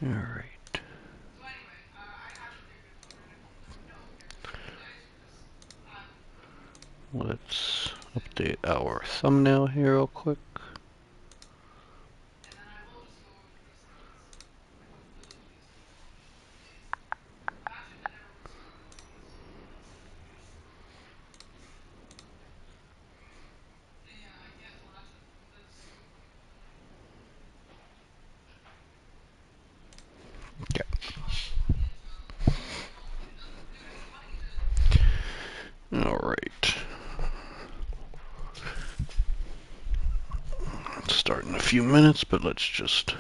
Alright. Let's update our thumbnail here real quick. Okay. Alright. Start in a few minutes, but let's just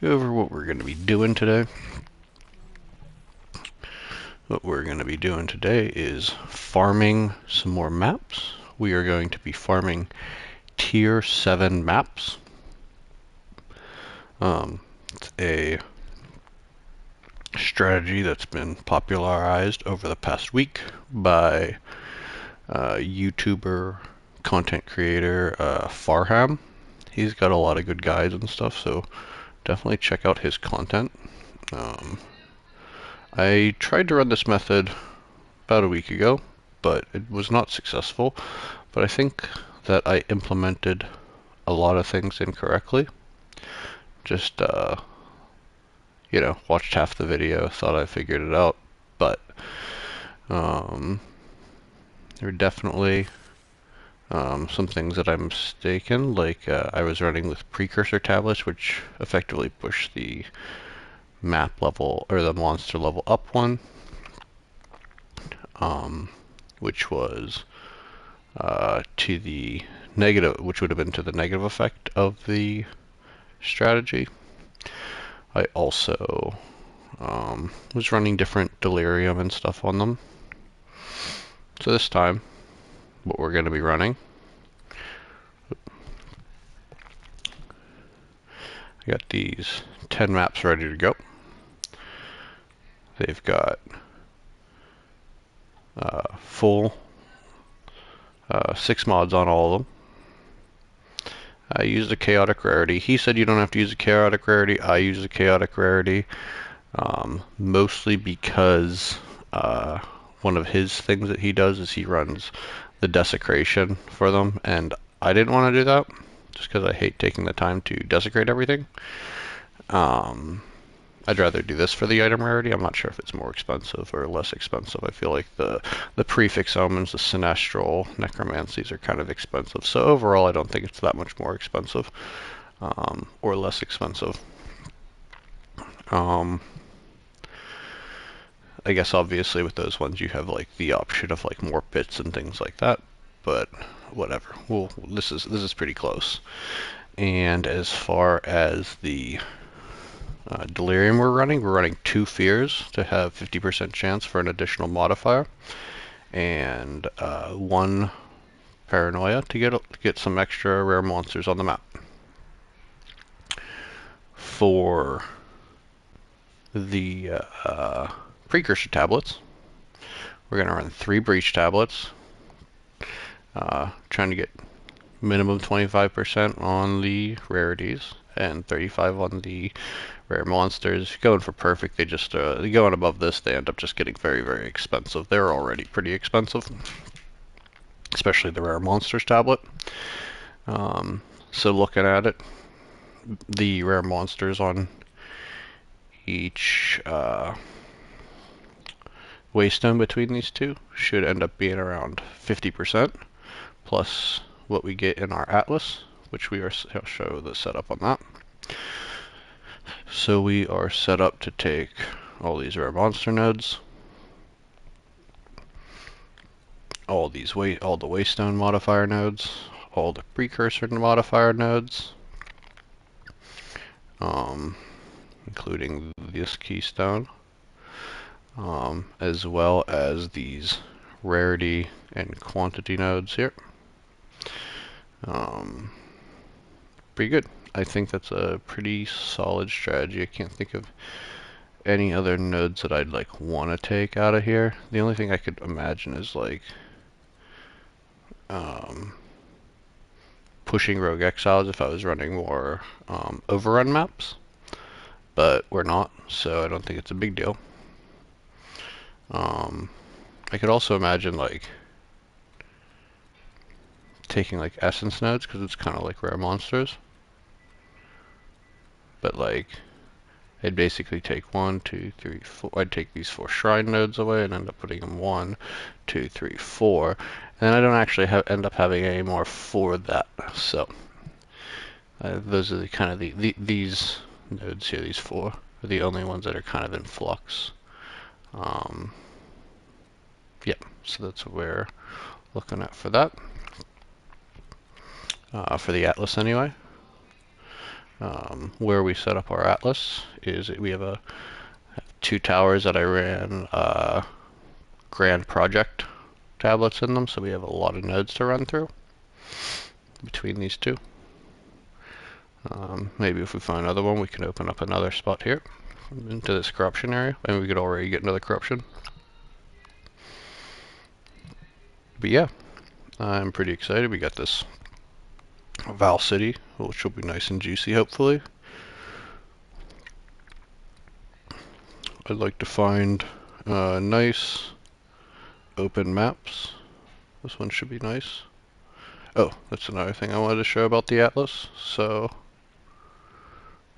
go over what we're going to be doing today. What we're going to be doing today is farming some more maps. We are going to be farming tier 7 maps. It's a strategy that's been popularized over the past week by YouTuber, content creator Farham. He's got a lot of good guides and stuff, so definitely check out his content. I tried to run this method about a week ago, but it was not successful. But I think that I implemented a lot of things incorrectly. Just, watched half the video, thought I figured it out, but there were definitely some things that I'm mistaken, like I was running with precursor tablets, which effectively push the map level or the monster level up one, which was to the negative, which would have been to the negative effect of the strategy. I also was running different delirium and stuff on them. So this time, what we're going to be running, I got these 10 maps ready to go. They've got full 6 mods on all of them. I used a chaotic rarity. He said you don't have to use a chaotic rarity. I use a chaotic rarity, mostly because one of his things that he does is he runs the desecration for them, and I didn't want to do that just because I hate taking the time to desecrate everything. I'd rather do this for the item rarity. I'm not sure if it's more expensive or less expensive. I feel like the prefix omens, the sinestral necromancies are kind of expensive. So overall, I don't think it's that much more expensive or less expensive. I guess obviously with those ones you have like the option of like more bits and things like that, but whatever. Well, this is pretty close. And as far as the delirium we're running 2 fears to have 50% chance for an additional modifier, and 1 paranoia to get some extra rare monsters on the map. For the precursor tablets, we're going to run 3 breach tablets, trying to get minimum 25% on the rarities and 35 on the rare monsters. Going for perfect, they just going above this, they end up just getting very, very expensive. They're already pretty expensive, especially the rare monsters tablet. So looking at it, the rare monsters on each waystone between these two should end up being around 50%, plus what we get in our atlas, which I'll show the setup on that. So we are set up to take all these rare monster nodes, all the waystone modifier nodes, all the precursor modifier nodes, including this keystone, as well as these rarity and quantity nodes here. Pretty good. I think that's a pretty solid strategy. I can't think of any other nodes that I'd like want to take out of here. The only thing I could imagine is like pushing Rogue Exiles if I was running more overrun maps. but we're not, so I don't think it's a big deal. I could also imagine like taking like essence nodes, because it's kind of like rare monsters, but like I'd basically take 1, 2, 3, 4. I'd take these 4 shrine nodes away and end up putting them 1, 2, 3, 4, and then I don't actually end up having any more for that. So those are the kind of these nodes here. These 4 are the only ones that are kind of in flux. Yep. So that's what we're looking at for that. For the Atlas anyway. Where we set up our Atlas is we have 2 towers that I ran Grand Project tablets in them, so we have a lot of nodes to run through between these 2. Maybe if we find another one, we can open up another spot here into this corruption area, and we could already get another corruption. But yeah, I'm pretty excited. We got this Val City, which will be nice and juicy, hopefully. I'd like to find nice open maps. This one should be nice. Oh, that's another thing I wanted to show about the Atlas. So,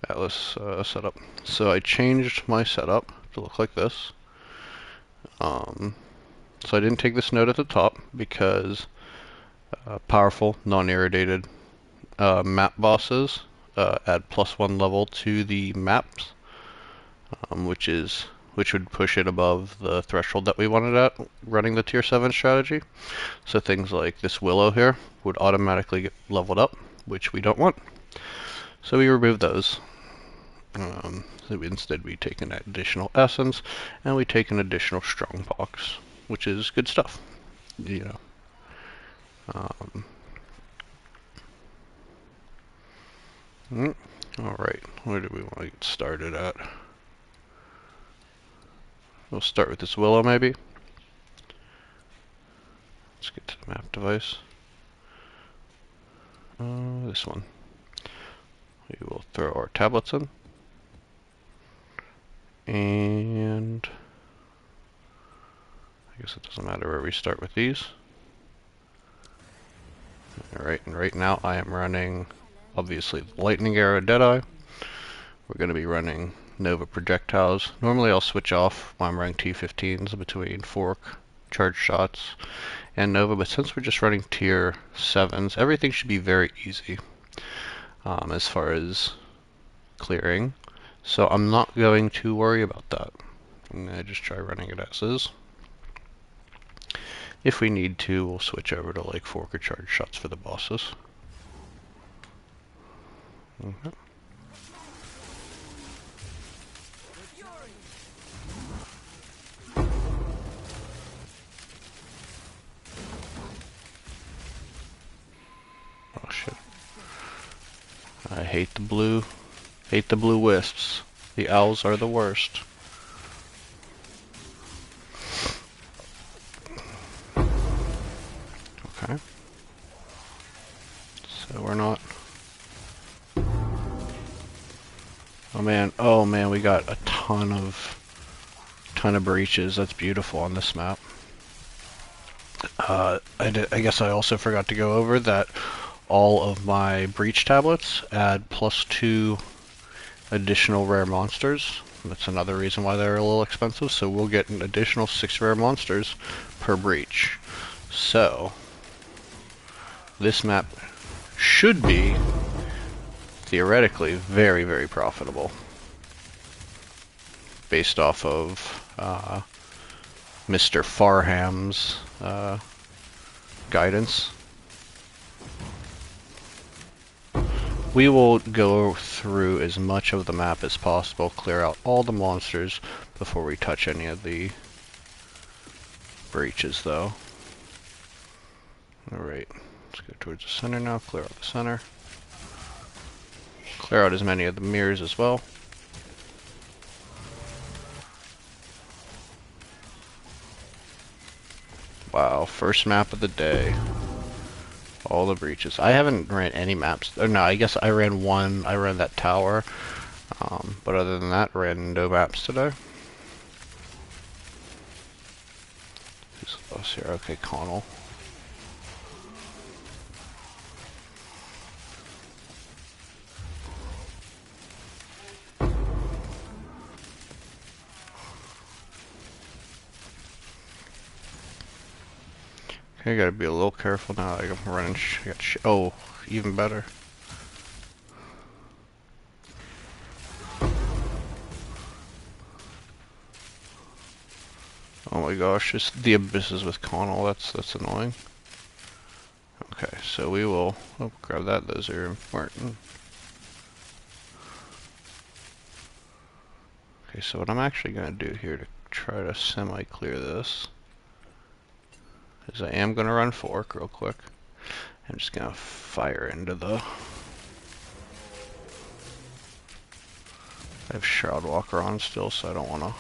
Atlas setup. So I changed my setup to look like this. So I didn't take this node at the top because powerful, non-irradited map bosses add +1 level to the maps, which would push it above the threshold that we wanted at running the tier 7 strategy. So things like this willow here would automatically get leveled up, which we don't want. So we remove those. So instead we take an additional essence and we take an additional strongbox, which is good stuff, you know. Alright, where do we want to get started at? We'll start with this willow maybe. Let's get to the map device. This one. We will throw our tablets in. And I guess it doesn't matter where we start with these. Alright, and right now I am running, obviously, the Lightning Arrow Deadeye. We're going to be running Nova projectiles. Normally I'll switch off when I'm running T15s between Fork, Charge Shots, and Nova, but since we're just running tier 7s, everything should be very easy as far as clearing. So I'm not going to worry about that. I'm going to just try running it as is. If we need to, we'll switch over to like Fork or Charge Shots for the bosses. Okay. Oh shit. I hate the blue wisps. The owls are the worst. Okay. So we're not... Oh man, we got a ton of breaches. That's beautiful on this map. I guess I also forgot to go over that all of my breach tablets add +2 additional rare monsters. That's another reason why they're a little expensive, so we'll get an additional 6 rare monsters per breach. So, this map should be, theoretically, very, very profitable. Based off of Mr. Farham's guidance. We will go through as much of the map as possible, clear out all the monsters before we touch any of the breaches though. Alright, let's go towards the center now, clear out the center. Clear out as many of the mirrors as well. Wow, first map of the day. All the breaches. I haven't ran any maps. Oh no, I guess I ran one. I ran that tower. But other than that, ran no maps today. Who's us here? Okay, Connell. Okay, gotta be a little careful now. I'm running. Oh, even better. Oh my gosh, just the abysses with Connell. That's annoying. Okay, so we will grab that. Those are important. Okay, so what I'm actually gonna do here to try to semi-clear this is I am gonna run fork real quick. I'm just gonna fire into the. I have Shroudwalker on still, so I don't wanna.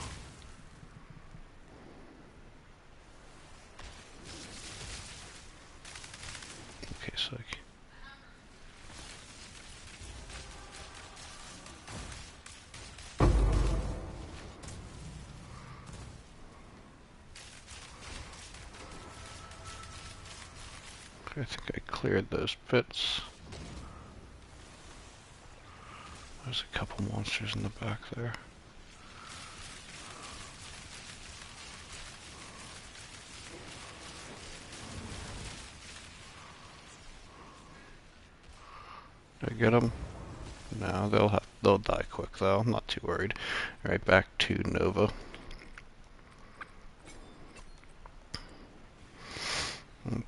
Okay, so I think I cleared those pits. There's a couple monsters in the back there. Did I get them? No, they'll die quick though. I'm not too worried. All right, back to Nova.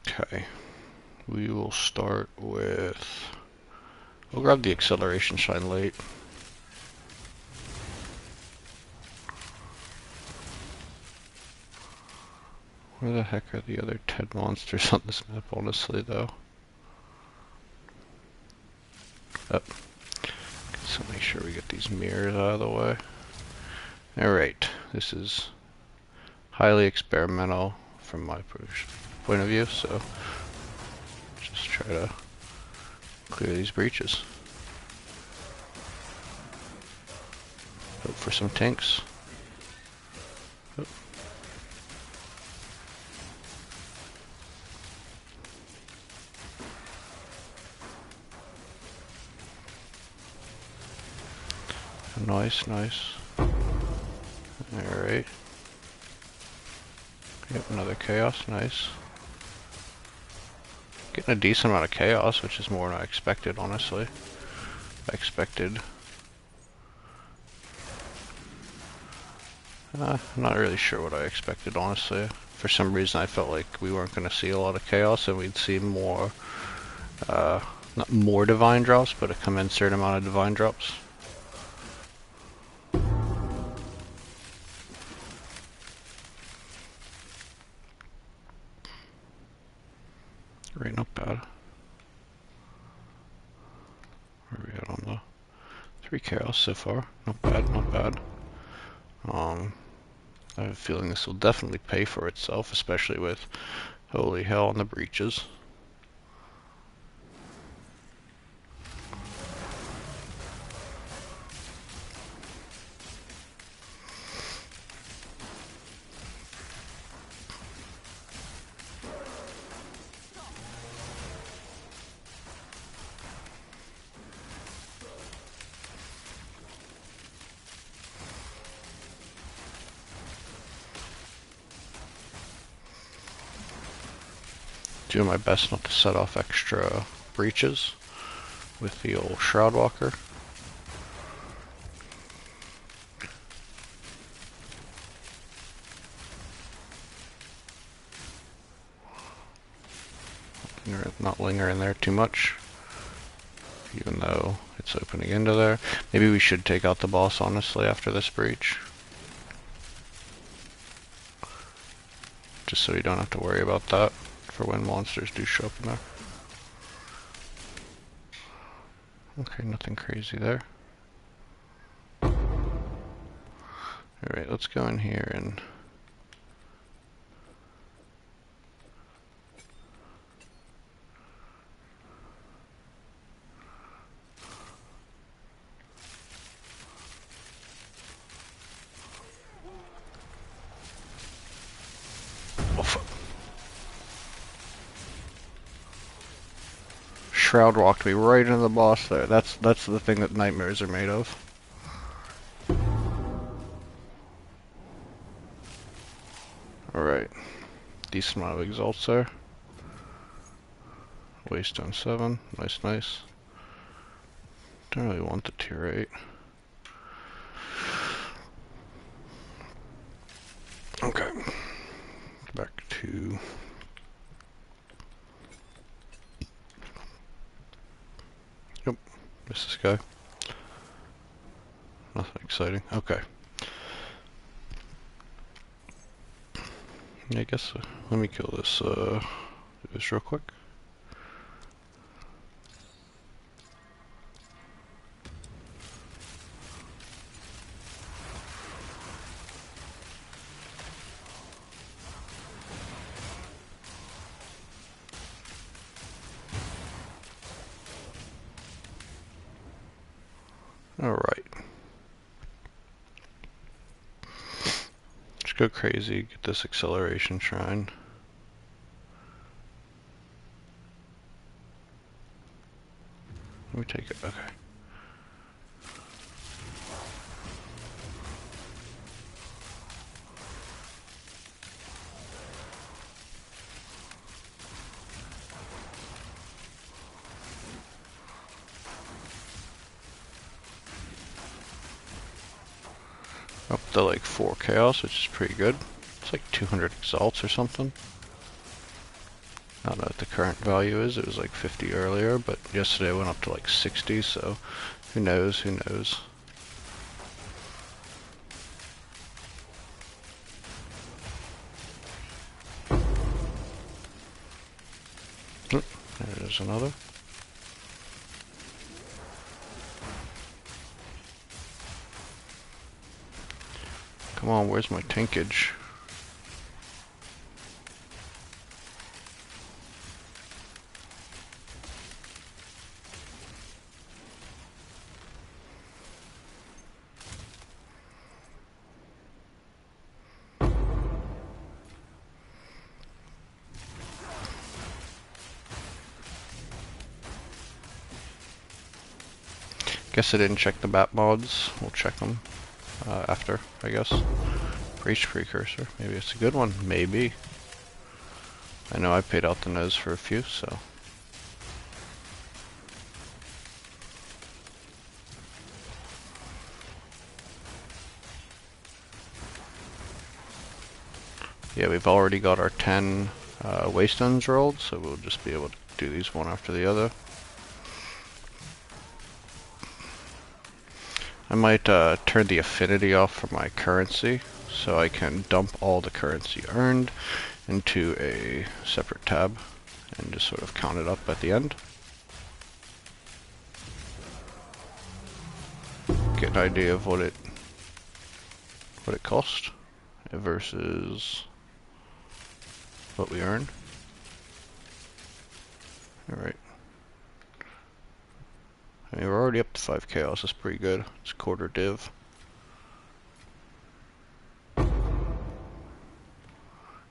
Okay, we will start with. We'll grab the acceleration shine late. Where the heck are the other 10 monsters on this map, honestly, though? Up. So make sure we get these mirrors out of the way. Alright, this is highly experimental from my point of view, so just try to clear these breaches. Hope for some tanks. Oh. Nice, nice. Alright. Yep, another chaos, nice. Getting a decent amount of chaos, which is more than I expected, honestly. I expected... I'm not really sure what I expected, honestly. For some reason I felt like we weren't going to see a lot of chaos and we'd see more, not more divine drops, but a commensurate amount of divine drops. Right, not bad. Where are we at on the 3 chaos so far? Not bad, not bad. I have a feeling this will definitely pay for itself, especially with holy hell on the breaches. Doing my best not to set off extra breaches with the old Shroudwalker. Not linger in there too much, even though it's opening into there. Maybe we should take out the boss, honestly, after this breach. Just so you don't have to worry about that for when monsters do show up in there. Okay, nothing crazy there. Alright, let's go in here and... shroud walked me right into the boss there. That's the thing that nightmares are made of. Alright. Decent amount of exalts there. Waste on 7. Nice, nice. Don't really want the tier 8. Okay. Back to... Yep. Missed this guy. Nothing exciting. Okay. I guess, let me kill this, do this real quick. Alright. Just go crazy, get this acceleration shrine. Let me take it, okay. Up to like 4 chaos, which is pretty good. It's like 200 exalts or something. I don't know what the current value is. It was like 50 earlier, but yesterday it went up to like 60, so who knows, who knows. There's another. Come on, where's my tankage? Guess I didn't check the bat mods. We'll check them after, I guess. Breach precursor. Maybe it's a good one. Maybe. I know I paid out the nose for a few, so. Yeah, we've already got our 10 waystones rolled, so we'll just be able to do these one after the other. I might turn the affinity off for my currency, so I can dump all the currency earned into a separate tab and just sort of count it up at the end. Get an idea of what it cost versus what we earn. Alright. I mean, we're already up to 5 chaos, that's pretty good. It's a quarter div.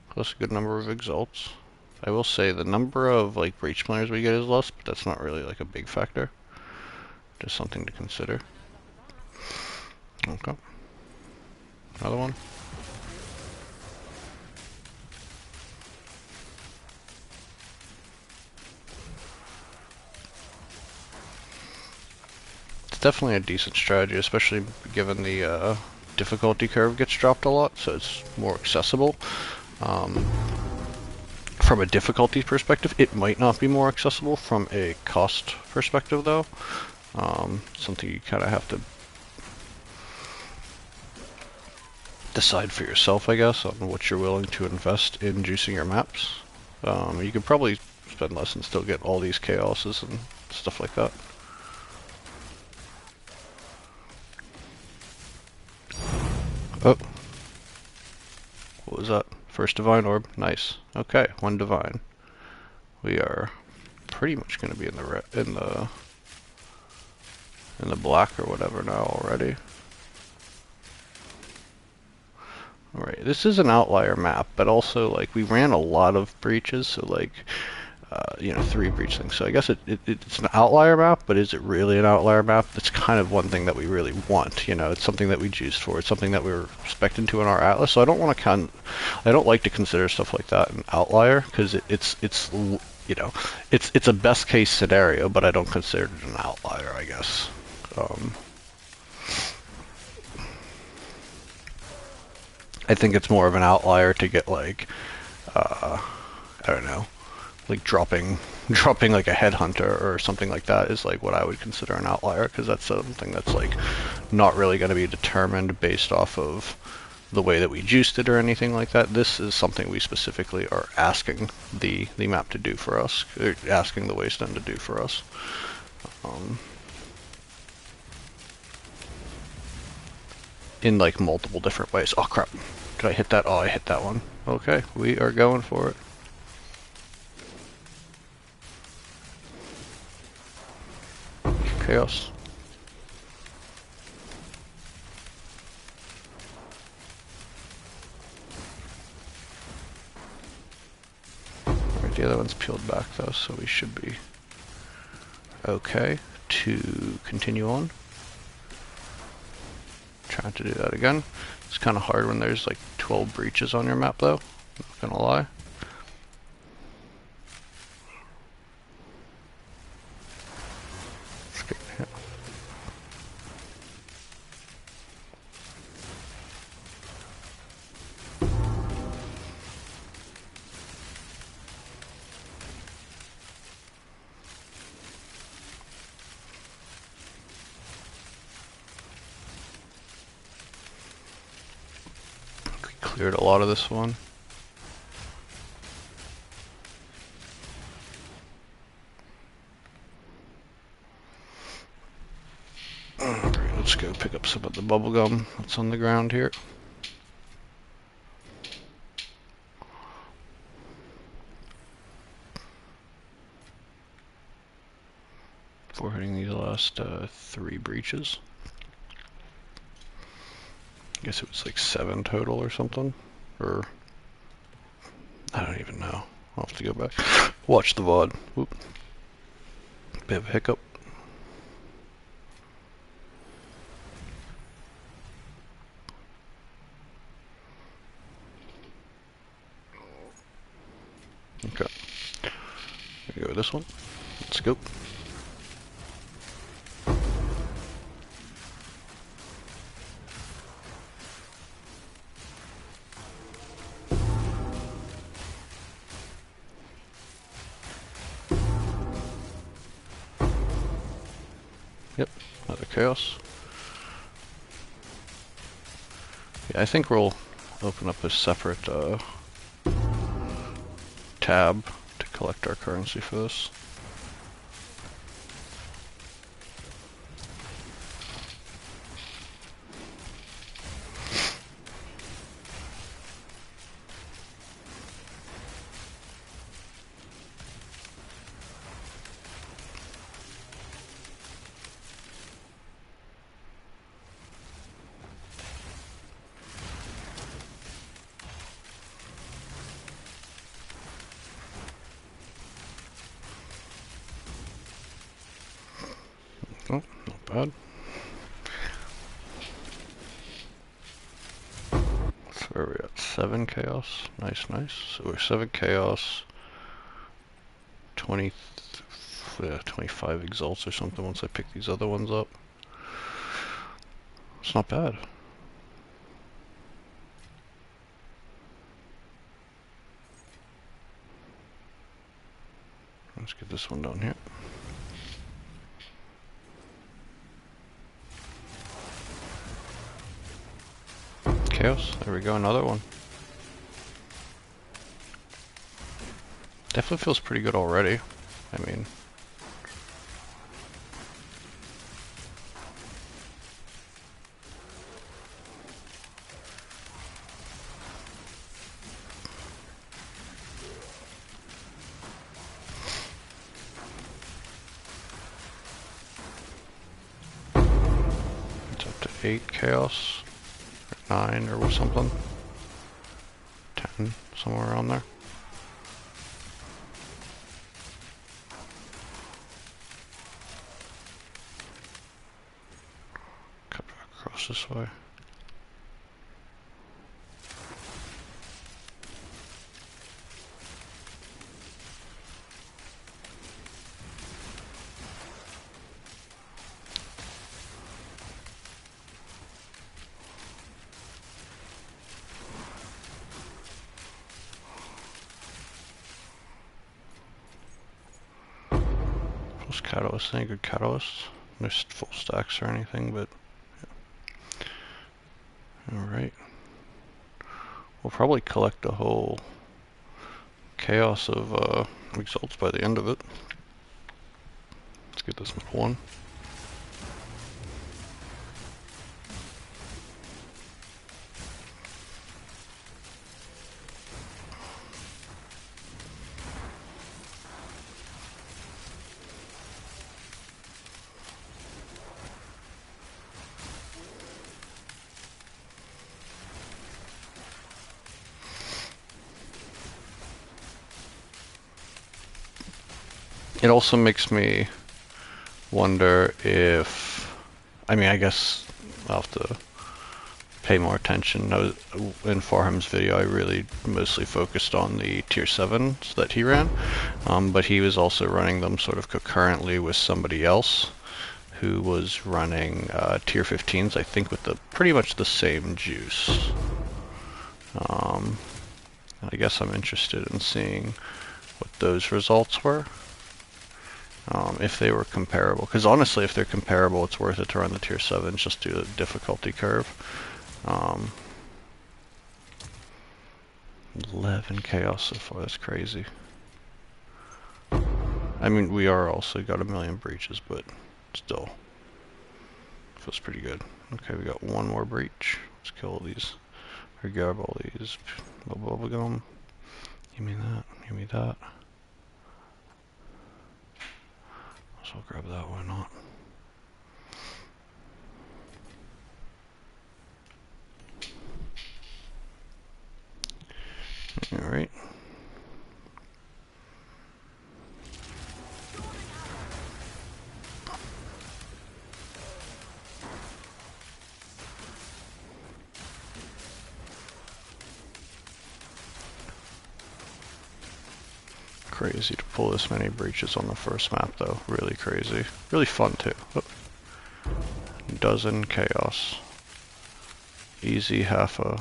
Plus a good number of exalts. I will say the number of like breach players we get is less, but that's not really like a big factor. Just something to consider. Okay. Another one. Definitely a decent strategy, especially given the difficulty curve gets dropped a lot, so it's more accessible. From a difficulty perspective, it might not be more accessible from a cost perspective, though. Something you kind of have to decide for yourself, I guess, on what you're willing to invest in juicing your maps. You could probably spend less and still get all these chaoses and stuff like that. Oh. What was that? First divine orb. Nice. Okay, 1 divine. We are pretty much going to be in the black or whatever now already. Alright, this is an outlier map, but also like we ran a lot of breaches, so like you know, 3 breach things. So I guess it's an outlier map, but is it really an outlier map? That's kind of one thing that we really want. You know, it's something that we juiced for. It's something that we were expecting to in our atlas. So I don't want to I don't like to consider stuff like that an outlier because it's you know, it's a best case scenario, but I don't consider it an outlier, I guess. I think it's more of an outlier to get like, I don't know, like dropping like a headhunter or something like that is like what I would consider an outlier, because that's something that's like not really going to be determined based off of the way that we juiced it or anything like that. This is something we specifically are asking the map to do for us, or asking the wasteland to do for us. In like multiple different ways. Oh crap, did I hit that? Oh, I hit that one. Okay, we are going for it. Chaos. Alright, the other one's peeled back though, so we should be okay to continue on. Trying to do that again. It's kind of hard when there's like 12 breaches on your map though, not gonna lie. Cleared a lot of this one. Alright, let's go pick up some of the bubblegum that's on the ground here. Before hitting these last 3 breaches. I guess it was like 7 total or something, or I don't even know. I'll have to go back. Watch the VOD. Whoop. Bit of a hiccup. Okay. We go with this one. Let's go. Yep, another chaos. Yeah, I think we'll open up a separate tab to collect our currency for this. Oh, not bad. So where are we at? 7 chaos. Nice, nice. So we're 7 chaos, 20, 25 exalts or something once I pick these other ones up. It's not bad. Let's get this one down here. Chaos. There we go, another one. Definitely feels pretty good already. I mean, it's up to 8 chaos, or 9 or something. 10, somewhere around there. What's this way? Plus catalyst, any good catalysts? No full stacks or anything, but yeah. Alright. We'll probably collect a whole chaos of results by the end of it. Let's get this middle one. It also makes me wonder if, I mean, I guess I'll have to pay more attention. In Farham's video, I really mostly focused on the tier 7s that he ran, but he was also running them sort of concurrently with somebody else who was running tier 15s, I think with pretty much the same juice. I guess I'm interested in seeing what those results were. If they were comparable, because honestly, if they're comparable, it's worth it to run the tier 7s just do the difficulty curve. 11 chaos so far, that's crazy. I mean, we are also got 1,000,000 breaches, but still feels pretty good. Okay, we got one more breach. Let's kill all these, or grab all these bubble gum. Give me that, give me that. So I'll grab that, why not? Alright. Crazy to pull this many breaches on the first map though. Really crazy. Really fun too. Oh. Dozen chaos. Easy half a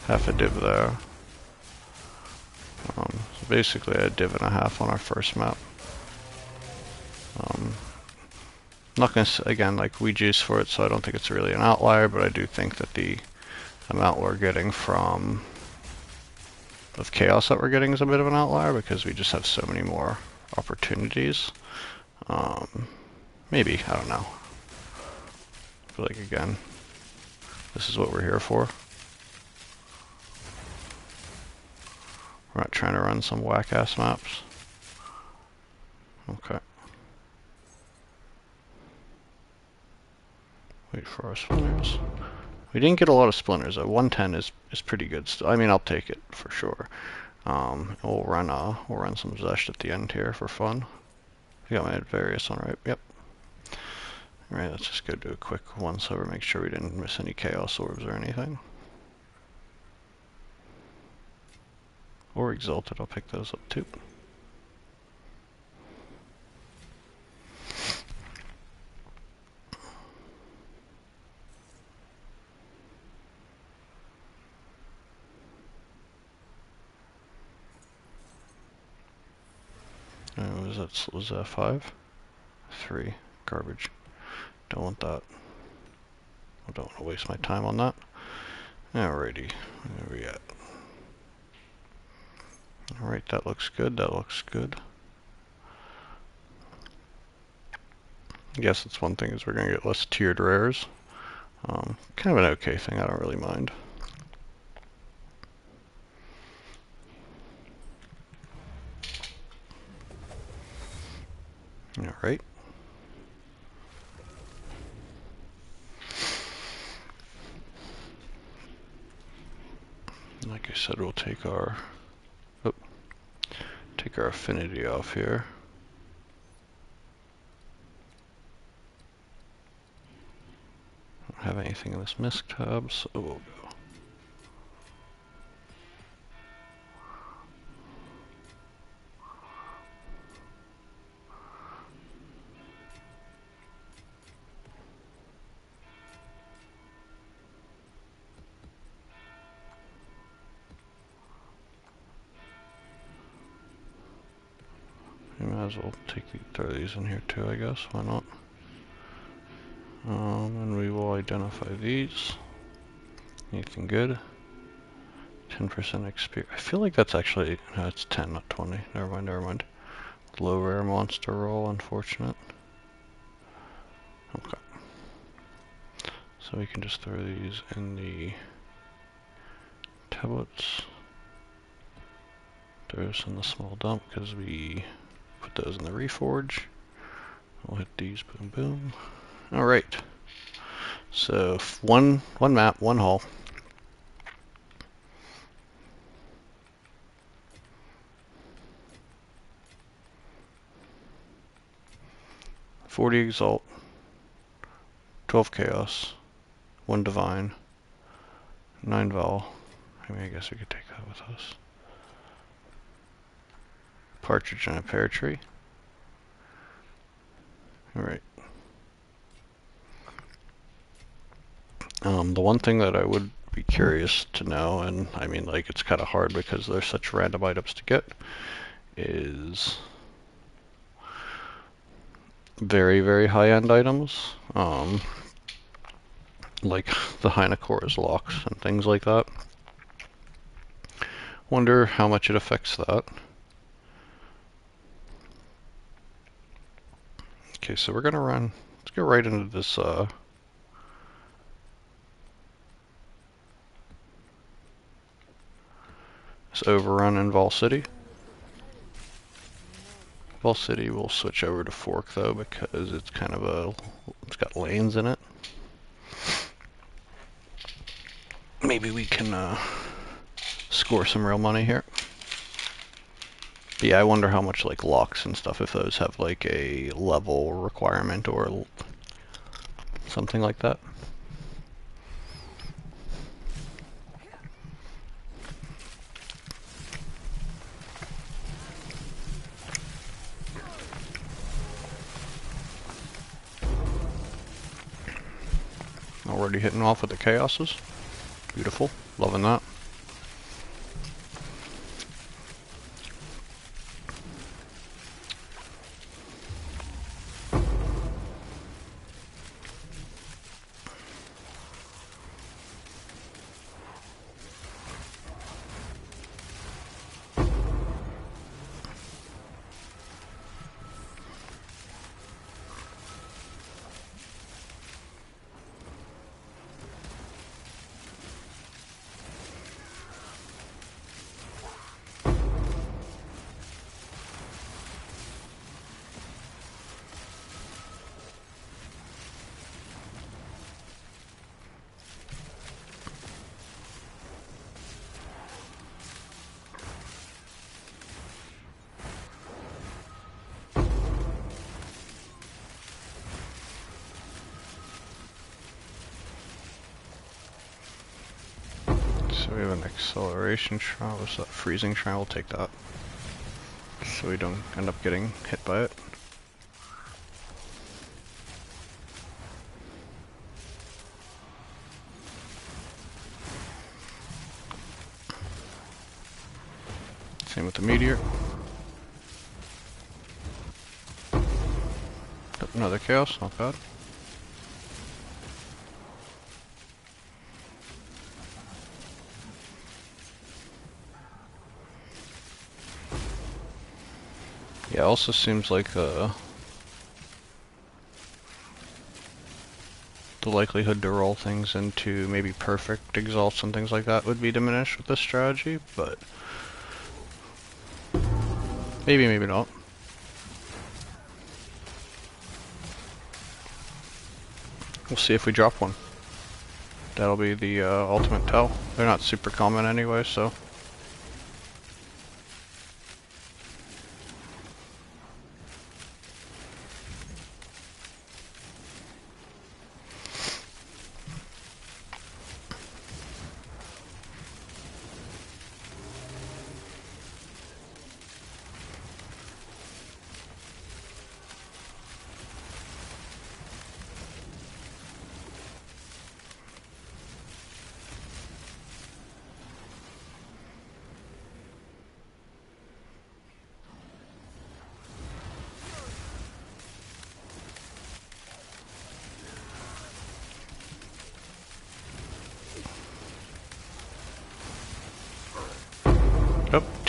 div there. So basically a div and a half on our first map. Not gonna say, again, like we juice for it, so I don't think it's really an outlier, but I do think that the amount we're getting of chaos that we're getting is a bit of an outlier because we just have so many more opportunities. Maybe, I don't know. But like again, this is what we're here for. We're not trying to run some whack-ass maps. Okay. Wait for our splinters. We didn't get a lot of splinters. 110 is pretty good. I mean, I'll take it for sure. We'll run some Zest at the end here for fun. I got my various on right. Yep. All right, let's just go do a quick once over, make sure we didn't miss any chaos orbs or anything. Or exalted. I'll pick those up too. Was that 5? 3. Garbage. Don't want that. I don't want to waste my time on that. Alrighty. Where are we at? Alright, that looks good. That looks good. I guess it's one thing is we're going to get less tiered rares. Kind of an okay thing. I don't really mind. Alright. Like I said, we'll take our affinity off here. have anything in this misc tab, so we'll go. You might as well throw these in here too, I guess. Why not? And we will identify these. Anything good? 10% experience. I feel like that's actually, no, it's 10, not 20. Never mind, never mind. Low rare monster roll, unfortunate. Okay. So we can just throw these in the tablets. Throw this in the small dump because we put those in the reforge. We'll hit these, boom, boom. All right. So one map, one hull. "40 Exalt, 12 Chaos, 1 Divine, 9 Val." I mean, I guess we could take that with us. Partridge and a pear tree. Alright. The one thing that I would be curious to know, and I mean, like, it's kind of hard because there's such random items to get, is very, very high-end items. Like the Hynocor's locks and things like that. Wonder how much it affects that. Okay, so we're gonna run, let's get right into this, this overrun in Vol City. Vol City will switch over to Fork though because it's kind of it's got lanes in it. Maybe we can score some real money here. But yeah, I wonder how much like locks and stuff, if those have like a level requirement or something like that. Already hitting off with the chaoses. Beautiful. Loving that. So we have an acceleration shrine. What's that? Freezing shrine. We'll take that. So we don't end up getting hit by it. Same with the meteor. Another chaos, not bad. Yeah, also seems like the likelihood to roll things into maybe perfect exalts and things like that would be diminished with this strategy, but maybe, maybe not. We'll see if we drop one. That'll be the ultimate tell. They're not super common anyway, so.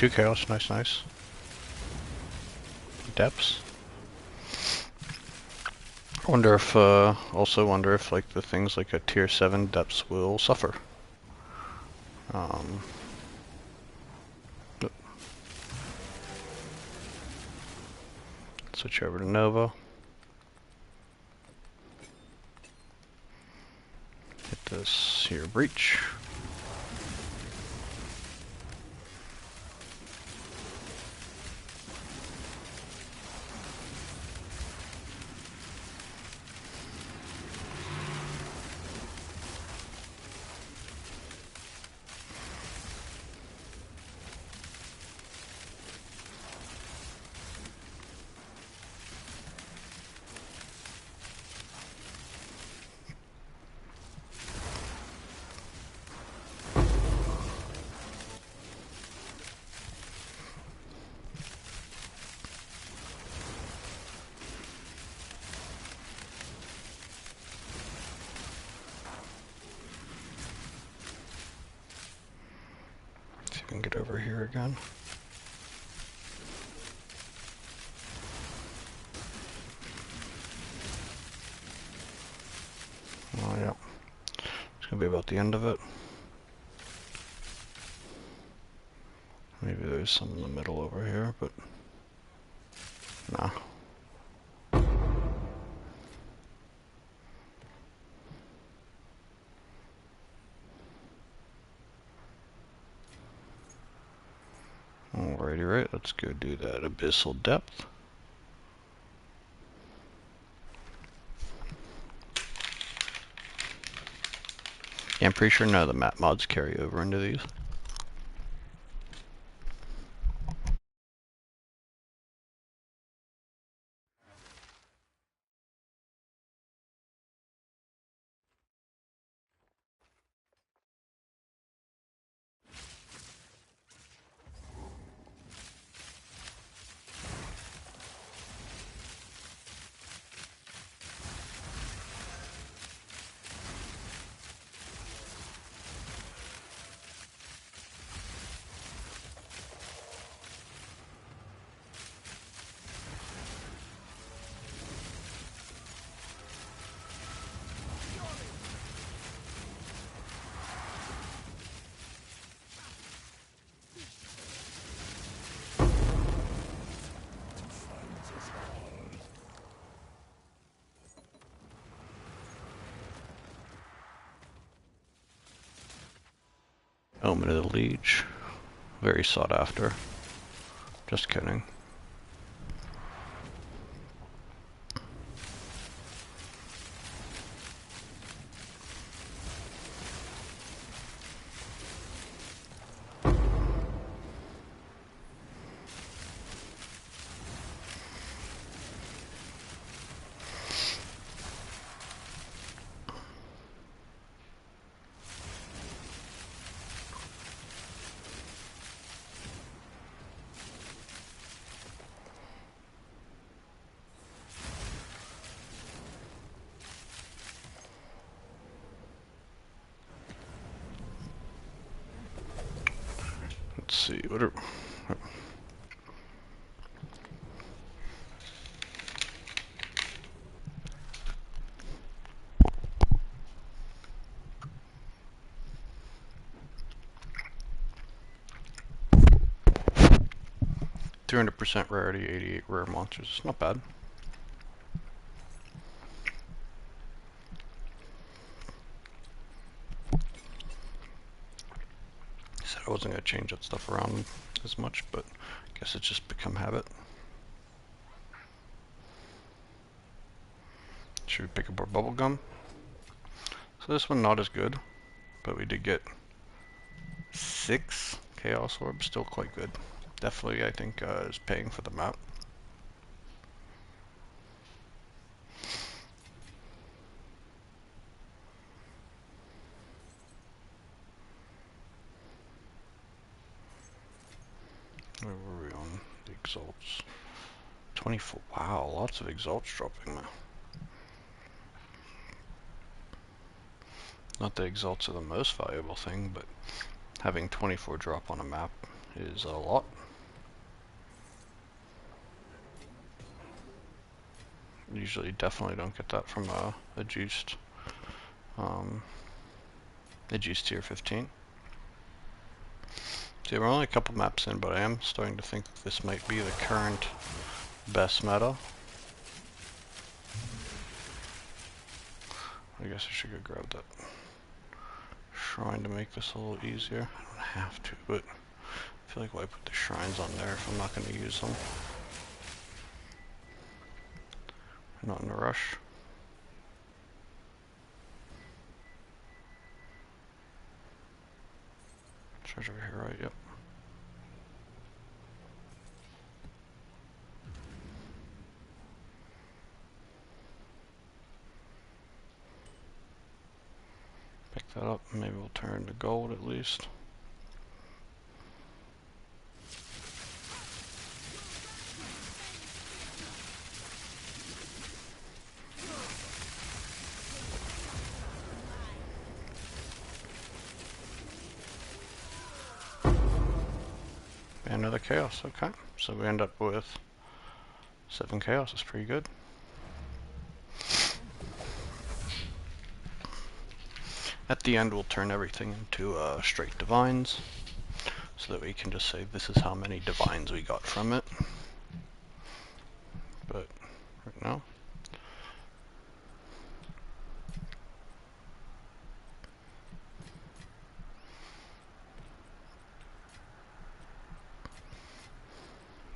2 chaos, nice, nice. Depths. Wonder if, also wonder if like the things like a tier 7 depths will suffer. Switch over to Nova. Hit this here breach. See if we can get over here again. Oh yeah, it's gonna be about the end of it. Maybe there's some in the middle over here, but nah. Alrighty, right, let's go do that abyssal depth. Yeah, I'm pretty sure none of the map mods carry over into these. Omen of the Liege. Very sought after. Just kidding. Let's see, what are... 300% rarity, 88 rare monsters. It's not bad. I said I wasn't going to change that stuff around as much, but I guess it's just become habit. Should we pick up our bubble gum? So this one not as good, but we did get 6 chaos orbs, still quite good. Definitely, I think, is paying for the map. Where were we on the exalts? 24. Wow, lots of exalts dropping now. Not that exalts are the most valuable thing, but having 24 drop on a map is a lot. Usually definitely don't get that from a juiced tier 15. See, we're only a couple maps in, but I am starting to think that this might be the current best meta. I guess I should go grab that shrine to make this a little easier. I don't have to, but I feel like why put the shrines on there if I'm not going to use them? I'm not in a rush. Treasure over here, right? Yep. Pick that up, maybe we'll turn to gold at least. Another chaos, okay. So we end up with 7 chaos, that's pretty good. At the end we'll turn everything into straight divines, so that we can just say this is how many divines we got from it. But right now,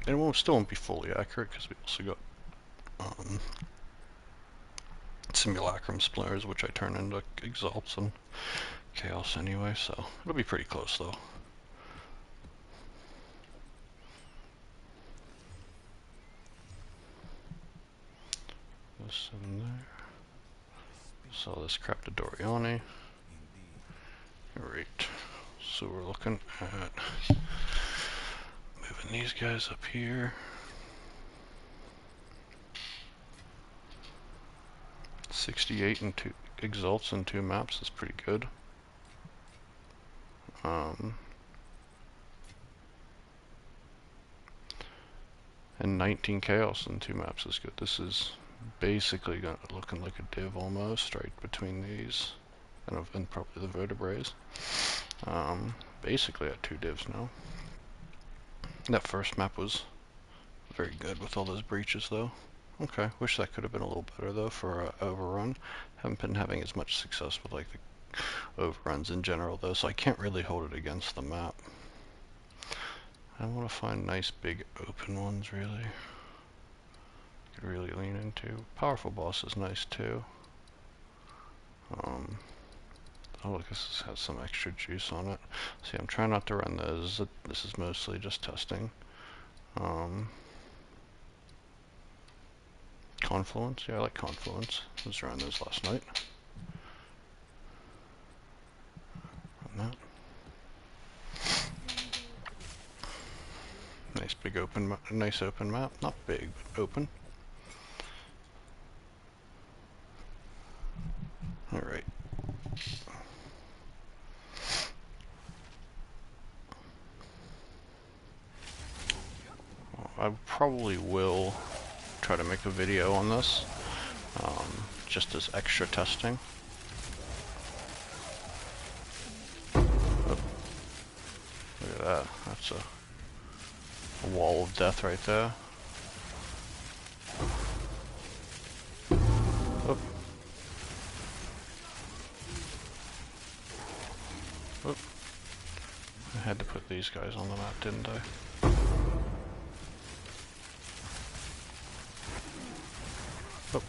and it still won't be fully accurate because we also got simulacrum splinters, which I turn into exalts and chaos anyway, so it'll be pretty close though. This in there. Sell this crap to Doriani. Alright, so we're looking at moving these guys up here. 68 and 2 exalts and 2 maps is pretty good. And 19 chaos and 2 maps is good. This is basically looking like a div almost, right between these and probably the vertebrae. Basically at 2 divs now. That first map was very good with all those breaches though. Okay, wish that could have been a little better though for overrun. Haven't been having as much success with like the overruns in general though, so I can't really hold it against the map. I want to find nice big open ones really. Could really lean into. Powerful boss is nice too. Oh look, this has some extra juice on it. See, I'm trying not to run those. This is mostly just testing. Confluence, yeah, I like Confluence. I was around those last night. Run that. Nice big open, nice open map. Not big, but open. All right. I probably will try to make a video on this, just as extra testing. Oh, look at that, that's a wall of death right there. Oh. Oh. I had to put these guys on the map, didn't I? Oh.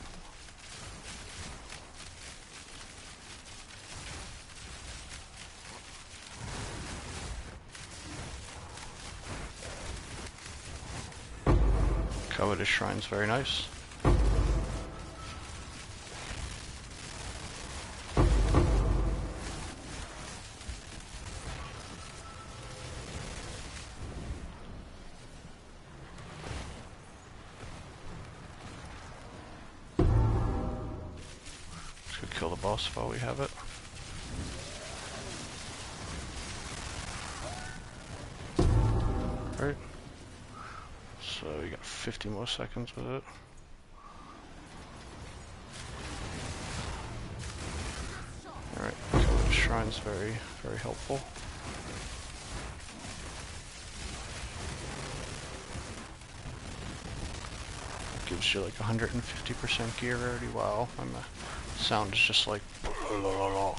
Covetous Shrine's very nice. Kill the boss while we have it. right? So you got 50 more seconds with it. Alright, so the shrine's very, very helpful. Gives you like 150% gear rarity. Wow, and the sound is just like blah, blah, blah, blah.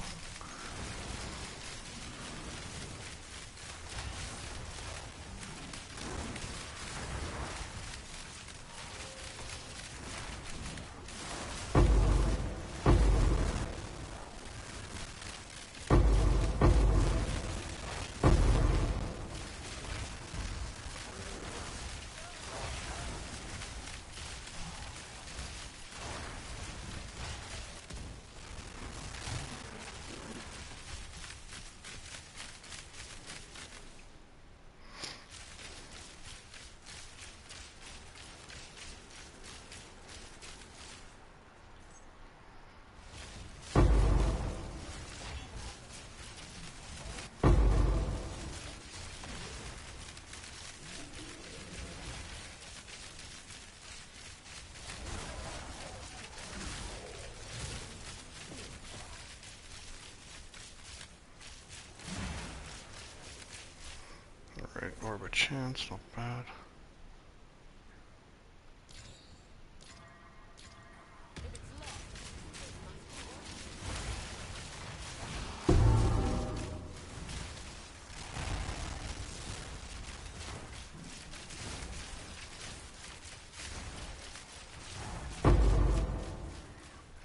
Alright, Orbit Chance, not bad.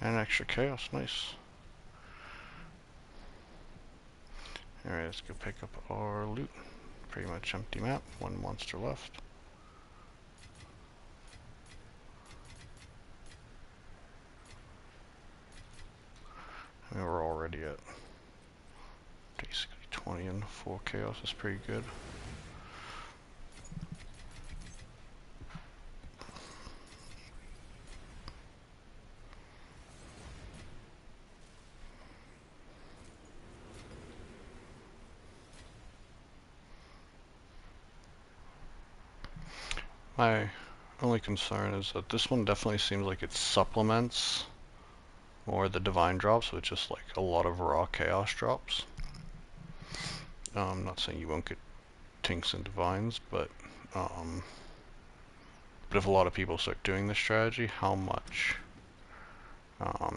And extra chaos, nice. Alright, let's go pick up our loot. Pretty much empty map, one monster left. I mean, we're already at basically 20 and 4 chaos is pretty good. My only concern is that this one definitely seems like it supplements more the divine drops with just like a lot of raw chaos drops. I'm not saying you won't get tinks and divines, but if a lot of people start doing this strategy, how much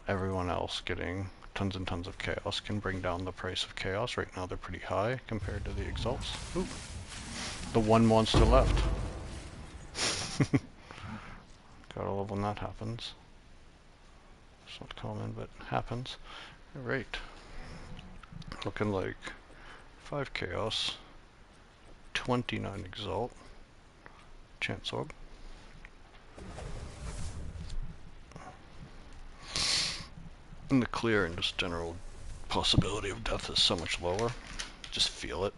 everyone else getting tons and tons of chaos can bring down the price of chaos. Right now they're pretty high compared to the exalts. Ooh, the one monster left. Gotta love when that happens. It's not common, but happens. Alright. Looking like 5 chaos, 29 exalt, chance orb. And the clear and just general possibility of death is so much lower. Just feel it.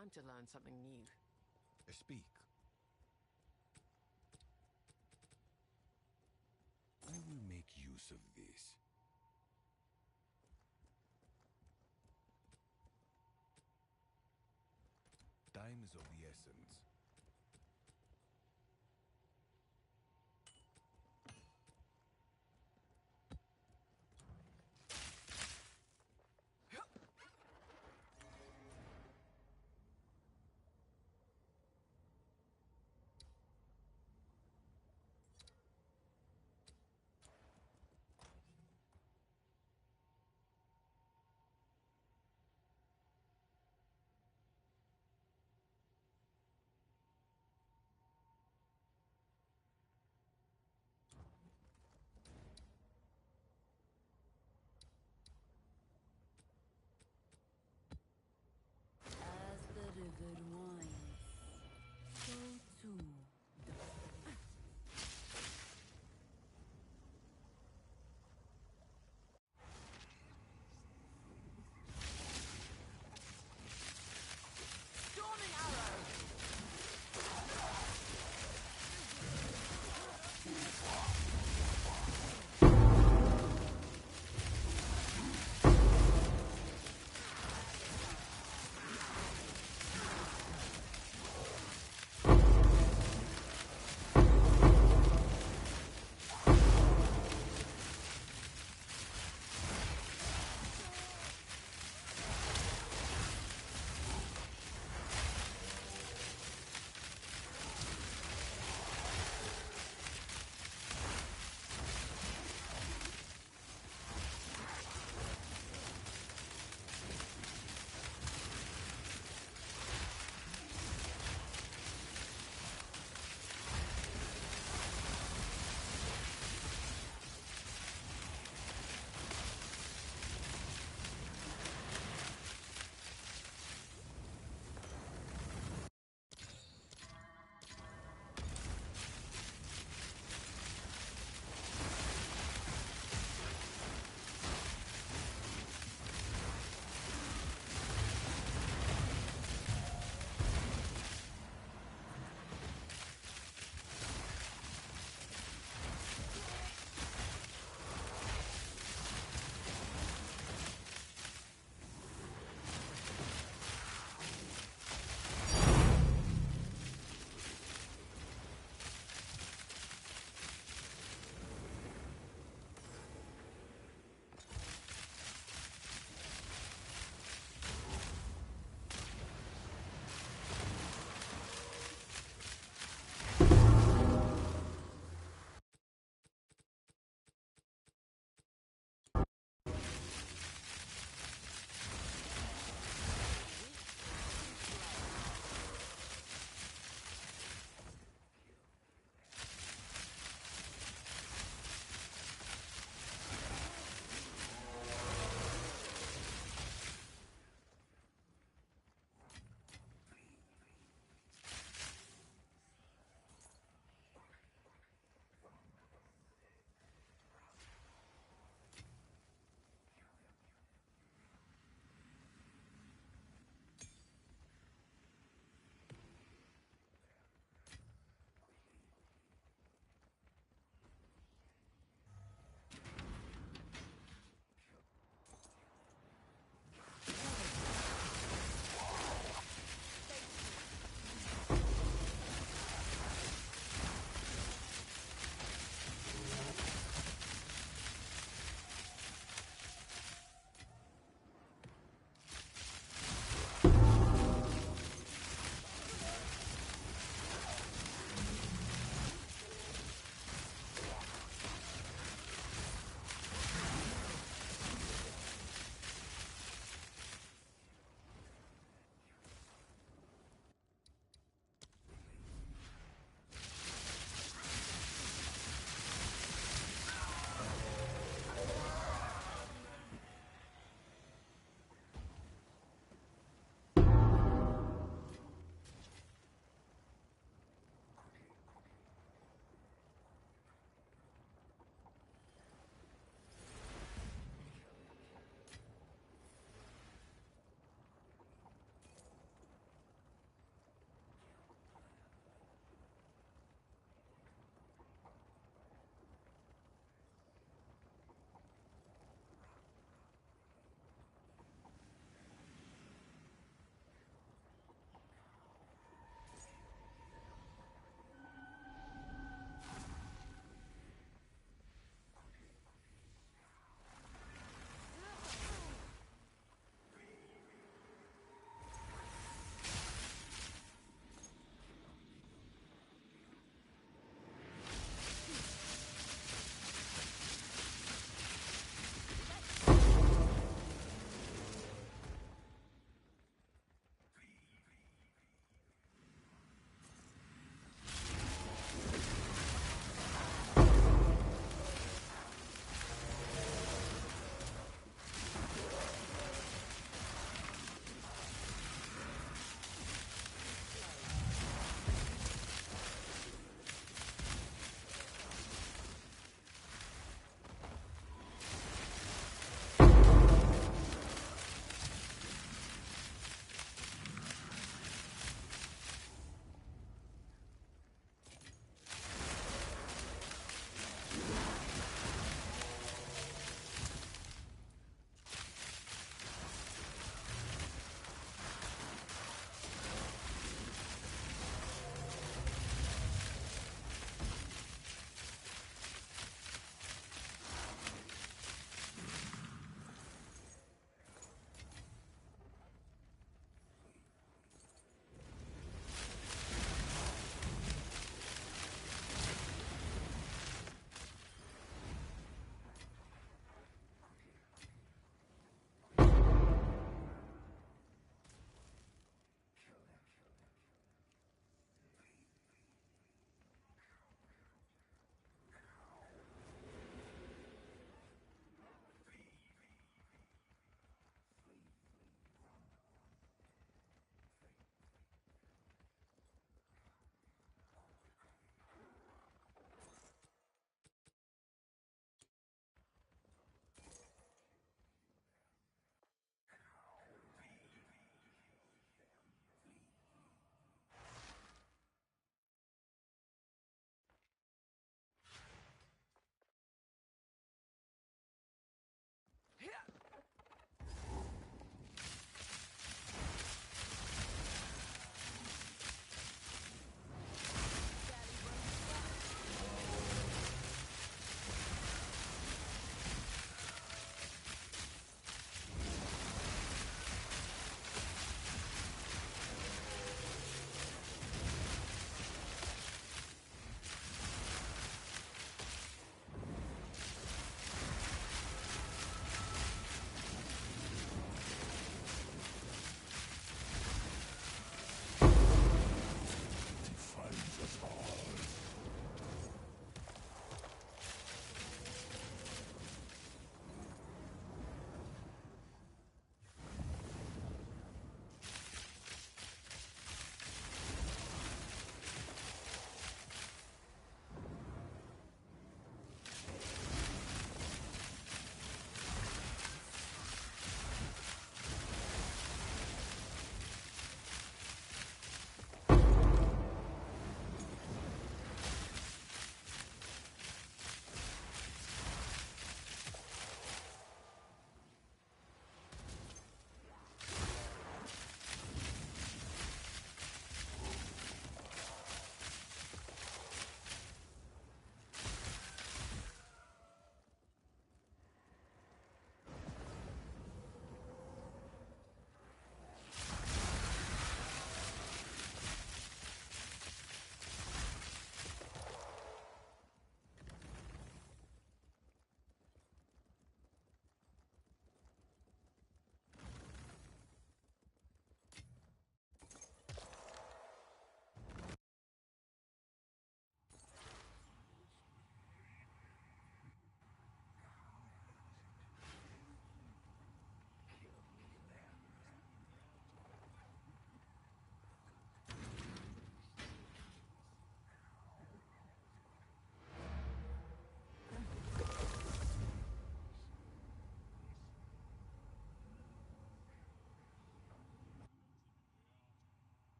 time to learn something new. Speak. I will make use of this. Time is of the essence.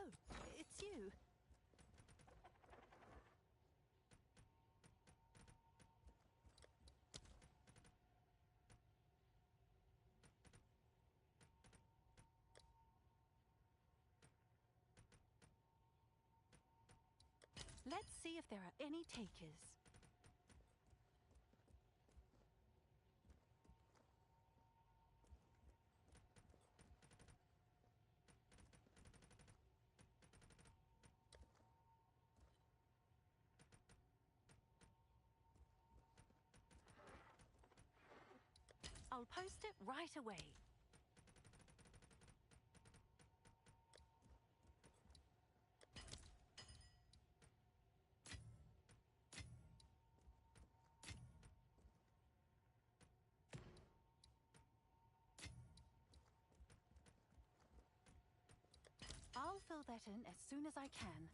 Oh, it's you. Let's see if there are any takers. I'll post it right away. I'll fill that in as soon as I can.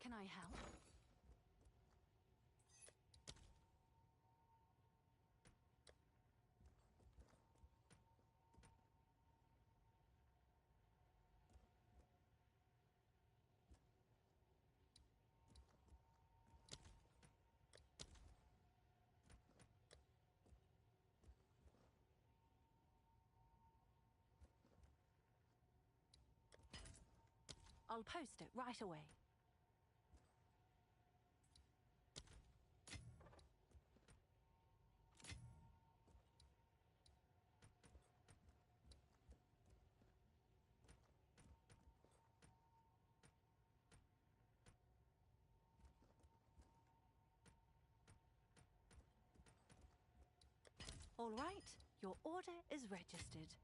Can I help? I'll post it right away. All right, your order is registered.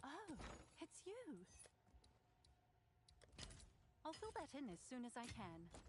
Oh, it's you. I'll fill that in as soon as I can.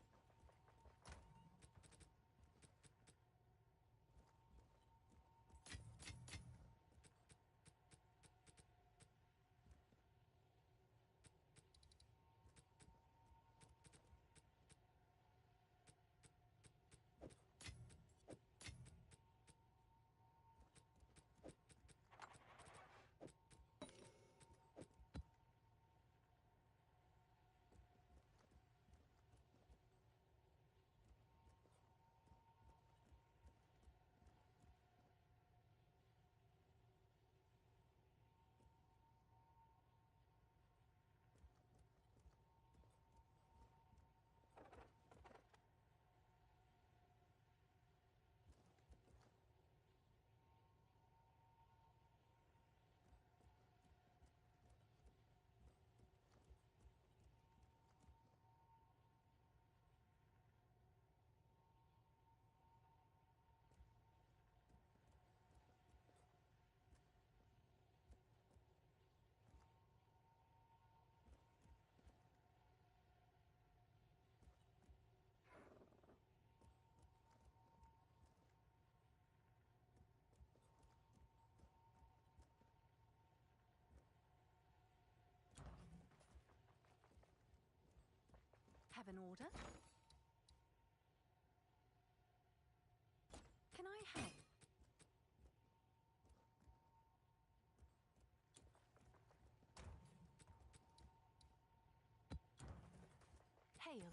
have an order? Can I help? Hail.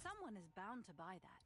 Someone is bound to buy that.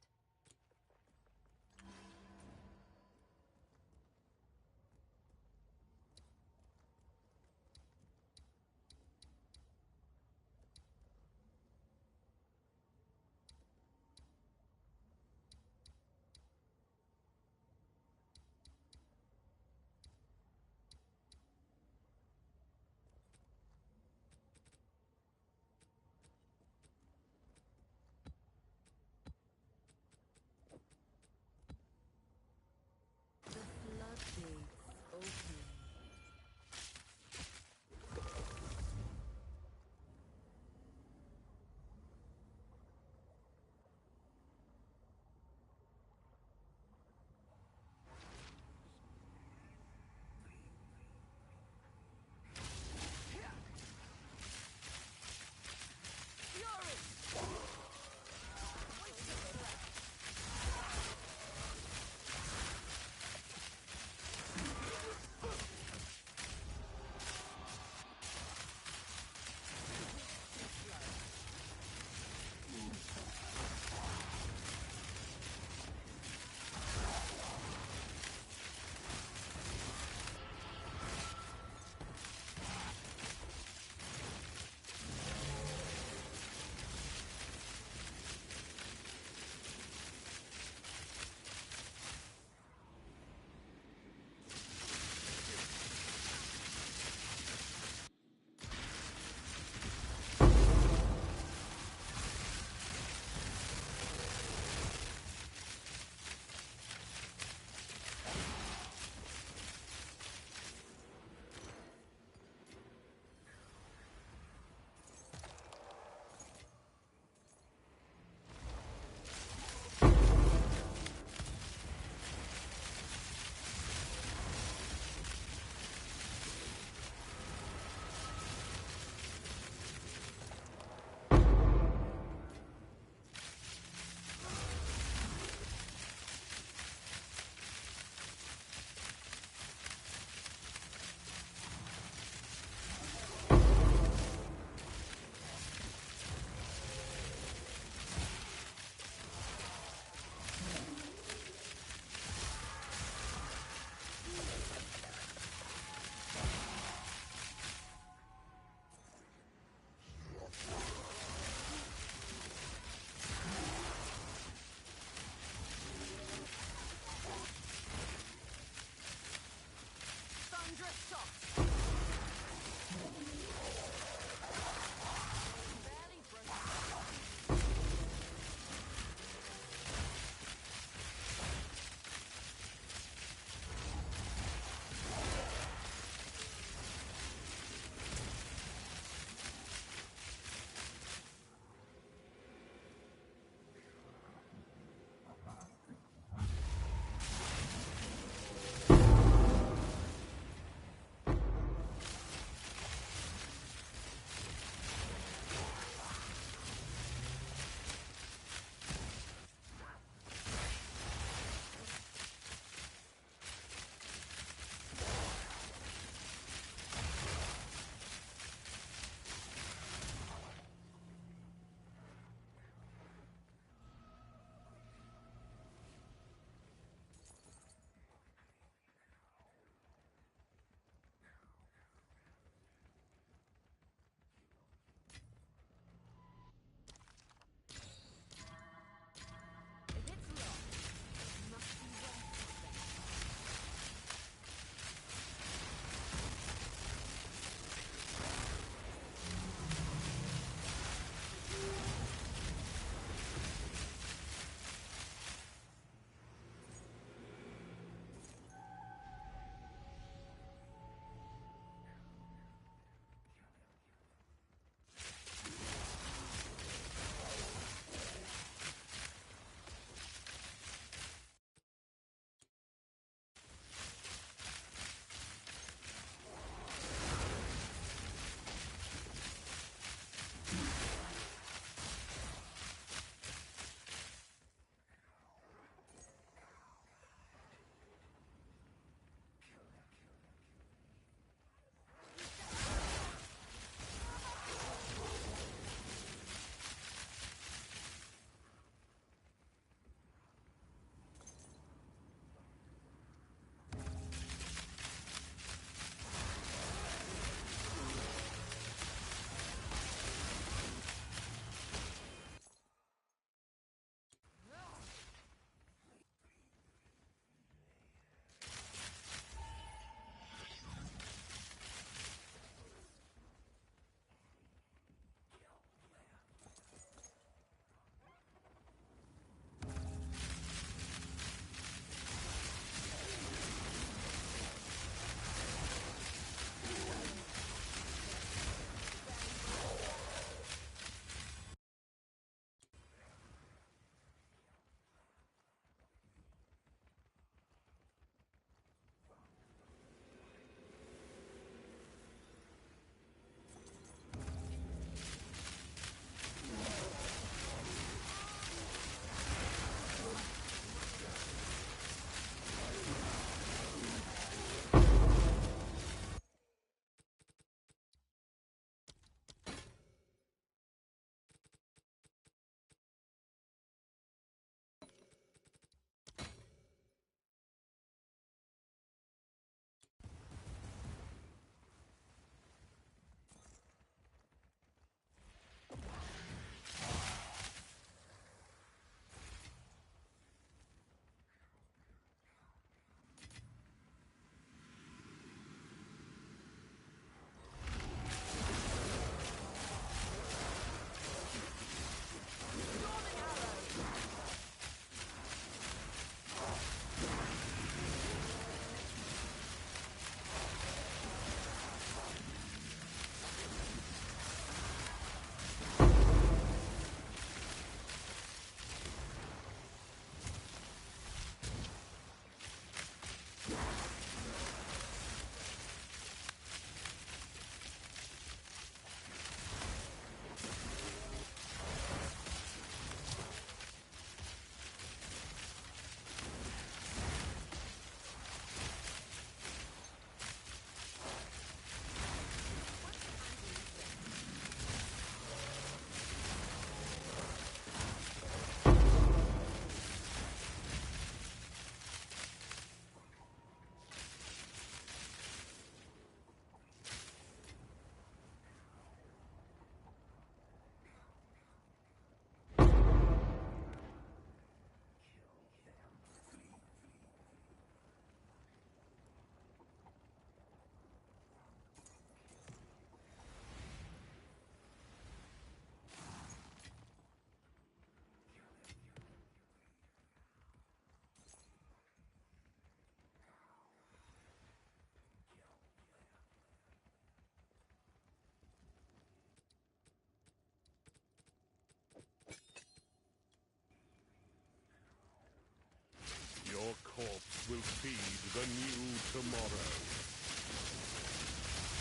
tomorrow.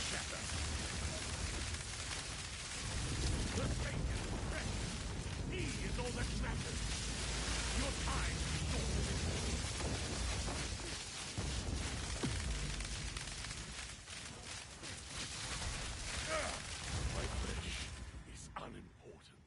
Shatter. The fate is precious. He is all that matters. Your time is short. My flesh is unimportant.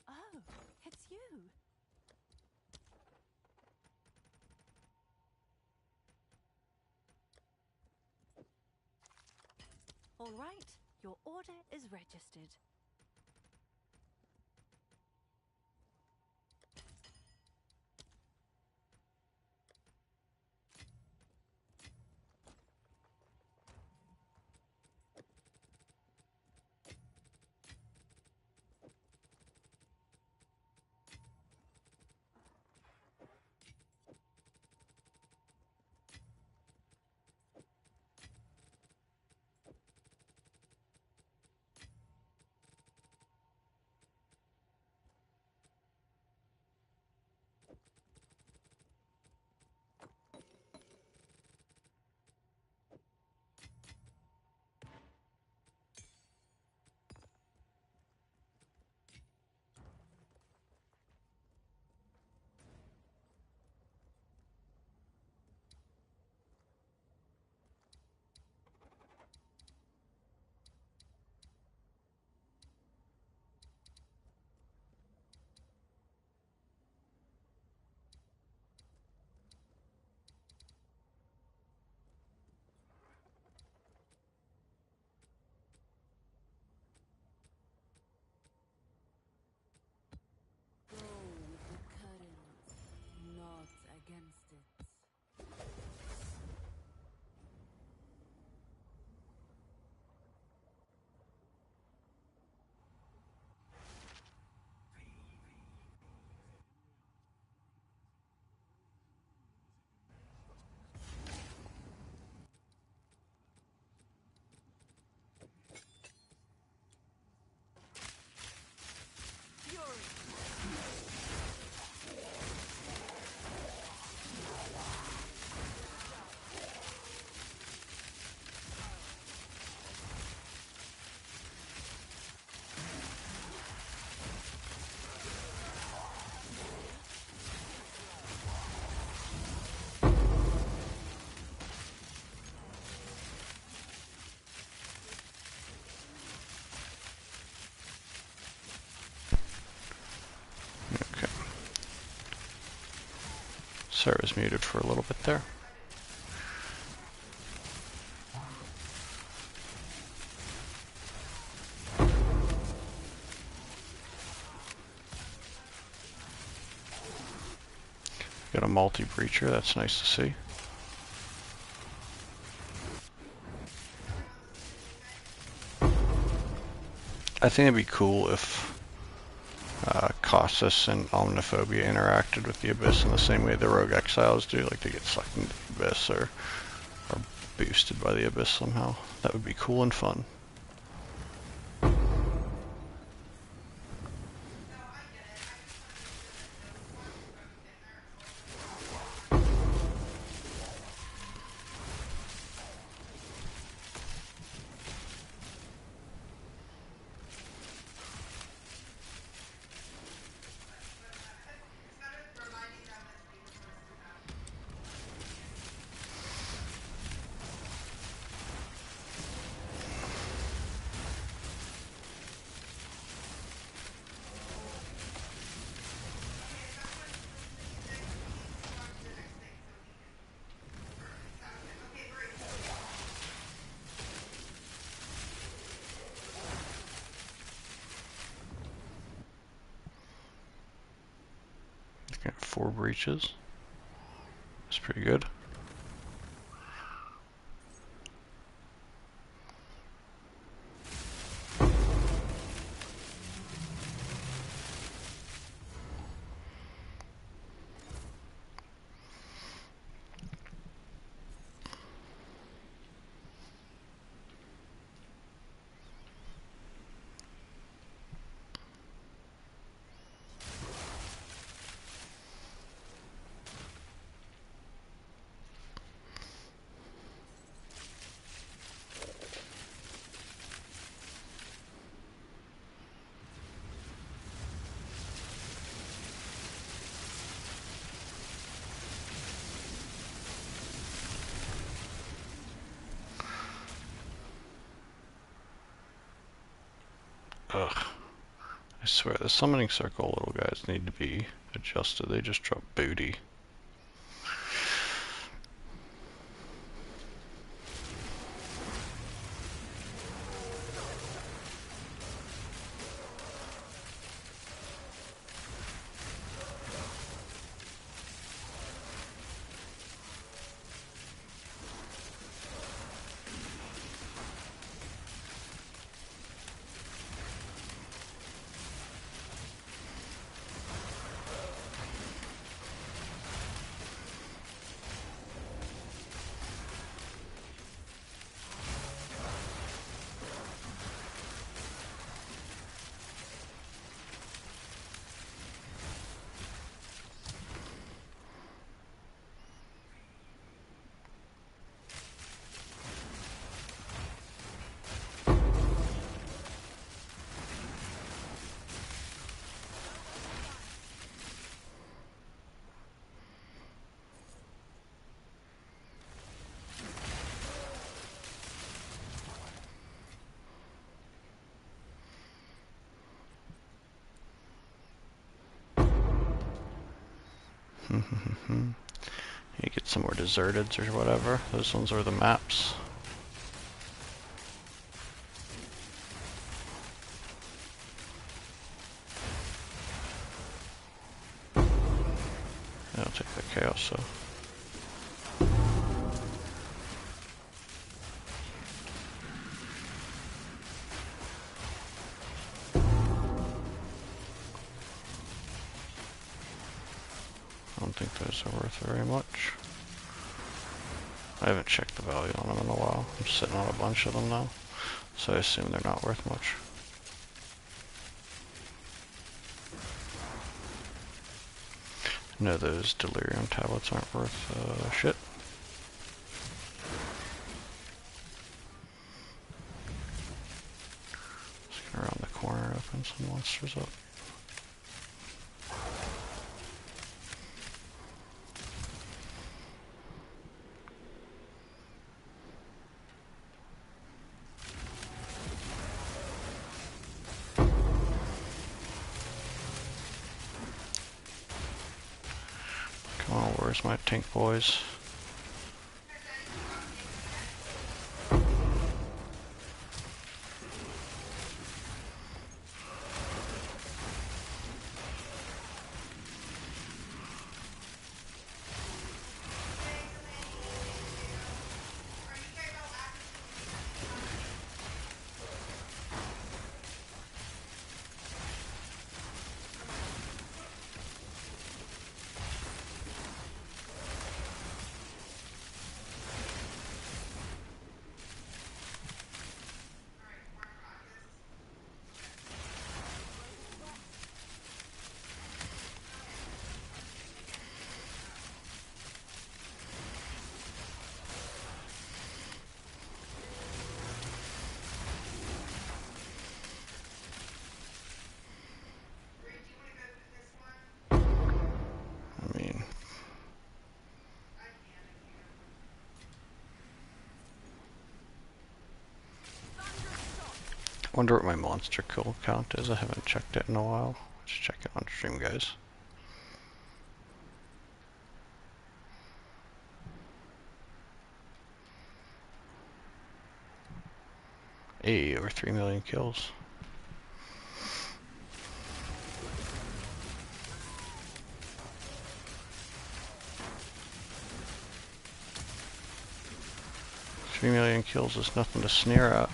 Oh, it's you. All right, your order is registered. Go with the current, not against it. Okay. Sarah's muted for a little bit there. Got a multi-breacher, that's nice to see. I think it'd be cool if Cautious and Omniphobia interacted with the Abyss in the same way the Rogue Exiles do, like they get sucked into the Abyss or boosted by the Abyss somehow. That would be cool and fun. 4 breaches. That's pretty good. Ugh. I swear, the summoning circle little guys need to be adjusted. They just drop booty. You get some more deserteds or whatever. Those ones are the maps. I'll take the chaos, so. I don't think those are worth very much. I haven't checked the value on them in a while. I'm sitting on a bunch of them now, so I assume they're not worth much. No, those delirium tablets aren't worth shit. Just get around the corner, open some monsters up. Come on, where's my tank boys? I mean, I wonder what my monster kill count is. I haven't checked it in a while. Let's check it on stream, guys. Hey, over 3 million kills. 3 million kills is nothing to sneer at.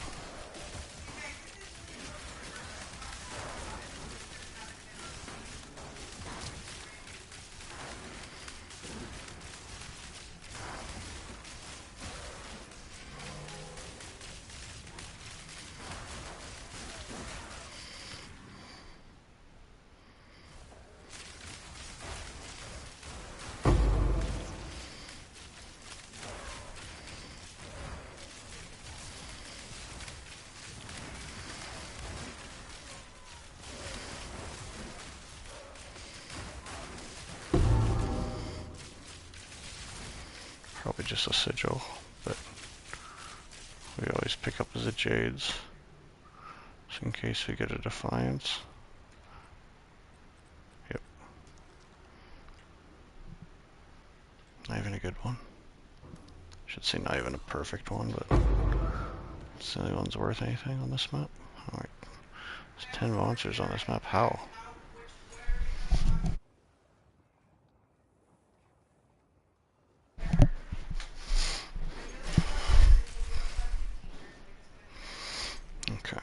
Probably just a sigil, but we always pick up as a Jades, just in case we get a Defiance. Yep. Not even a good one. Should say not even a perfect one, but it's the only one's worth anything on this map. Alright. There's 10 monsters on this map. How? Okay.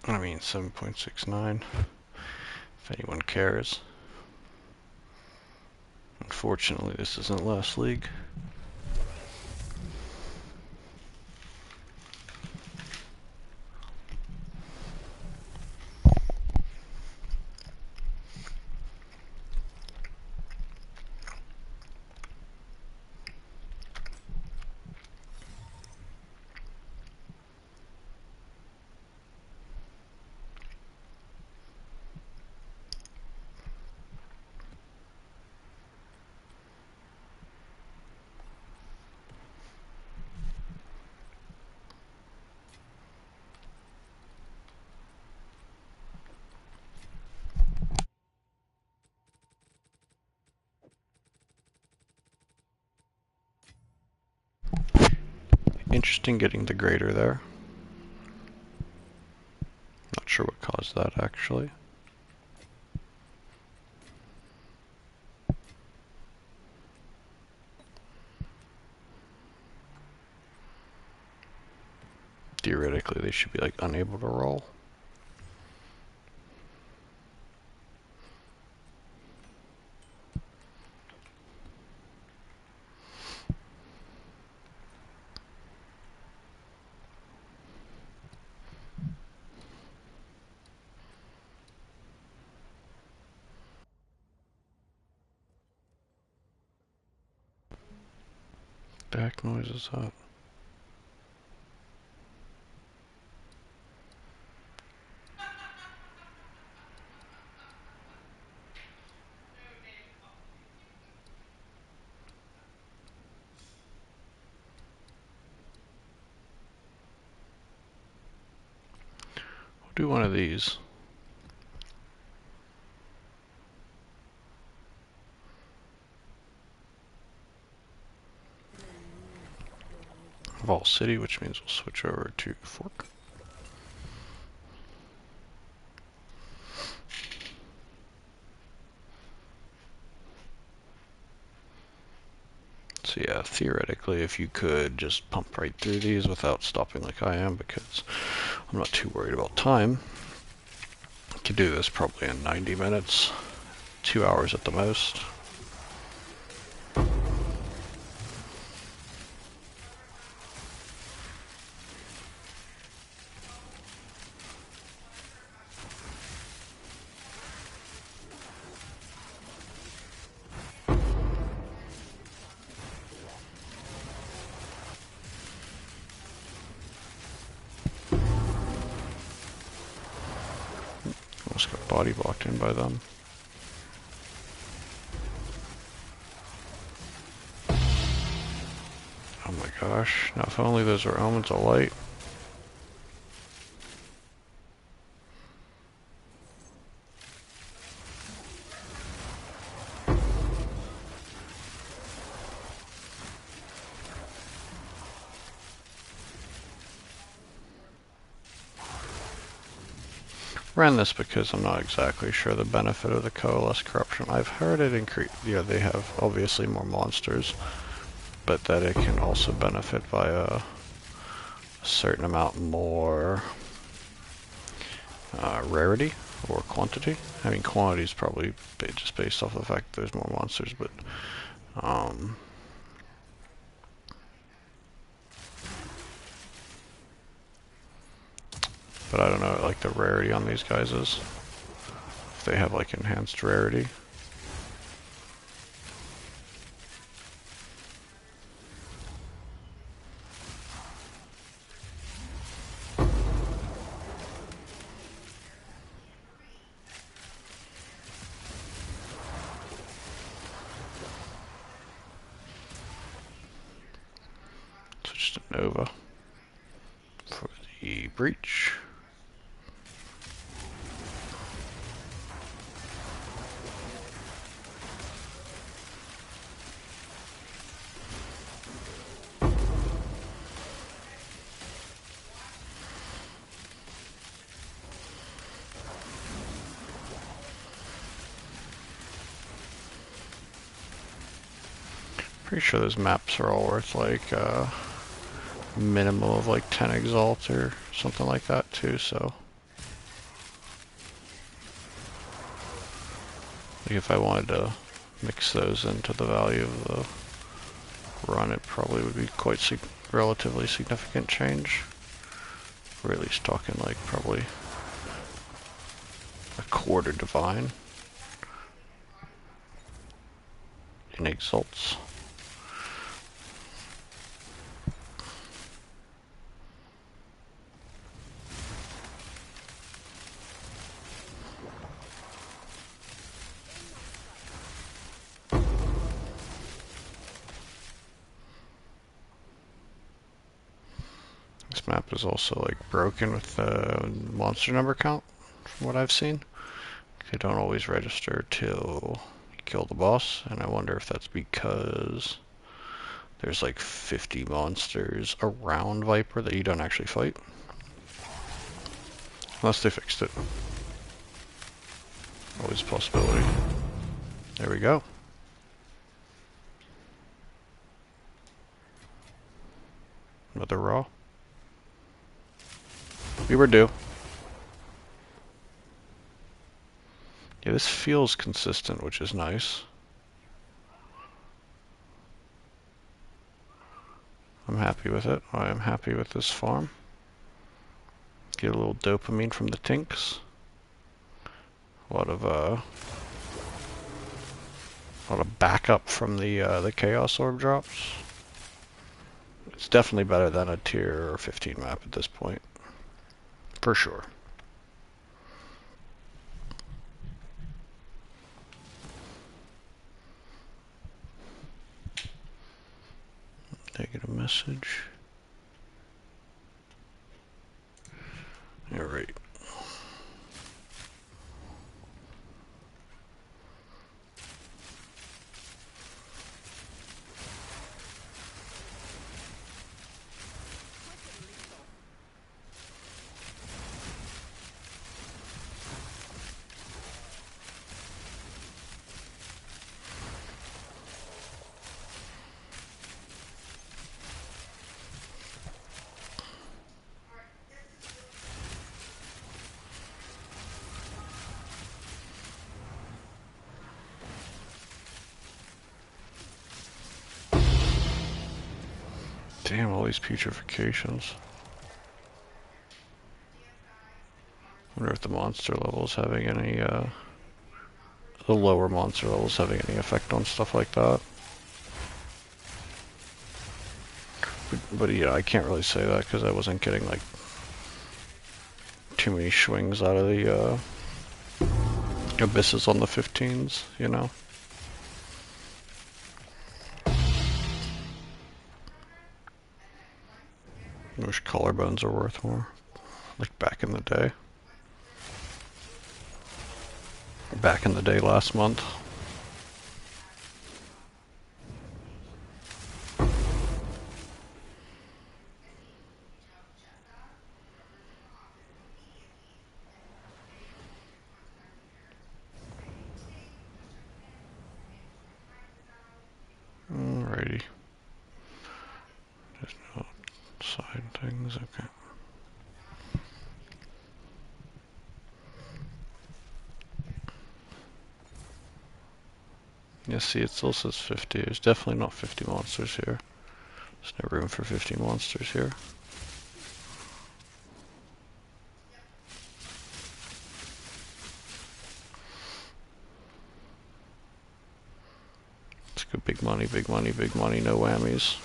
I mean, 7.69, if anyone cares. Unfortunately, this isn't last league. Interesting getting the grader there. Not sure what caused that actually. Theoretically, they should be like unable to roll. The heck noise is that? We'll do one of these. Vol City, which means we'll switch over to Fork. So yeah, theoretically, if you could just pump right through these without stopping like I am, because I'm not too worried about time, you can do this probably in 90 minutes, 2 hours at the most. body blocked in by them. Oh my gosh, now if only those were Omens of Light. Ran this because I'm not exactly sure the benefit of the Coalesce Corruption. I've heard it increase, yeah, they have obviously more monsters, but that it can also benefit by a certain amount more rarity or quantity. I mean, quantity is probably just based off the fact that there's more monsters, but I don't know what, like, the rarity on these guys is. If they have like enhanced rarity. Switch to Nova for the breach. Pretty sure those maps are all worth like minimum of like 10 exalt or something like that too, so like if I wanted to mix those into the value of the run, it probably would be quite relatively significant change. We're at least talking like probably a quarter divine in exalts. This map is also like broken with the monster number count from what I've seen. They don't always register till you kill the boss, and I wonder if that's because there's like 50 monsters around Viper that you don't actually fight. Unless they fixed it. Always a possibility. There we go. Another raw. We were due. Yeah, this feels consistent, which is nice. I'm happy with it. I am happy with this farm. Get a little dopamine from the tinks. A lot of backup from the Chaos Orb drops. It's definitely better than a tier 15 map at this point. For sure. Negative message. Alright. Damn, all these putrefacients. Wonder if the monster level is having any, the lower monster levels having any effect on stuff like that. But yeah, I can't really say that because I wasn't getting like too many swings out of the abysses on the 15s, you know? I wish collarbones are worth more, like back in the day. Back in the day last month. Alrighty. There's no side things, okay. Yeah, see, it still says 50. There's definitely not 50 monsters here. There's no room for 50 monsters here. Let's go big money, big money, big money, no whammies.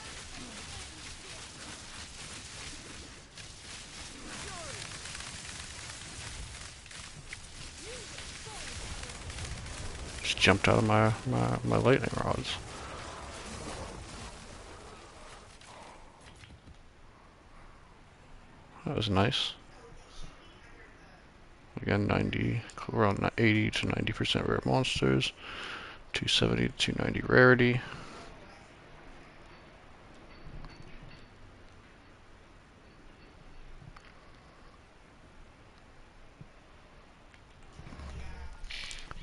Just jumped out of my lightning rods. That was nice. Again, 90, around 80 to 90% rare monsters. 270 to 290 rarity.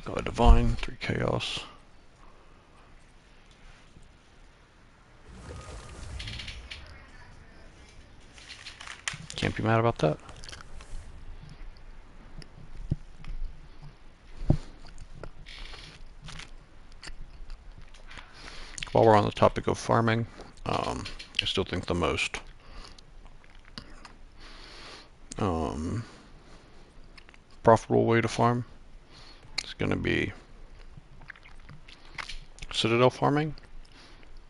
Got a divine, 3 chaos. Can't be mad about that. While we're on the topic of farming, I still think the most profitable way to farm is going to be citadel farming.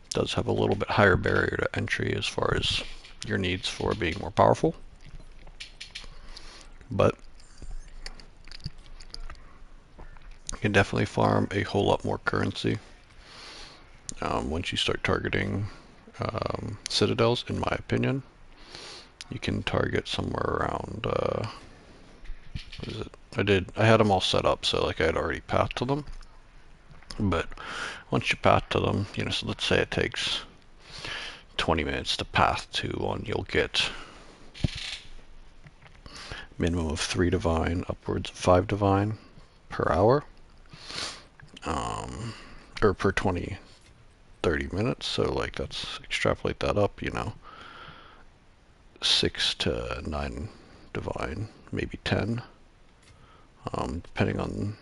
It does have a little bit higher barrier to entry as far as your needs for being more powerful, but you can definitely farm a whole lot more currency once you start targeting citadels, in my opinion. You can target somewhere around, what is it? I had them all set up, so like I had already pathed to them. But once you path to them, you know, so let's say it takes 20 minutes to path to one, you'll get minimum of 3 divine, upwards of 5 divine per hour, or per 30 minutes. So like that's, extrapolate that up, you know, 6 to 9 divine, maybe 10, depending on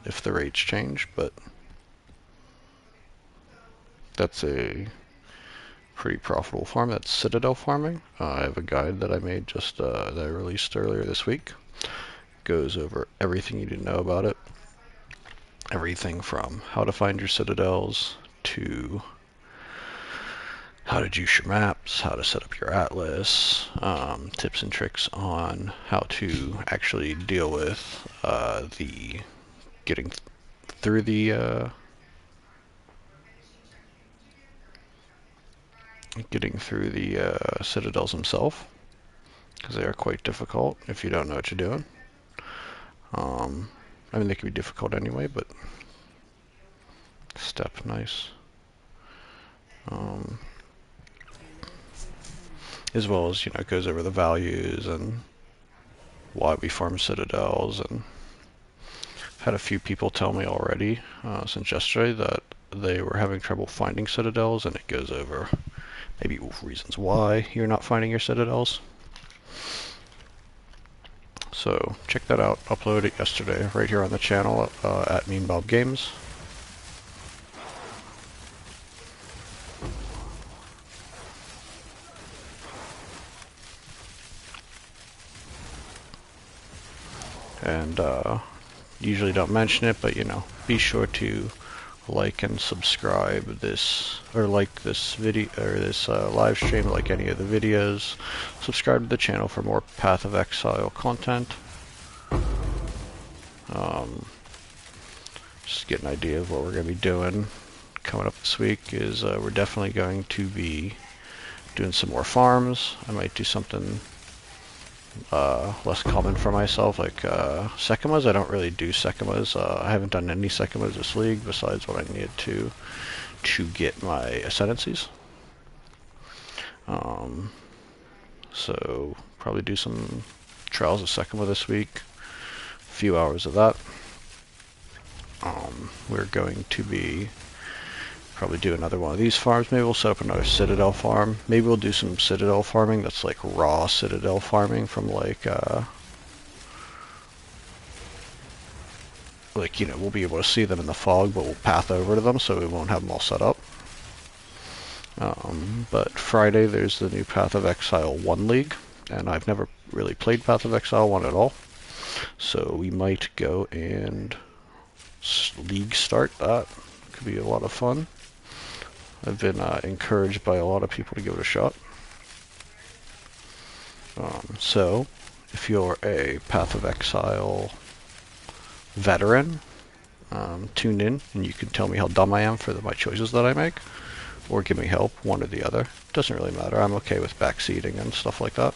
if the rates change, but that's a pretty profitable farm. That's citadel farming. I have a guide that I made just that I released earlier this week. Goes over everything you need to know about it. Everything from how to find your citadels to how to juice your maps, how to set up your atlas, tips and tricks on how to actually deal with the getting through the citadels themselves, because they are quite difficult if you don't know what you're doing. I mean, they can be difficult anyway, but step nice. As well as, you know, it goes over the values and why we farm citadels. And I've had a few people tell me already since yesterday that they were having trouble finding citadels, and it goes over maybe reasons why you're not finding your citadels. So check that out. Uploaded it yesterday right here on the channel at Mean Bob Games. And usually don't mention it, but you know, be sure to like and subscribe this, or like this video, or this live stream, like any of the videos. Subscribe to the channel for more Path of Exile content. just get an idea of what we're going to be doing coming up this week is we're definitely going to be doing some more farms. I might do something less common for myself, like Sekimas. I don't really do Sekimas. I haven't done any Sekimas this league besides what I needed to get my ascendancies. So probably do some trials of Sekima this week. A few hours of that. We're going to be probably do another one of these farms. Maybe we'll set up another Citadel farm. Maybe we'll do some Citadel farming that's like raw Citadel farming from like you know, we'll be able to see them in the fog, but we'll path over to them so we won't have them all set up. But Friday there's the new Path of Exile 1 League, and I've never really played Path of Exile 1 at all. So we might go and league start that. Could be a lot of fun. I've been encouraged by a lot of people to give it a shot. So if you're a Path of Exile veteran, tune in and you can tell me how dumb I am for my choices that I make, or give me help, one or the other. Doesn't really matter. I'm okay with backseating and stuff like that.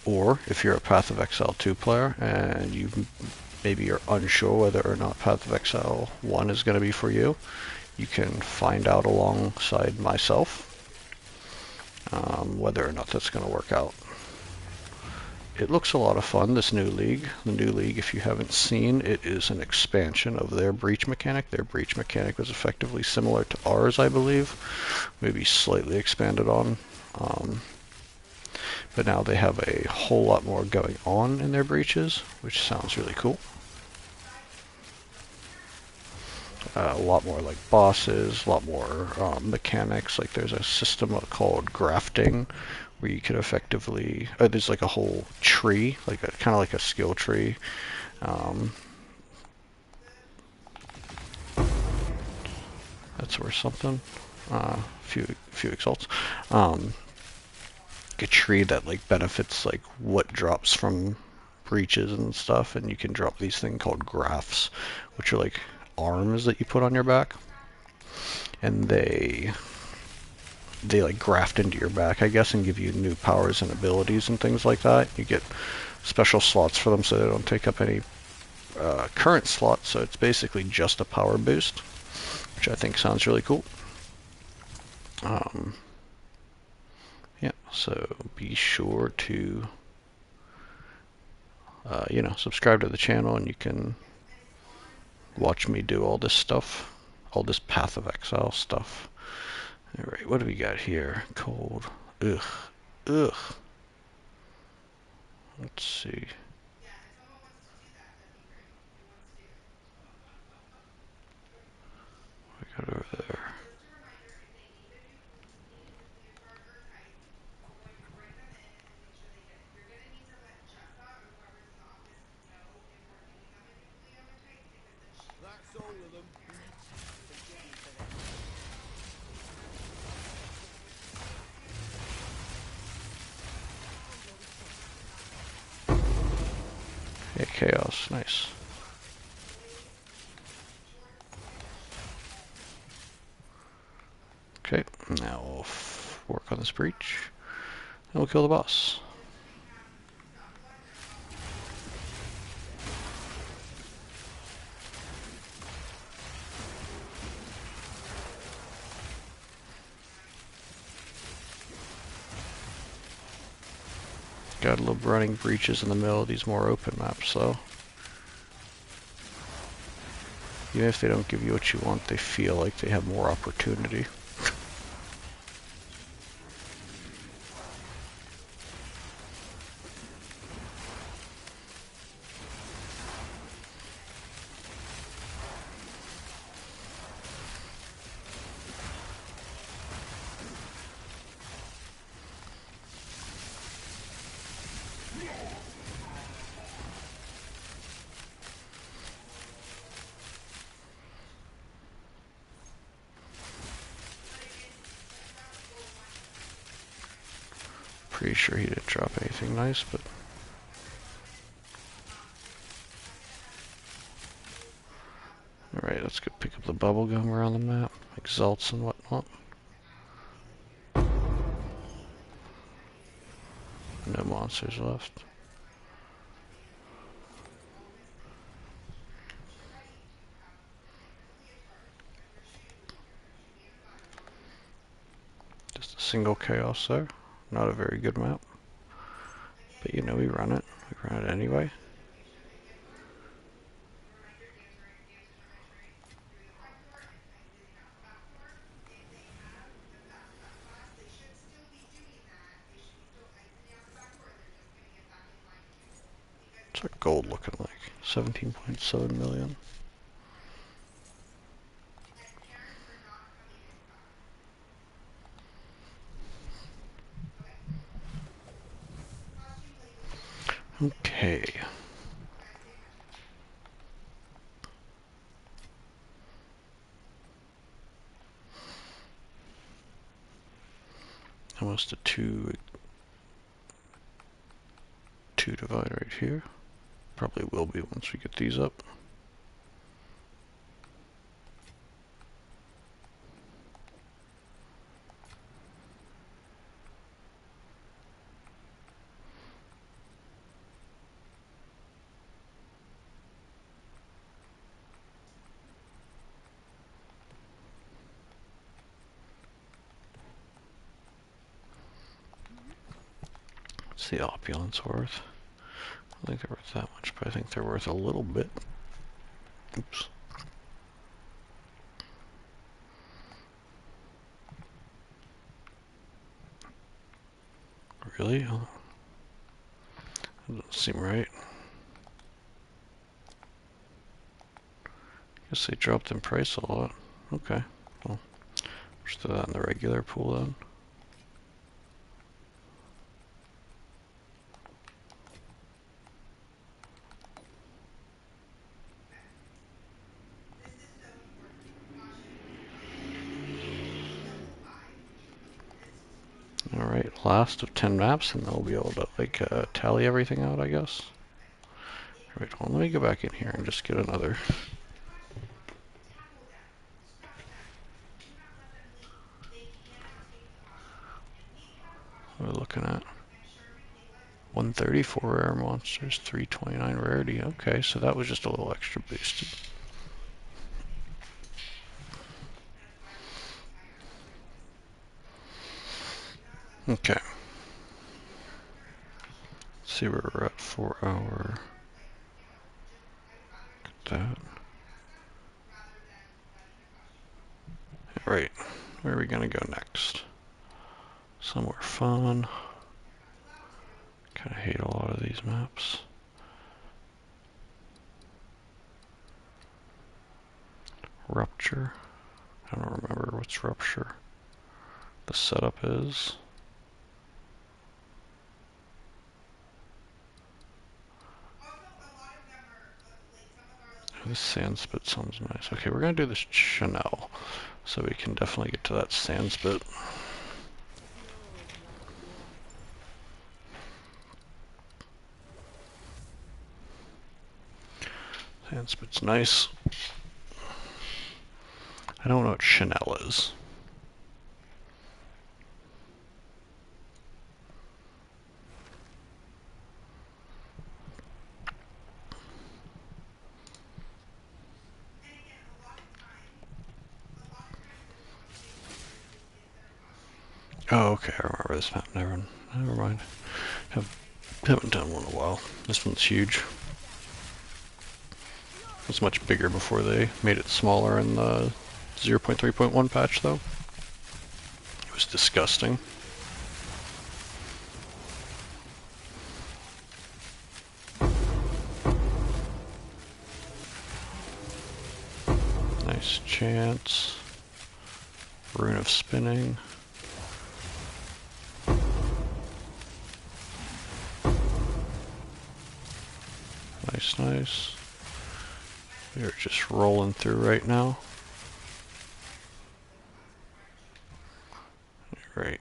Or if you're a Path of Exile 2 player and maybe you're unsure whether or not Path of Exile 1 is going to be for you, you can find out alongside myself whether or not that's going to work out. It looks a lot of fun, this new league. The new league, if you haven't seen, it is an expansion of their breach mechanic. Their breach mechanic was effectively similar to ours, I believe, maybe slightly expanded on. But now they have a whole lot more going on in their breaches, which sounds really cool. A lot more like bosses, a lot more mechanics. Like there's a system called grafting, where you could effectively, there's like a whole tree, like kind of like a skill tree. That's worth something. Few exalts. A tree that like benefits like what drops from breaches and stuff, and you can drop these things called grafts, which are like arms that you put on your back, and they like graft into your back, I guess, and give you new powers and abilities and things like that. You get special slots for them so they don't take up any current slots, so it's basically just a power boost, which I think sounds really cool. Yeah, so be sure to you know, subscribe to the channel and you can watch me do all this stuff, all this Path of Exile stuff. Alright, what do we got here? Cold. Ugh. Ugh. Let's see. We got over there. That's all of them. Yeah, chaos. Nice. Okay, now we'll work on this breach, and we'll kill the boss. Gotta love running breaches in the middle of these more open maps, though. Even if they don't give you what you want, they feel like they have more opportunity. Pretty sure he didn't drop anything nice, but let's go pick up the bubble gum around the map, exalts and whatnot. No monsters left. Just a single chaos there. Not a very good map. But you know, we run it. We run it anyway. What's our gold looking like? 17.7 million. Okay. Almost a two divide right here. Probably will be once we get these up. What's the opulence worth? I don't think they're worth that much, but I think they're worth a little bit. Oops. Really? That doesn't seem right. Guess they dropped in price a lot. Okay. Well, just throw that in the regular pool then. Alright, last of 10 maps, and then we'll be able to, like, tally everything out, I guess. Alright, well, let me go back in here and just get another. We're looking at 134 rare monsters, 329 rarity. Okay, so that was just a little extra boosted. Okay. Let's see where we're at for our... that. Right, where are we gonna go next? Somewhere fun. Kinda hate a lot of these maps. Rupture. I don't remember what's Rupture. The setup is... This sandspit sounds nice. Okay, we're gonna do this Chanel, so we can definitely get to that sandspit. Flows like water. Sandspit's nice. I don't know what Chanel is. Oh, okay, I remember this map. Never mind. Haven't done one in a while. This one's huge. It was much bigger before they made it smaller in the 0.3.1 patch, though. It was disgusting. Nice chance. Rune of Spinning. Nice, nice. We are just rolling through right now. Great.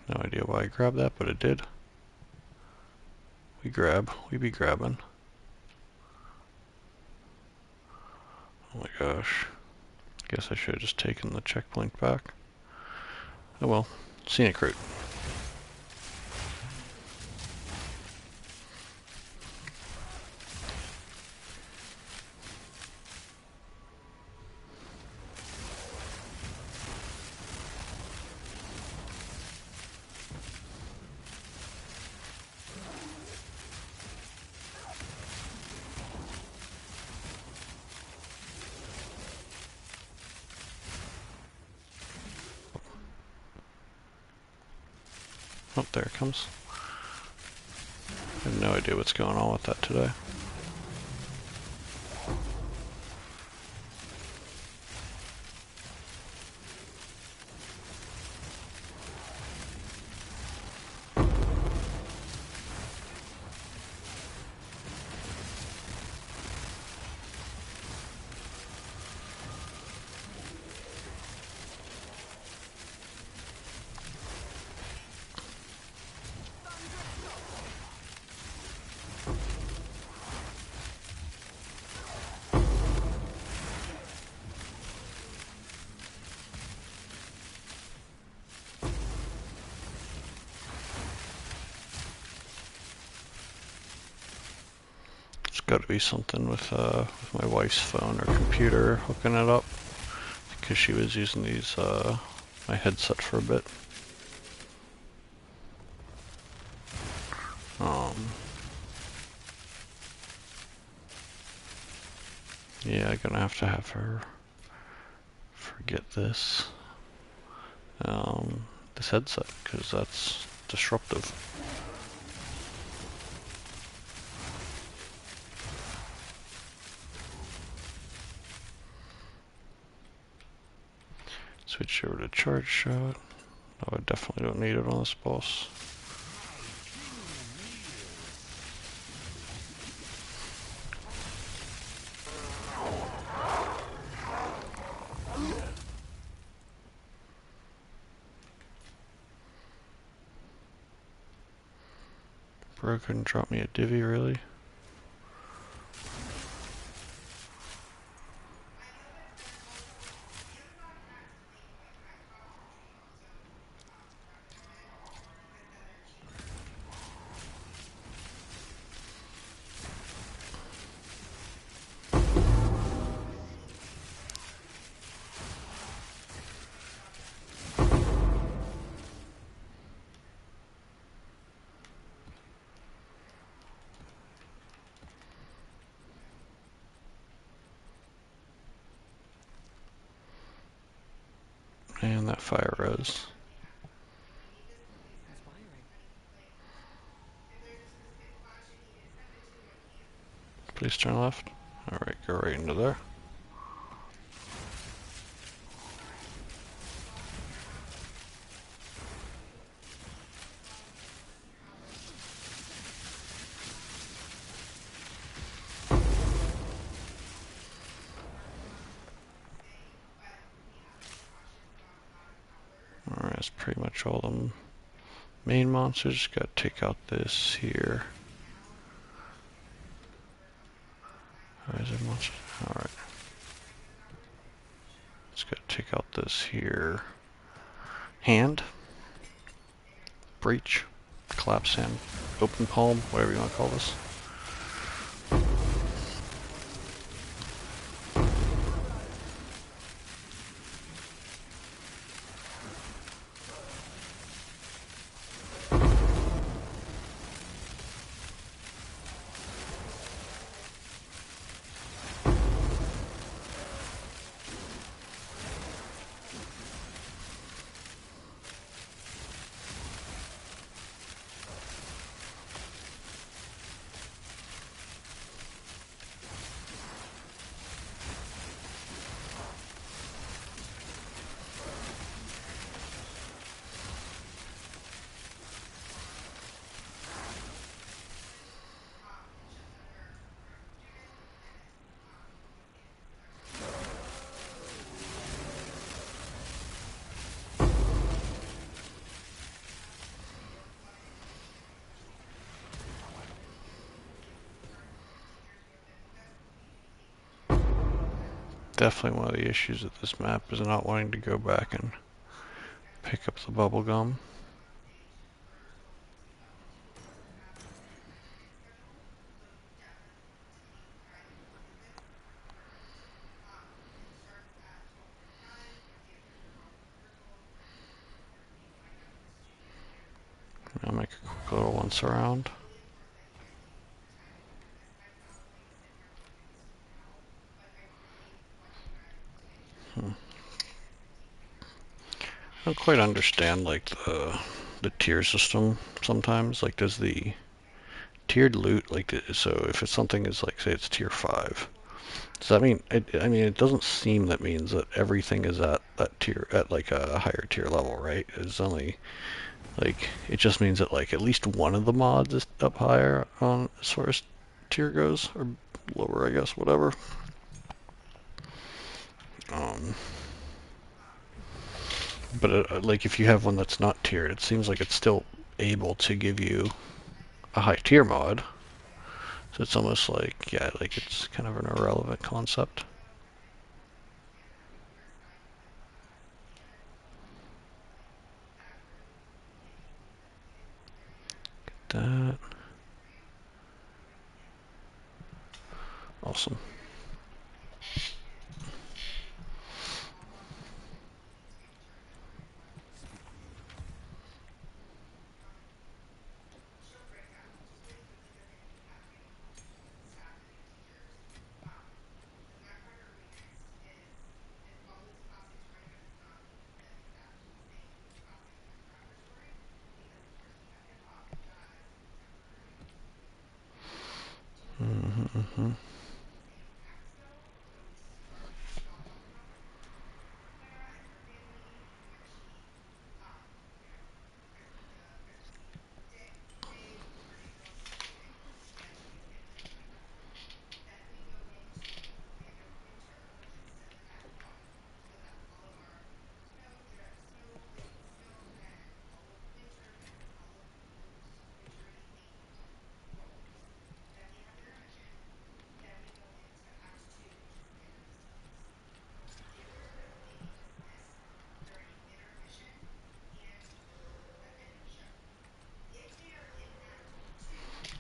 No idea why I grabbed that, but it did. We be grabbing. gosh. Guess I should have just taken the checkpoint back. Oh well. Scenic route. Oh, there it comes. I have no idea what's going on with that today. It's got to be something with my wife's phone or computer hooking it up, because she was using these my headset for a bit. Yeah, I'm gonna have her forget this headset, because that's disruptive. Switch over to charge shot. No, I definitely don't need it on this boss. Bro couldn't drop me a divvy, really? And that fire res. Please turn left. Alright, go right into there. Alright, that's pretty much all the main monsters. Just gotta take out this here. Alright, is it monster? Alright. Just gotta take out this here. Hand. Breach. Collapse hand. Open palm. Whatever you want to call this. Definitely one of the issues with this map is not wanting to go back and pick up the bubble gum. I'll make a quick little once around. I don't quite understand like the tier system sometimes. Like, does the tiered loot like so if it's something is like say it's tier 5, does that mean I mean it doesn't seem that means that everything is at that tier at like a higher tier level, right? It's only like it just means that like at least one of the mods is up higher on as far as tier goes, or lower, I guess, whatever. Um, but like if you have one that's not tiered, it seems like it's still able to give you a high tier mod. So it's almost like, yeah, like it's kind of an irrelevant concept. That awesome. Mm-hmm.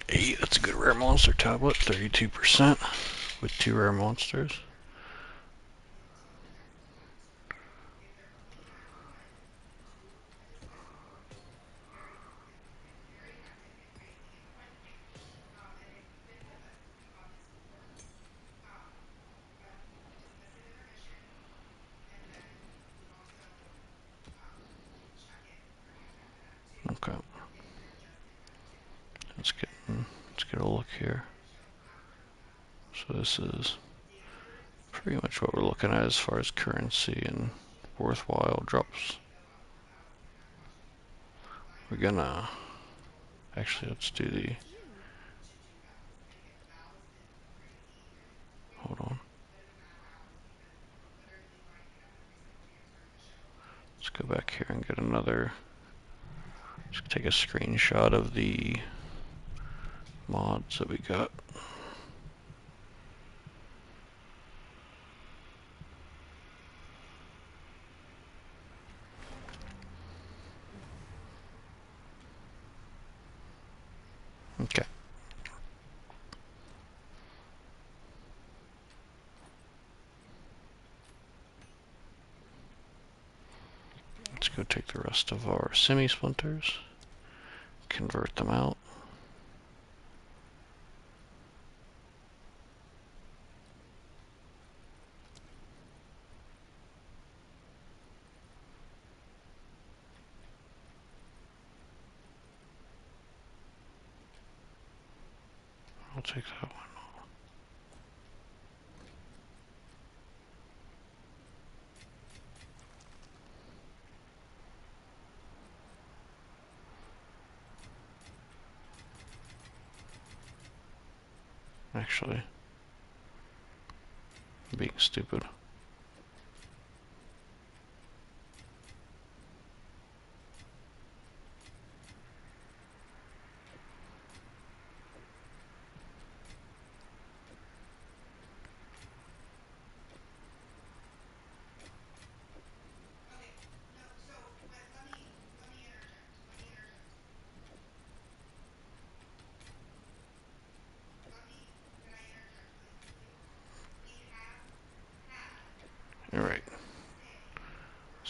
Hey, that's a good rare monster tablet, 32% with 2 rare monsters. Okay, let's get a look here. So this is pretty much what we're looking at as far as currency and worthwhile drops. We're gonna actually let's do the It's you. hold on. Let's go back here and get another. Just take a screenshot of the mods that we got. Okay. Let's go take the rest of our semi-splinters, convert them out. I'll take that one. Actually, I'm being stupid.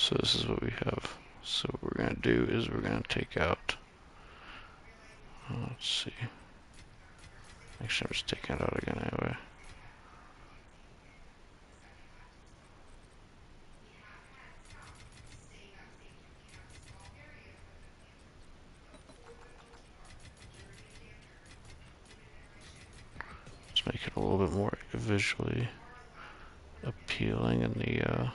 So this is what we have. So what we're gonna do is we're gonna take out, let's see. Actually, I'm just taking it out again anyway. Let's make it a little bit more visually appealing in the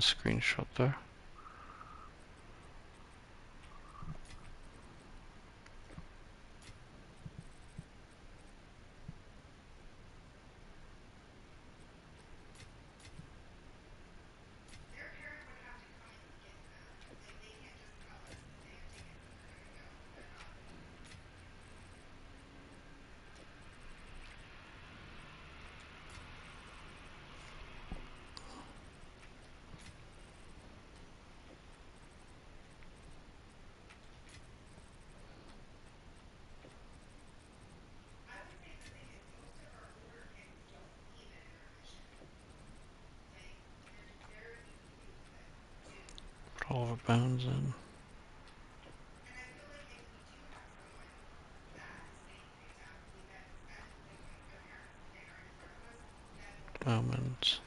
screenshot there. Put all of our bounds in. Moments.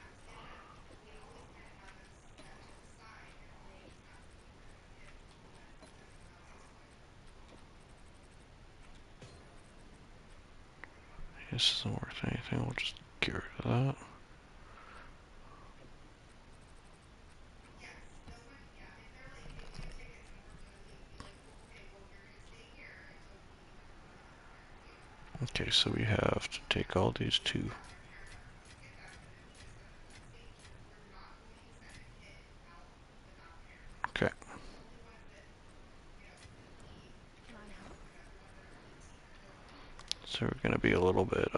This isn't worth anything, we'll just get rid of that. Okay, so we have to take all these two. Okay. Can I help? So we're gonna be a little bit,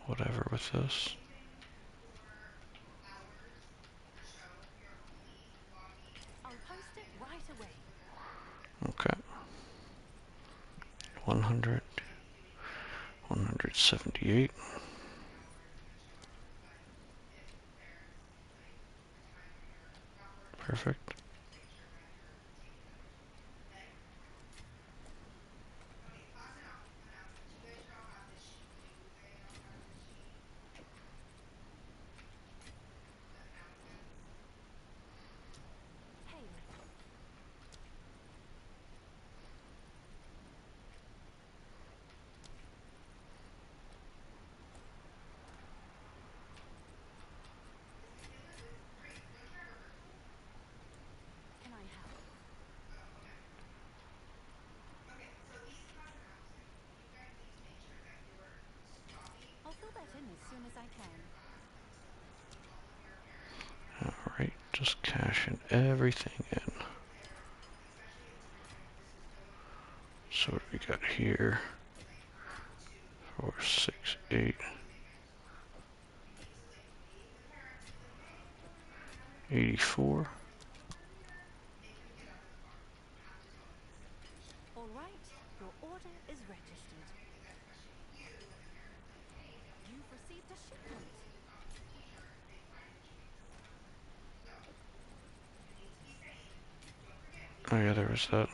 whatever with this. I'll post it right away. Okay. 100. 178. Perfect. Hail. Can I help? I'll fill that in as soon as I can. Alright, just cashing everything in. So what do we got here? 4, 6, 8. 84. All right, your order is registered. You've received a shipment. Oh yeah, there was that.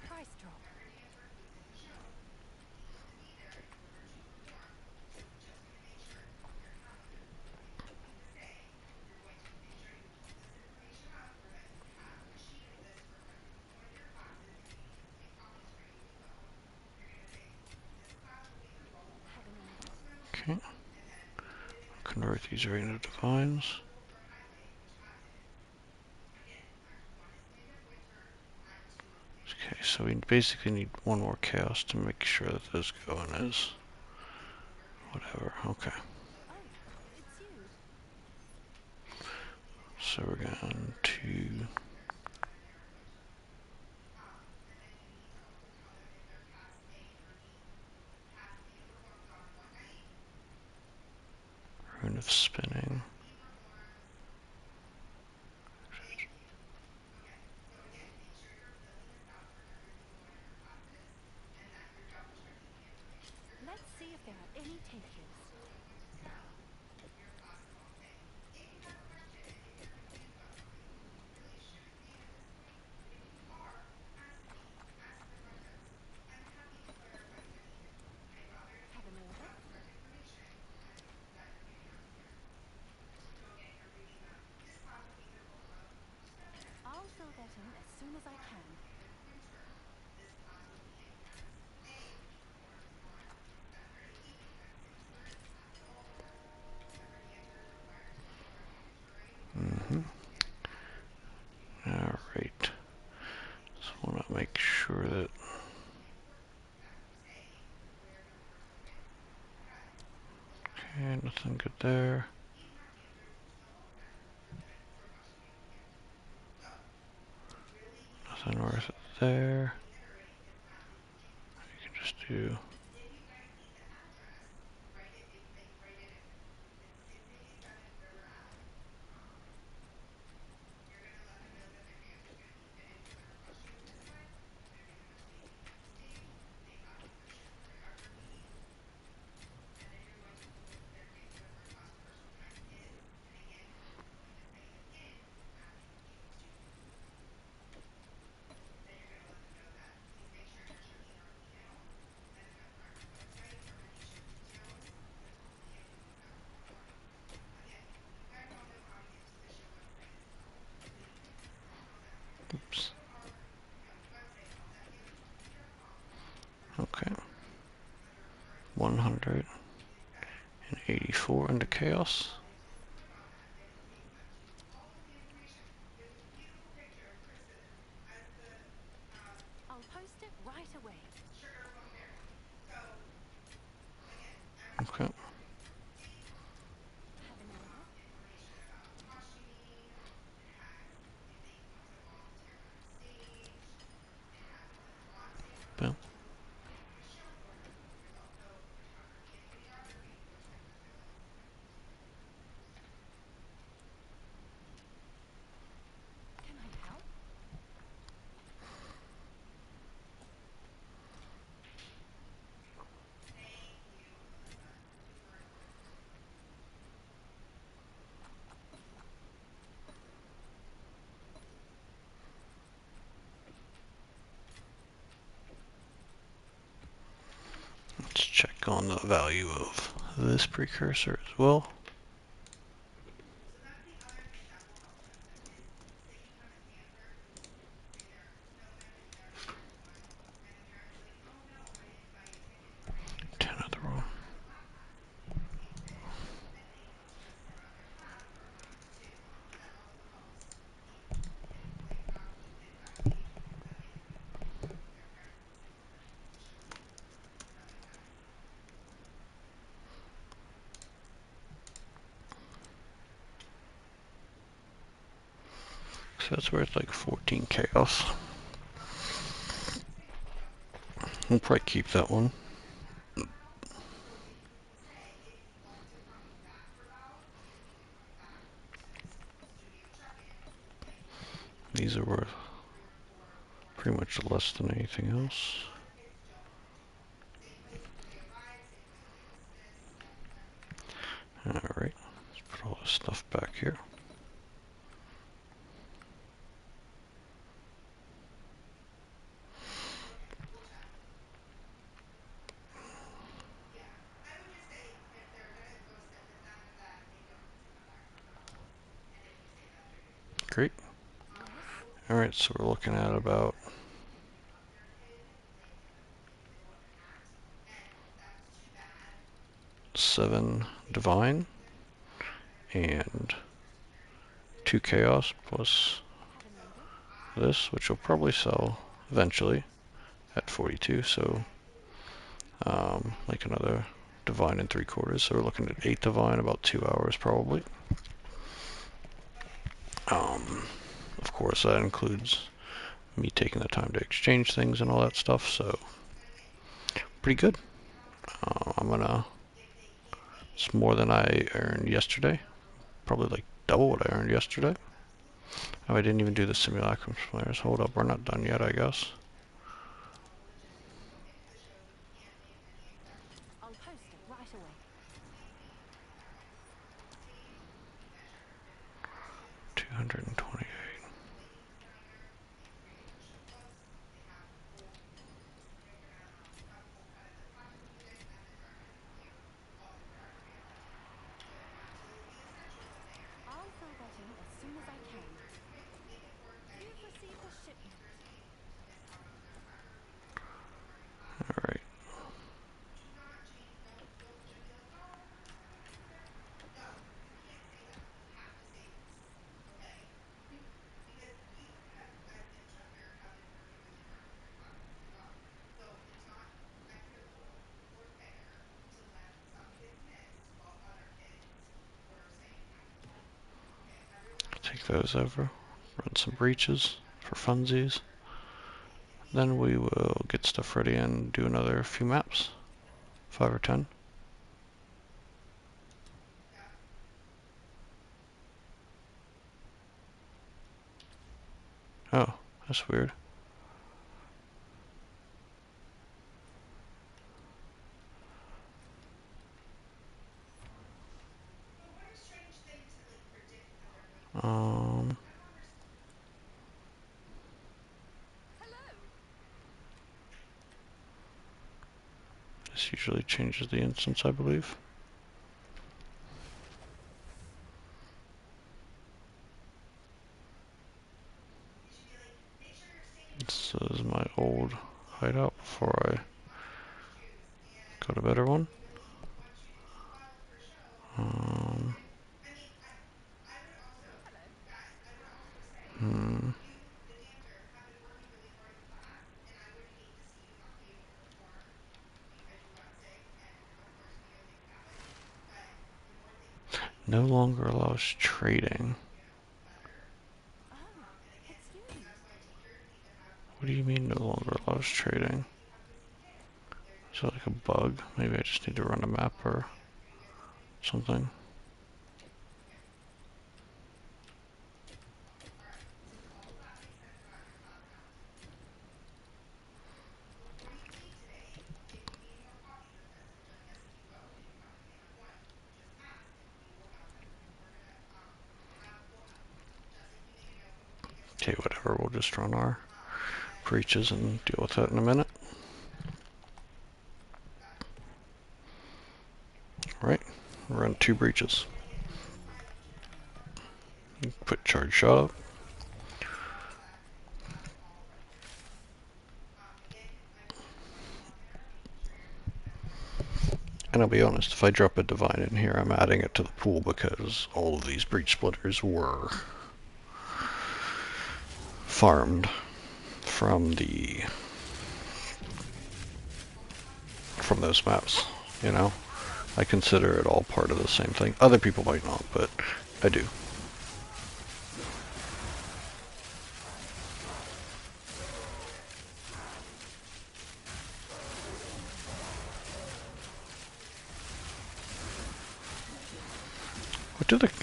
Price drop. Have a minute. Okay. Convert these right into divines. Okay, so we basically need one more chaos to make sure that those go in as whatever. Okay. Oh, it's you. So we're going to Rune of Spinning. Alright. Just want to make sure that... Okay, nothing good there. Nothing worth it there. You can just do... Oops. Okay. 184 into chaos. I'll post it right away. Okay. Have an order? Boom. Can I help? Let's check on the value of this precursor as well. Ten of the roll. So that's worth like 14 chaos. We'll probably keep that one. These are worth pretty much less than anything else. Alright, let's put all this stuff back here. Great. Yes? Alright, so we're looking at about 7 divine and 2 chaos plus Have an order? this, which will probably sell eventually at 42, so like another divine and 3/4. So we're looking at 8 divine, about 2 hours probably. Of course, that includes me taking the time to exchange things and all that stuff, so pretty good. I'm gonna, it's more than I earned yesterday, probably like double what I earned yesterday. Oh, I didn't even do the simulacrum flares. Hold up, we're not done yet, I guess. I'll post it right away. 228. I'll fill that in as soon as I can. You've received a shipment. Alright. those over, run some breaches for funsies. Then we will get stuff ready and do another few maps, 5 or 10. Oh, that's weird. Um, Hello. this usually changes the instance, I believe. This is my old hideout before I got a better one. Um, Hello. hmm. No longer allows trading. Oh, it's you. What do you mean no longer allows trading? Is that like a bug? Maybe I just need to run a map or something. Okay, whatever, we'll just run our breaches and deal with that in a minute. Alright, run 2 breaches. Put charge shot up. And I'll be honest, if I drop a divine in here, I'm adding it to the pool because all of these breach splitters were farmed from those maps, you know? I consider it all part of the same thing. Other people might not, but I do.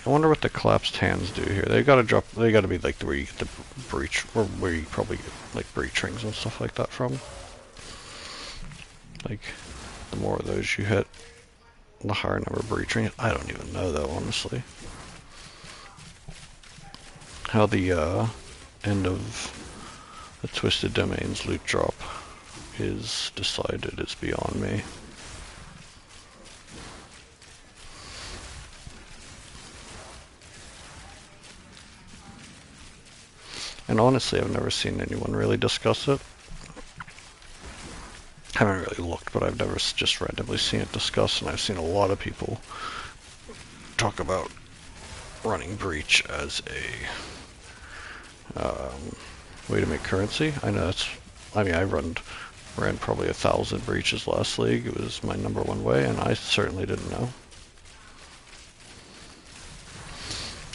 I wonder what the collapsed hands do here. They gotta be like where you get the breach, or where you probably get like breach rings and stuff like that from. Like, the more of those you hit, the higher number of breach rings. I don't even know though, honestly. How the end of the Twisted Domains loot drop is decided is beyond me. And honestly, I've never seen anyone really discuss it. I haven't really looked, but I've never just randomly seen it discussed, and I've seen a lot of people talk about running breach as a way to make currency. I know I ran probably 1,000 breaches last league. It was my #1 way, and I certainly didn't know.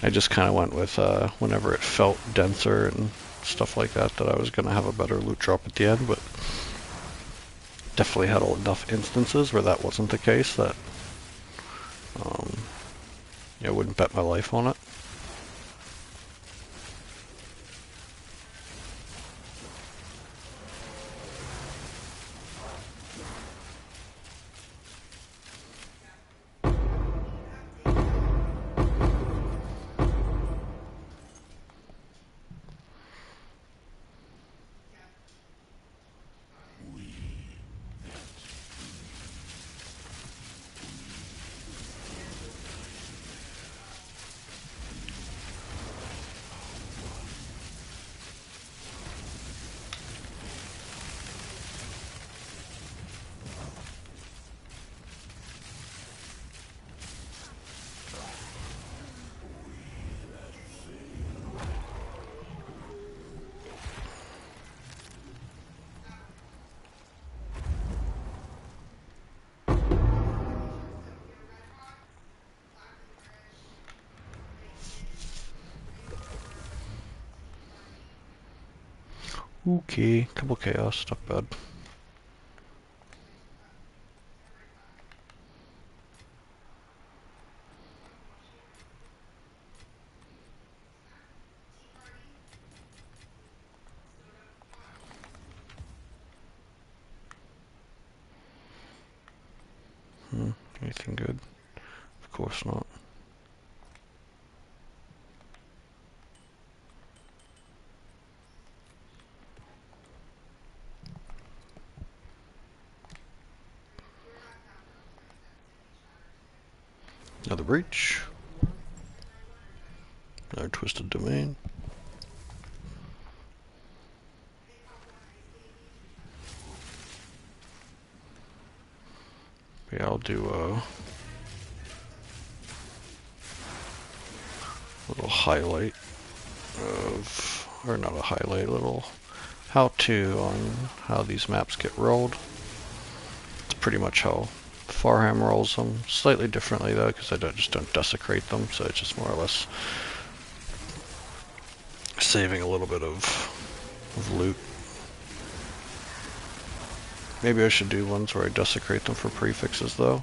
I just kind of went with whenever it felt denser and stuff like that, that I was going to have a better loot drop at the end, but definitely had enough instances where that wasn't the case that I wouldn't bet my life on it. Okay, couple chaos, not bad. Anything good? Of course not. Another breach. Another twisted domain. Yeah, I'll do a little highlight of, or not a highlight, a little how-to on how these maps get rolled. It's pretty much how Farham rolls them. Slightly differently though, because I just don't desecrate them, so it's just more or less saving a little bit of loot. Maybe I should do ones where I desecrate them for prefixes though.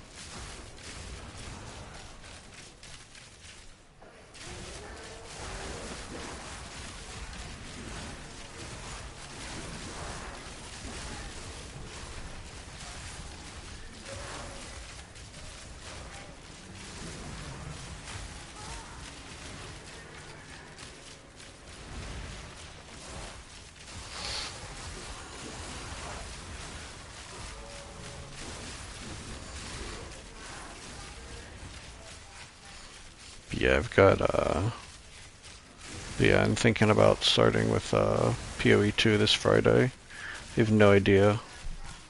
Yeah, I've got yeah, I'm thinking about starting with PoE 2 this Friday. I have no idea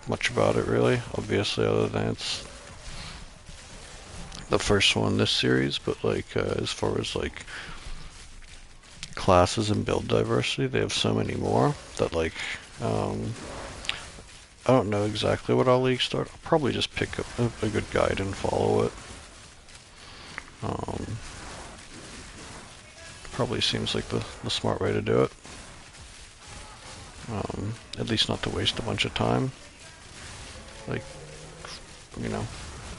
much about it really, obviously, other than it's the first one in this series, but like as far as like classes and build diversity, they have so many more that like I don't know exactly what I'll league start. I'll probably just pick up a good guide and follow it. Probably seems like the smart way to do it. At least not to waste a bunch of time. Like, you know,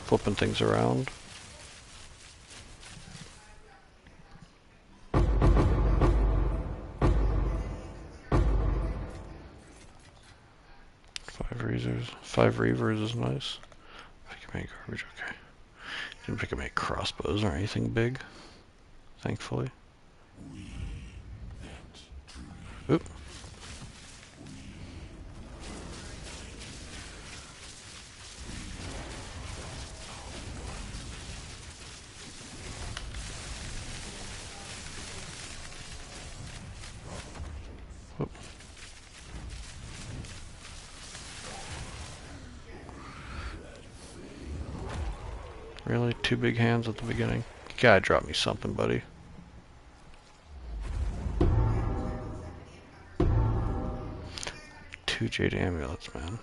flipping things around. Five reavers is nice. Pick up any garbage, okay. Didn't pick up any crossbows or anything big, thankfully. Oop. Oop. Really? Two big hands at the beginning? You gotta drop me something, buddy. Two jade amulets, man.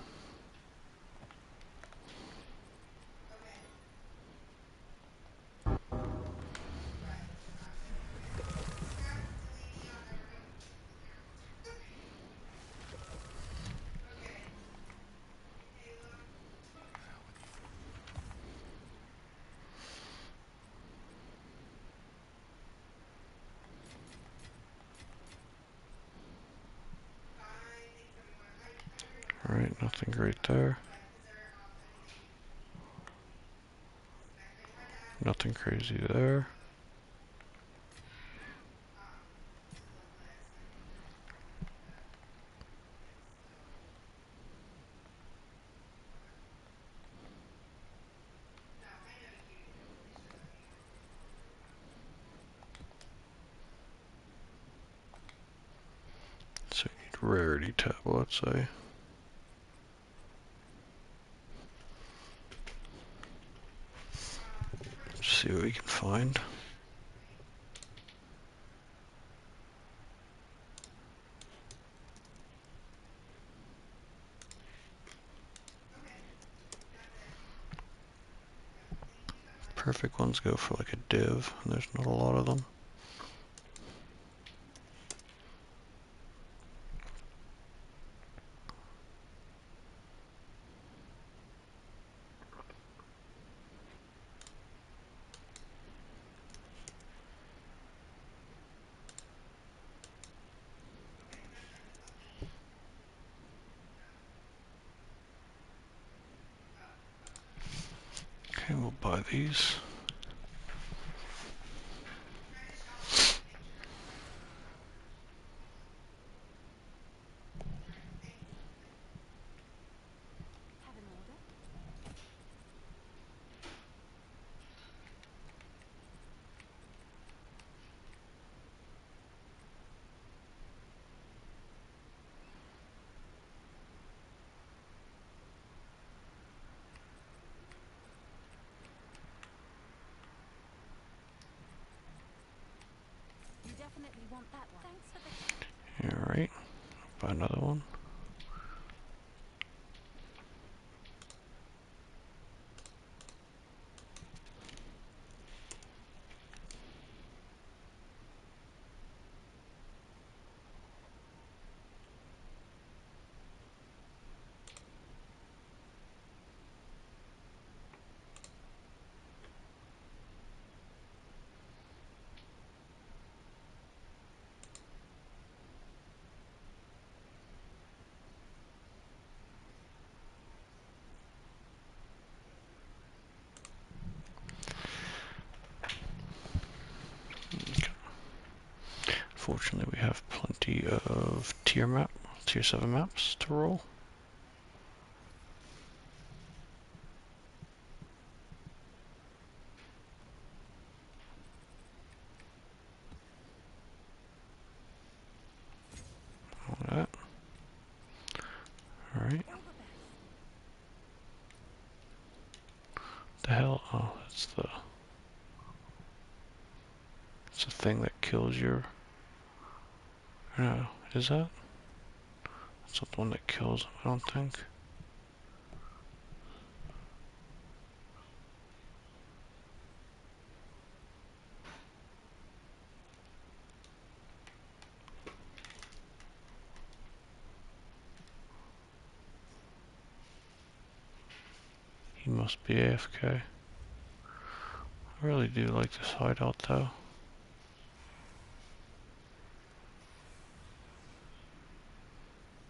Alright, nothing great there. Nothing crazy there. So I need rarity tablets, eh? See what we can find. Perfect ones go for like a div, and there's not a lot of them. Okay, we'll buy these. Have an order? You definitely want that one. Thanks for the... Alright, buy another one. Fortunately, we have plenty of tier 7 maps to roll. All that. Alright. All the best. The hell? Oh, it's the thing that kills your... No, is that? It's not the one that kills him, I don't think. He must be AFK. I really do like this hideout though.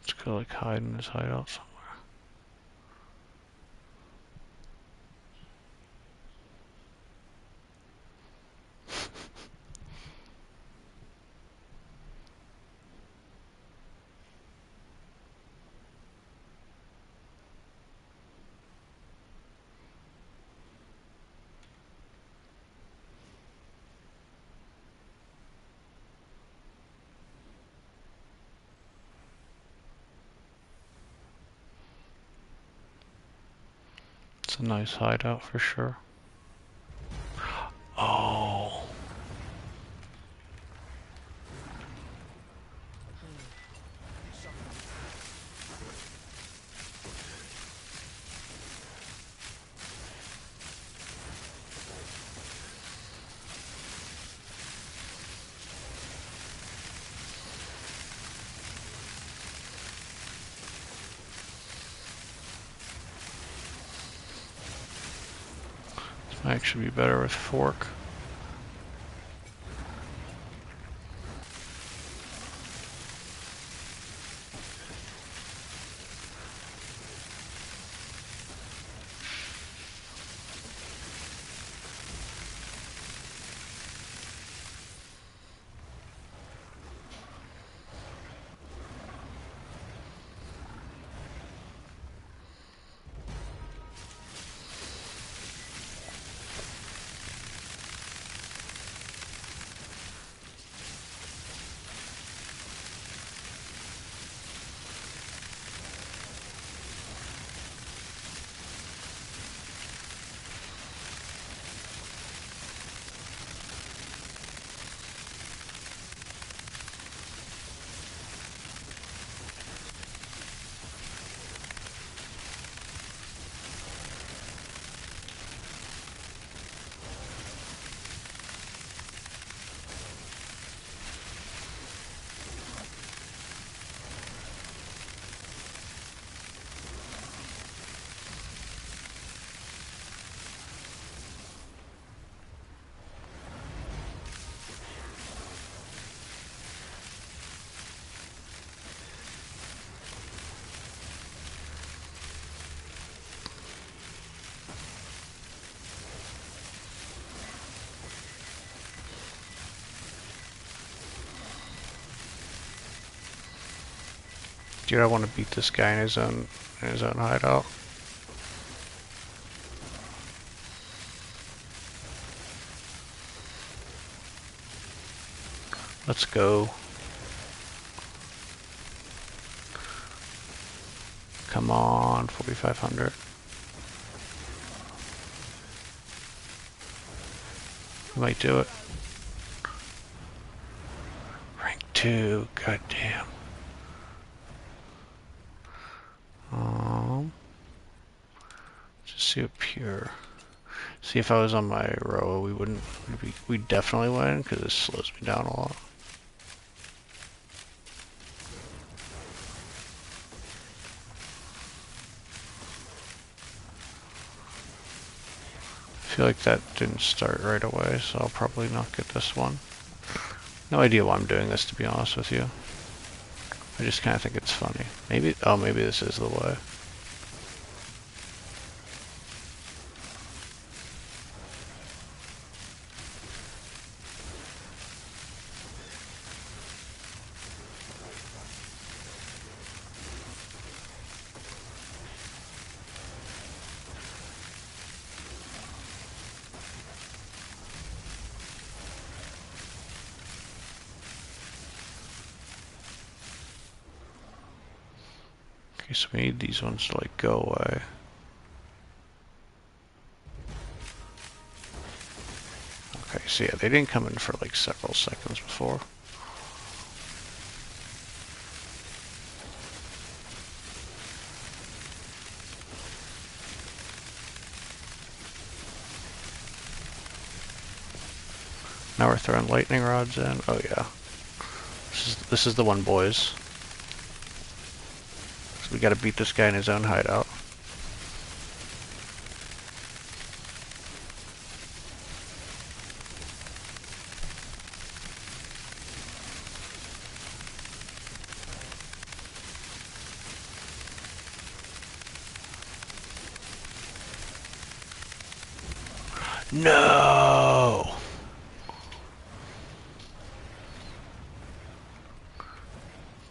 Let's go like hide in this hideout somewhere. It's a nice hideout for sure. Oh, this might actually be better with fork. Dude, I want to beat this guy in his own hideout. Let's go. Come on, 4,500. We might do it. Rank 2, goddamn. Just see up here. See, if I was on my row, we wouldn't. We'd definitely win because this slows me down a lot. I feel like that didn't start right away, so I'll probably not get this one. No idea why I'm doing this, to be honest with you. I just kind of think it's funny. Maybe, oh, maybe this is the way. Okay, so we need these ones to like go away. Okay, so yeah, they didn't come in for like several seconds before. Now we're throwing lightning rods in. Oh yeah. This is the one, boys. So we gotta beat this guy in his own hideout. No!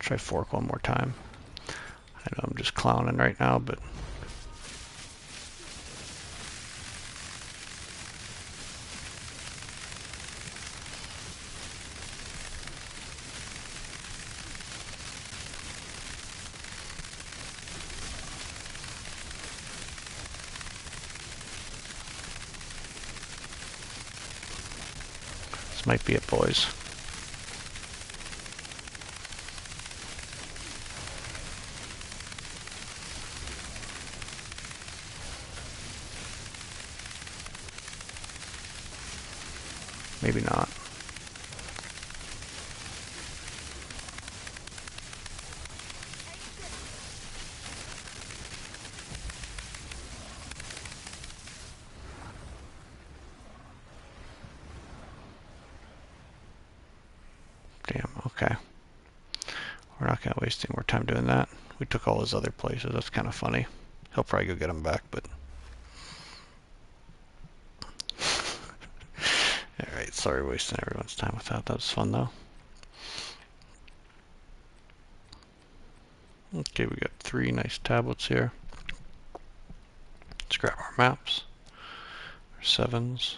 Try fork one more time. I know I'm just clowning right now, but this might be it, boys. Maybe not. Damn, okay. We're not gonna waste any more time doing that. We took all his other places. That's kind of funny. He'll probably go get them back, but... Alright, sorry wasting everyone's time with that. That was fun, though. Okay, we got 3 nice tablets here. Let's grab our maps. Our 7s.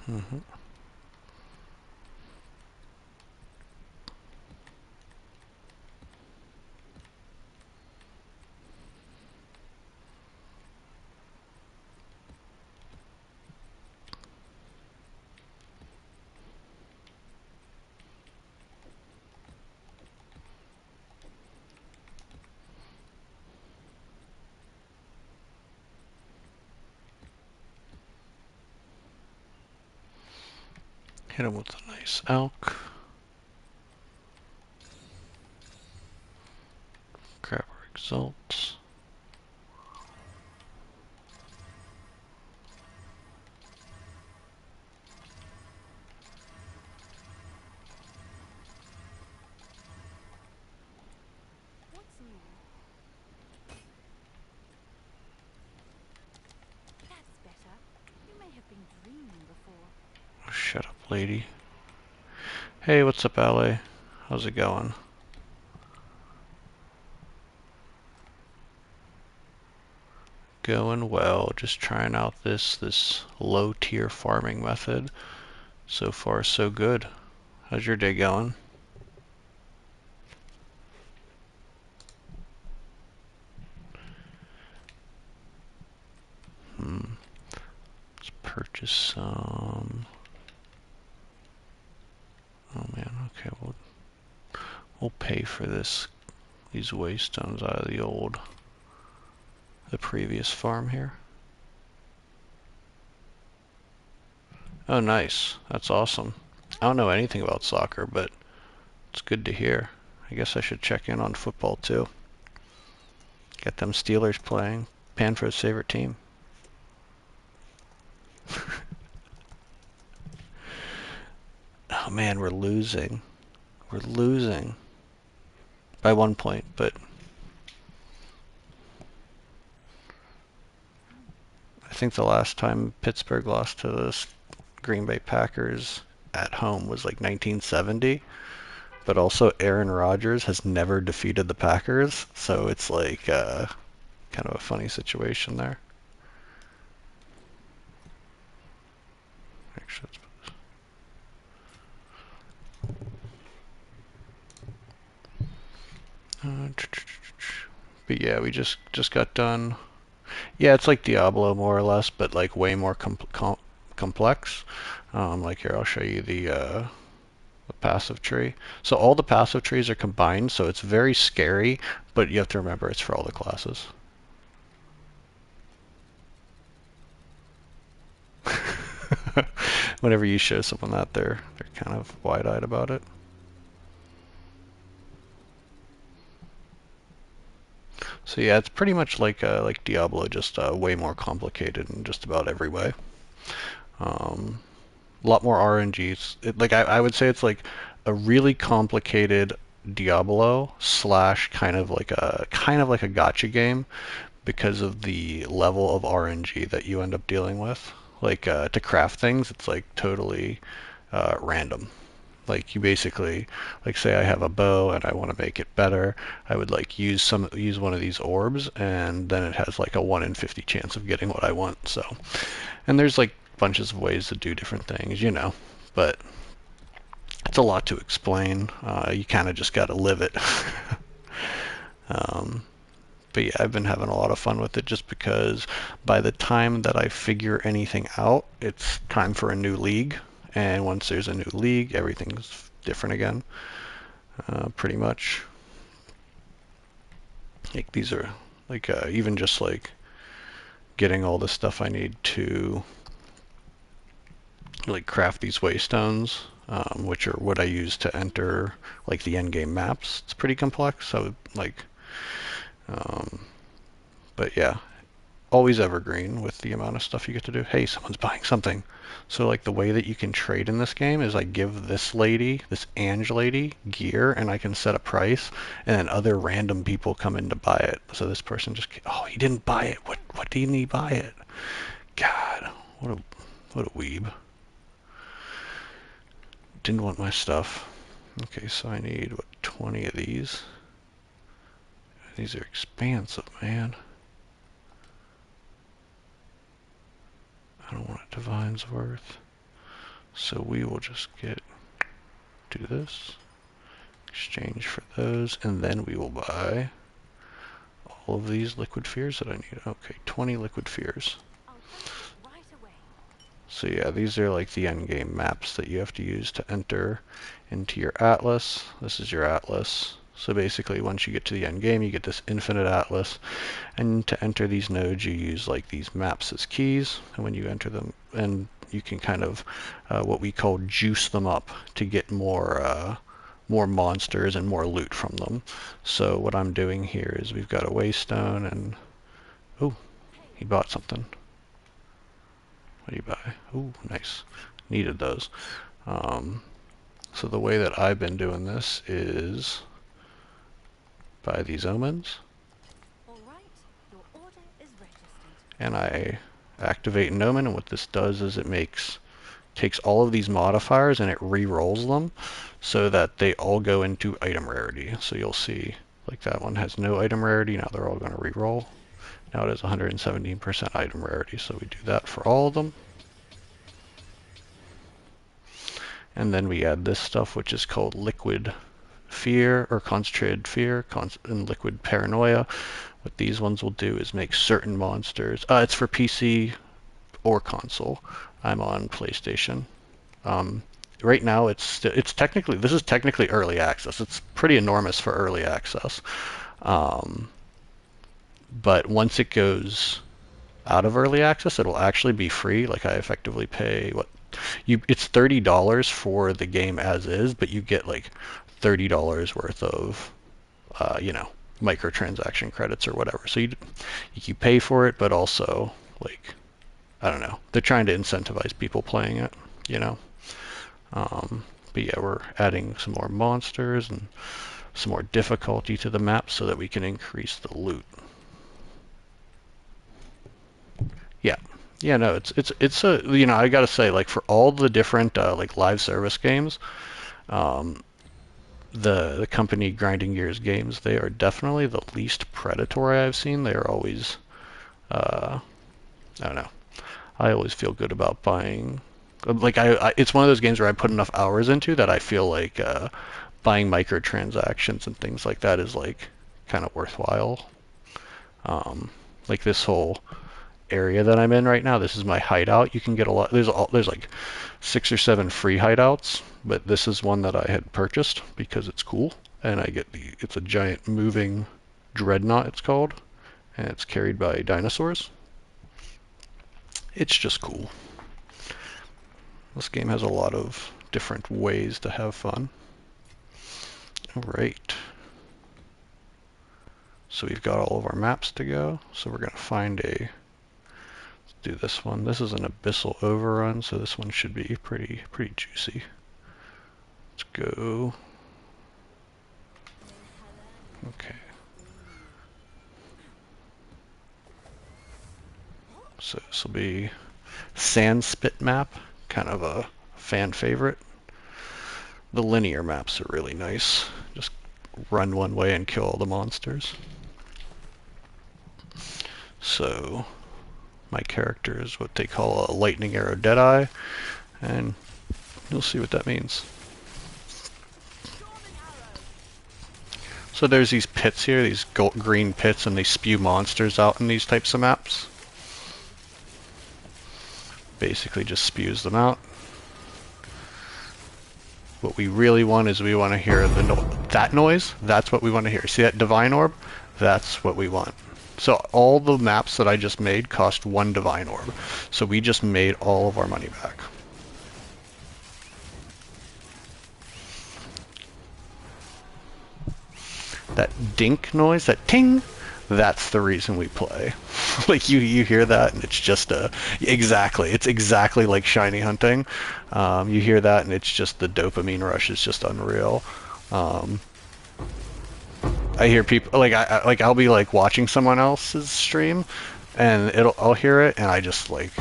Mm-hmm. Hit him with a nice elk. Grab our exalts. lady. Hey, what's up, LA? How's it going? Going well. Just trying out this low tier farming method. So far, so good. How's your day going? Let's purchase some. Oh man, okay, we'll pay for these waystones out of the previous farm here. Oh, nice. That's awesome. I don't know anything about soccer, but it's good to hear. I guess I should check in on football too. Get them Steelers playing. Panfro's favorite team. Oh man, we're losing. We're losing by 1 point, but I think the last time Pittsburgh lost to the Green Bay Packers at home was like 1970. But also Aaron Rodgers has never defeated the Packers, so it's like kind of a funny situation there. Actually, but yeah, we just got done. Yeah, it's like Diablo more or less, but like way more complex. Like here, I'll show you the passive tree. So all the passive trees are combined, so it's very scary, but you have to remember it's for all the classes. Whenever you show someone that, they're kind of wide-eyed about it. So yeah, it's pretty much like Diablo, just way more complicated in just about every way. A lot more RNGs. Like I would say it's like a really complicated Diablo slash kind of like a gotcha game because of the level of RNG that you end up dealing with. Like to craft things, it's like totally random. Like you basically, like say I have a bow and I want to make it better, I would like use one of these orbs, and then it has like a 1 in 50 chance of getting what I want. So, and there's like bunches of ways to do different things, but it's a lot to explain. You kind of just got to live it. um, but yeah, I've been having a lot of fun with it just because by the time that I figure anything out, it's time for a new league. And once there's a new league, everything's different again, pretty much. Like these are like even just like getting all the stuff I need to like craft these waystones, which are what I use to enter like the end game maps. It's pretty complex. So like, um, but yeah, always evergreen with the amount of stuff you get to do. Hey, someone's buying something. So like the way that you can trade in this game is I give this lady, this Ange lady, gear, and I can set a price, and then other random people come in to buy it. So this person just, oh, he didn't buy it. What didn't he buy it? God, what a weeb. Didn't want my stuff. Okay, so I need what, 20 of these. These are expensive, man. I don't want a divine's worth. So we will just do this, exchange for those, and then we will buy all of these liquid fears that I need. Okay, 20 liquid fears. I'll get to it right away. So yeah, these are like the end game maps that you have to use to enter into your atlas. This is your atlas. So basically, once you get to the end game, you get this infinite atlas, and to enter these nodes, you use like these maps as keys, and when you enter them, and you can kind of what we call juice them up to get more monsters and more loot from them. So what I'm doing here is we've got a waystone, and oh, he bought something. What do you buy? Oh, nice. Needed those. Um, so the way that I've been doing this is buy these omens, All right, your order is registered. and I activate an omen, and what this does is it makes takes all of these modifiers and it re-rolls them so that they all go into item rarity. So you'll see like that one has no item rarity. Now they're all going to re-roll. Now it has 117% item rarity. So we do that for all of them. And then we add this stuff, which is called liquid fear or concentrated fear and liquid paranoia. What these ones will do is make certain monsters. It's for PC or console. I'm on PlayStation. Right now, it's technically, this is technically early access. It's pretty enormous for early access. But once it goes out of early access, it'll actually be free. Like I effectively pay it's $30 for the game as is, but you get like $30 worth of microtransaction credits or whatever. So you pay for it, but also like I don't know. They're trying to incentivize people playing it, you know. But yeah, we're adding some more monsters and some more difficulty to the map so that we can increase the loot. Yeah. Yeah, no, it's a I gotta say, like for all the different like live service games, um, the company Grinding Gears games, they are definitely the least predatory I've seen. They are always I don't know. I always feel good about buying. Like it's one of those games where I put enough hours into that I feel like buying microtransactions and things like that is like kind of worthwhile. Like this whole area that I'm in right now, this is my hideout. You can get a lot. There's like 6 or 7 free hideouts, but this is one that I had purchased because it's cool, and I get it's a giant moving dreadnought. It's called, and it's carried by dinosaurs. It's just cool. This game has a lot of different ways to have fun. All right. So we've got all of our maps to go. So we're going to find let's do this one. This is an abyssal overrun, so this one should be pretty juicy. Let's go. Okay. So this will be Sandspit map, kind of a fan favorite. The linear maps are really nice. Just run one way and kill all the monsters. So my character is what they call a lightning arrow Deadeye, and you'll see what that means. So there's these pits here, these green pits, and they spew monsters out in these types of maps. Basically just spews them out. What we really want is we want to hear that noise. That's what we want to hear. See that divine orb? That's what we want. So all the maps that I just made cost 1 divine orb. So we just made all of our money back. That dink noise, that ting, that's the reason we play. Like you hear that and it's just it's exactly like shiny hunting. You hear that and it's just the dopamine rush is just unreal. I hear people like I'll be like watching someone else's stream and I'll hear it and I just like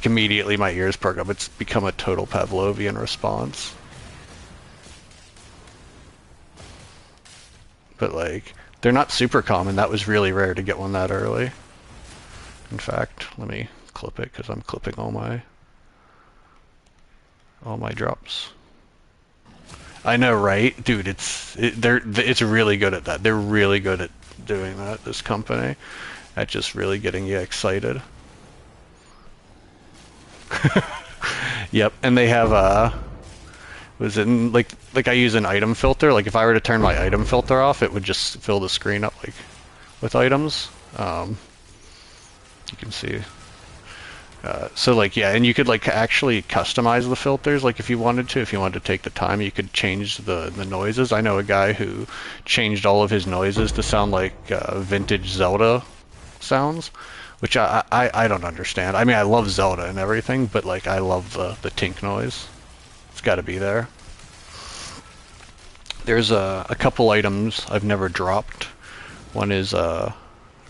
immediately my ears perk up. It's become a total Pavlovian response. But like they're not super common. That was really rare to get one that early. In fact, let me clip it because I'm clipping all my drops. I know, right, dude? It's really good at that. They're really good at doing that. This company, at just really getting you excited. Yep, and they have was in like I use an item filter. Like if I were to turn my item filter off, it would just fill the screen up like with items. You can see. So like yeah, and you could like actually customize the filters. Like if you wanted to take the time, you could change the noises. I know a guy who changed all of his noises to sound like vintage Zelda sounds, which I don't understand. I mean, I love Zelda and everything, but like I love the tink noise. It's got to be there. There's a couple items I've never dropped. One is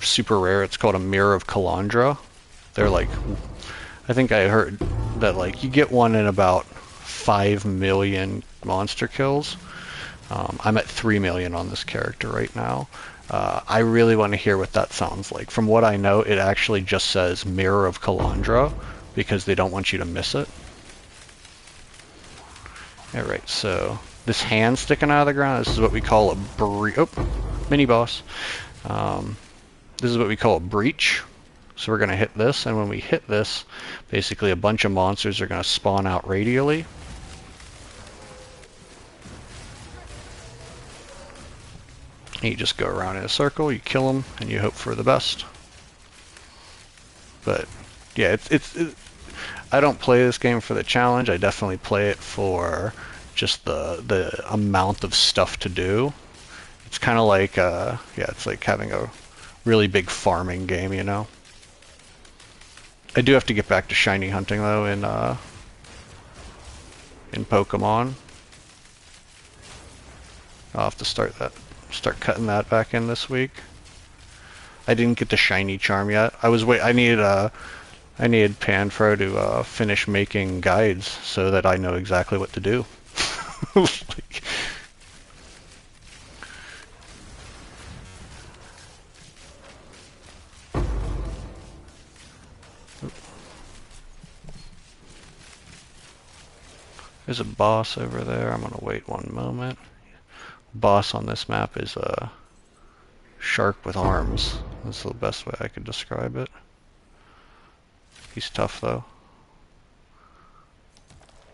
super rare. It's called a Mirror of Kalandra. They're like, I think I heard that like you get one in about 5 million monster kills. I'm at 3 million on this character right now. I really want to hear what that sounds like. From what I know, it actually just says Mirror of Kalandra because they don't want you to miss it. Alright, so this hand sticking out of the ground, this is what we call a mini boss. This is what we call a breach. So we're going to hit this, and when we hit this, basically a bunch of monsters are going to spawn out radially. And you just go around in a circle, you kill them, and you hope for the best. But yeah, I don't play this game for the challenge. I definitely play it for just the amount of stuff to do. It's kind of like yeah, it's like having a really big farming game, you know. I do have to get back to shiny hunting though in Pokemon. I'll have to start cutting that back in this week. I didn't get the shiny charm yet. I needed Panfro to finish making guides so that I know exactly what to do. Like, there's a boss over there. I'm gonna wait one moment. Boss on this map is a shark with arms. That's the best way I could describe it. He's tough though.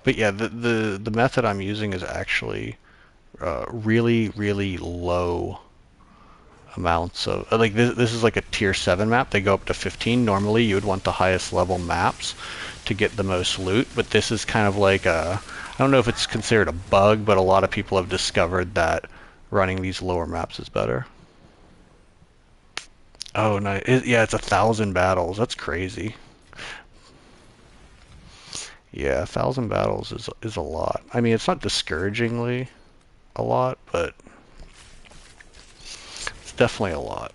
But yeah, the method I'm using is actually really, really low amounts of, like this is like a tier 7 map. They go up to 15. Normally you would want the highest level maps to get the most loot, but this is kind of like a, I don't know if it's considered a bug, but a lot of people have discovered that running these lower maps is better. Oh, nice. Yeah, it's 1,000 battles. That's crazy. Yeah, 1,000 battles is a lot. I mean, it's not discouragingly a lot, but it's definitely a lot.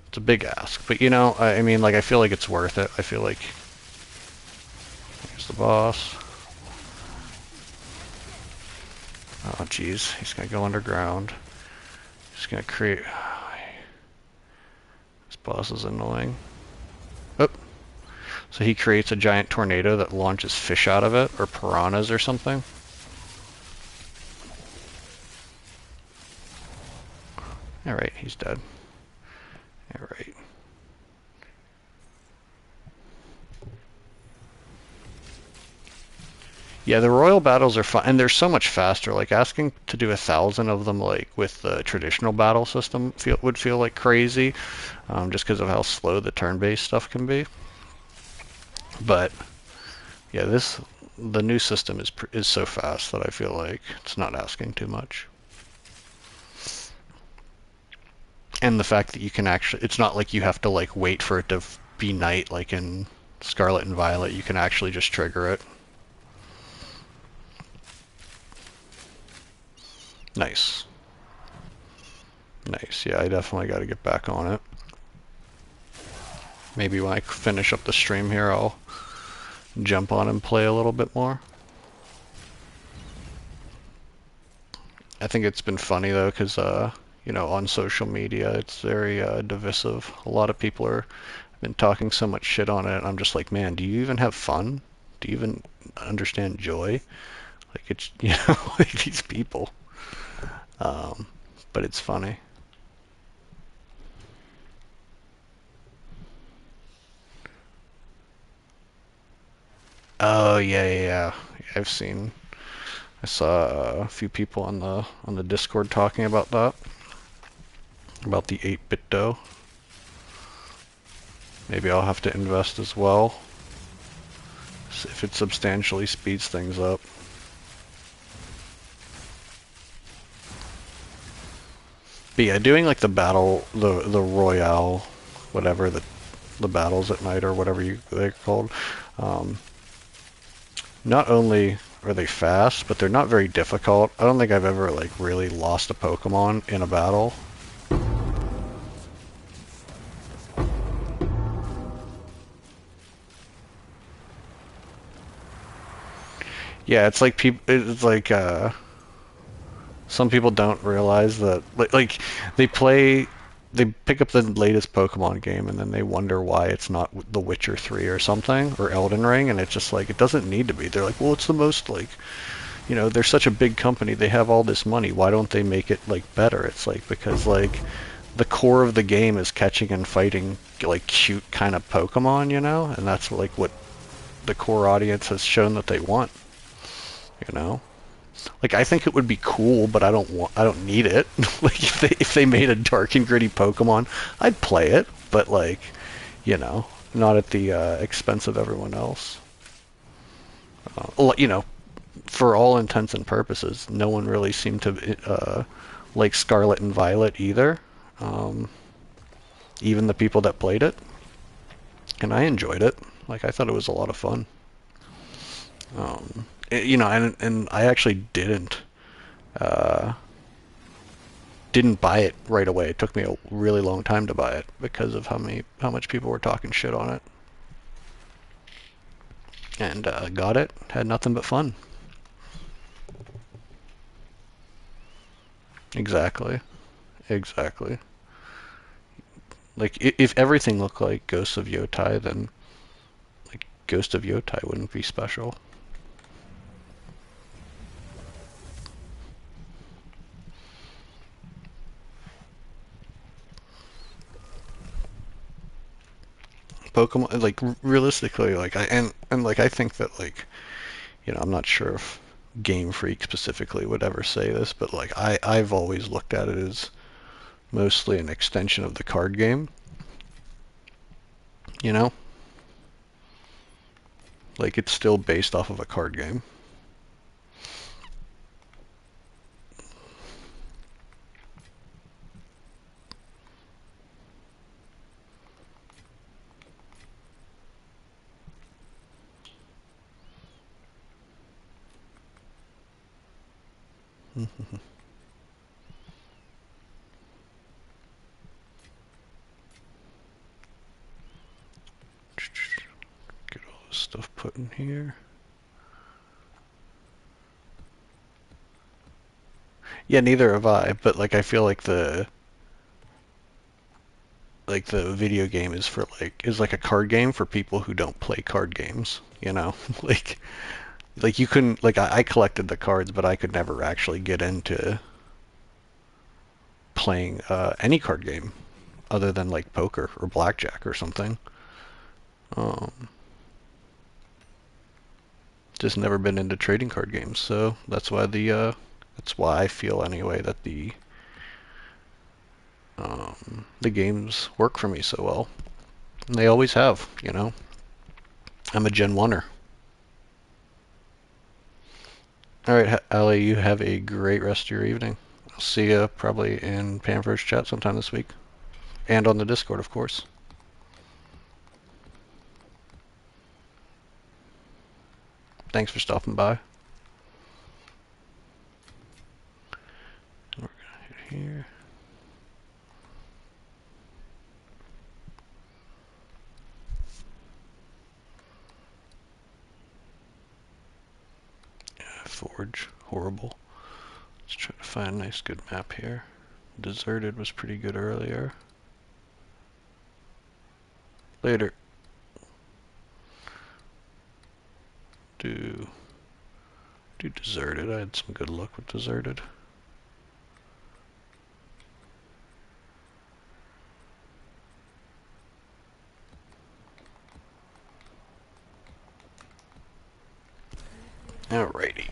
It's a big ask, but you know, I mean, like, I feel like it's worth it. I feel like here's the boss. Oh, jeez, he's gonna go underground. He's gonna create. This boss is annoying. Oh, so he creates a giant tornado that launches fish out of it, or piranhas or something. All right, he's dead. All right. Yeah, the royal battles are fun, and they're so much faster. Like asking to do 1,000 of them, like with the traditional battle system, would feel like crazy, just because of how slow the turn-based stuff can be. But yeah, the new system is so fast that I feel like it's not asking too much. And the fact that you can actually, it's not like you have to like wait for it to be night like in Scarlet and Violet. You can actually just trigger it. Nice. Nice. Yeah, I definitely got to get back on it. Maybe when I finish up the stream here, I'll jump on and play a little bit more. I think it's been funny though, because you know, on social media, it's very divisive. A lot of people have been talking so much shit on it. And I'm just like, man, do you even have fun? Do you even understand joy? Like, it's, you know, like these people. But it's funny. Oh yeah, yeah, yeah. I saw a few people on the Discord talking about that, about the 8-bit dough. Maybe I'll have to invest as well, if it substantially speeds things up. But yeah, doing like the royale, whatever the battles at night or whatever they're called. Not only are they fast, but they're not very difficult. I don't think I've ever like really lost a Pokemon in a battle. Yeah, it's like people. It's like some people don't realize that like they play they pick up the latest Pokemon game and then they wonder why it's not The Witcher 3 or something or Elden Ring, and it's just like it doesn't need to be. They're like, well, it's the most like, they're such a big company, they have all this money, why don't they make it like better? It's like because like the core of the game is catching and fighting like cute kind of Pokemon, and that's like what the core audience has shown that they want, you know. Like I think it would be cool, but I don't need it. Like if they made a dark and gritty Pokemon, I'd play it, but like, not at the expense of everyone else. You know, for all intents and purposes, no one really seemed to like Scarlet and Violet either. Um, Even the people that played it, and I enjoyed it. Like I thought it was a lot of fun. And I actually uh, didn't buy it right away. It took me a really long time to buy it because of how much people were talking shit on it. And got it, had nothing but fun. Exactly, exactly. Like if everything looked like Ghosts of Yotai, then like Ghost of Yotai wouldn't be special. Pokemon, like realistically, like and like I think that like I'm not sure if Game Freak specifically would ever say this, but like I've always looked at it as mostly an extension of the card game. You know, like it's still based off of a card game. Get all this stuff put in here. Yeah, neither have I, but like I feel like the video game is like a card game for people who don't play card games, like you couldn't like I collected the cards, but I could never actually get into playing any card game other than like poker or blackjack or something. Um, just never been into trading card games, so that's why I feel anyway that the games work for me so well. And they always have. I'm a Gen 1er. All right, Ali, you have a great rest of your evening. I'll see you probably in Panverse chat sometime this week. And on the Discord, of course. Thanks for stopping by. We're gonna hit here. Forge, horrible. Let's try to find a nice good map here. Deserted was pretty good earlier. Later. Do Deserted. I had some good luck with Deserted. Alrighty.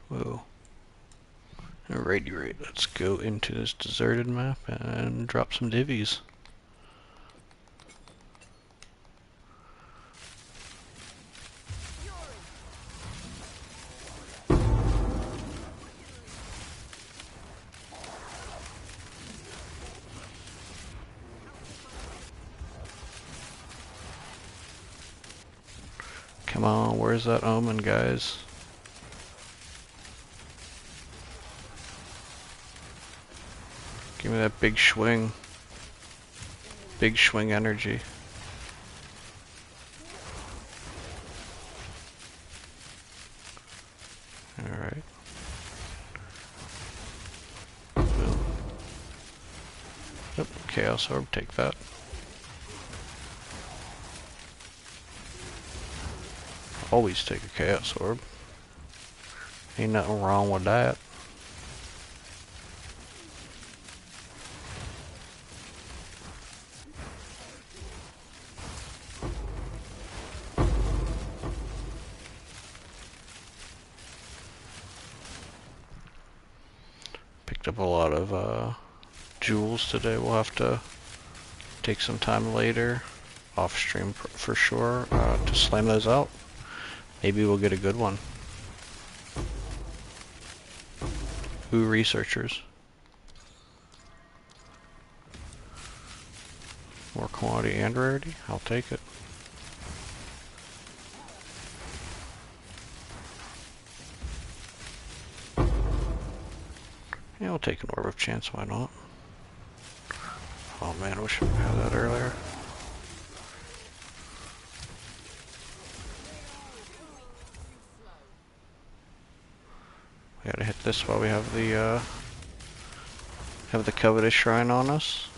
Whoa. Alrighty, right. Let's go into this deserted map and drop some divvies. Come on, where's that omen, guys? Give me that big swing. Big swing energy. Alright. Well. Yep, Chaos Orb, take that. Always take a Chaos Orb. Ain't nothing wrong with that. Picked up a lot of jewels today. We'll have to take some time later, off stream for sure, to slam those out. Maybe we'll get a good one. Ooh, researchers. More quantity and rarity? I'll take it. Yeah, I'll take an Orb of Chance, why not? Oh man, I wish I had that earlier. We gotta hit this while we have the covetous shrine on us.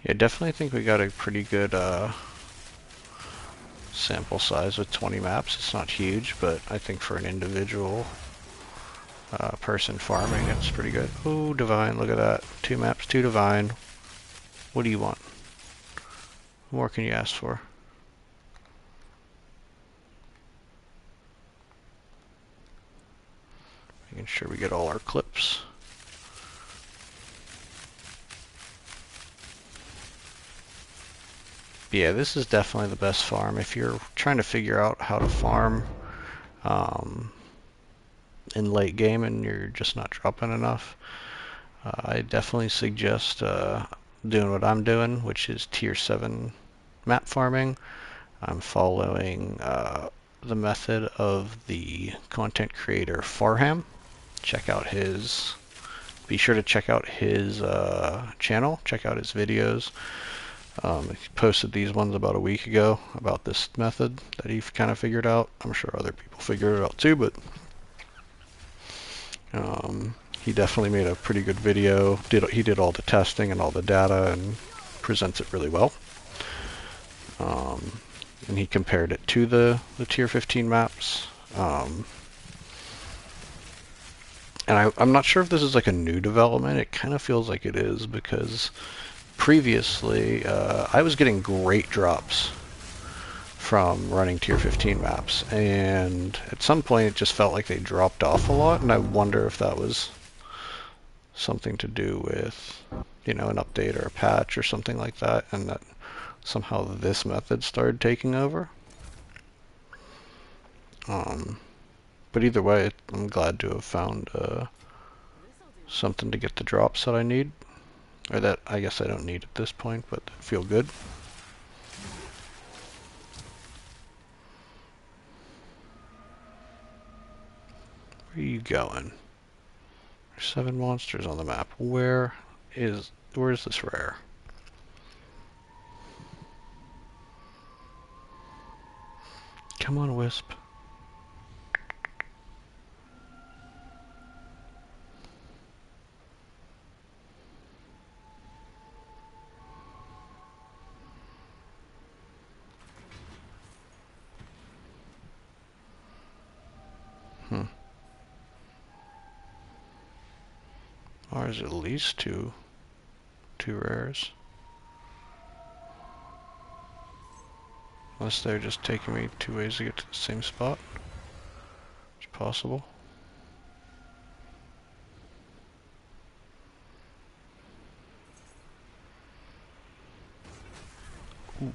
Yeah, definitely think we got a pretty good sample size with 20 maps. It's not huge, but I think for an individual person farming, it's pretty good. Oh, Divine, look at that. 2 maps, 2 Divine. What do you want? What more can you ask for? Making sure we get all our clips. Yeah, this is definitely the best farm. If you're trying to figure out how to farm in late game and you're just not dropping enough, I definitely suggest doing what I'm doing, which is tier 7 map farming. I'm following the method of the content creator Farham. Check out his, be sure to check out his channel, check out his videos. He posted these ones about a week ago about this method that he kind of figured out. I'm sure other people figured it out too, but he definitely made a pretty good video. He did all the testing and all the data and presents it really well. And he compared it to the tier 15 maps. And I'm not sure if this is like a new development. It kind of feels like it is, because previously I was getting great drops from running tier 15 maps, and at some point it just felt like they dropped off a lot, and I wonder if that was something to do with, you know, an update or a patch or something like that, and that somehow this method started taking over. But either way, I'm glad to have found something to get the drops that I need. Or that I guess I don't need at this point, but feel good. Where are you going? There's 7 monsters on the map. Where is this rare? Come on, Wisp. There's at least two rares. Unless they're just taking me 2 ways to get to the same spot. It's possible. Ooh.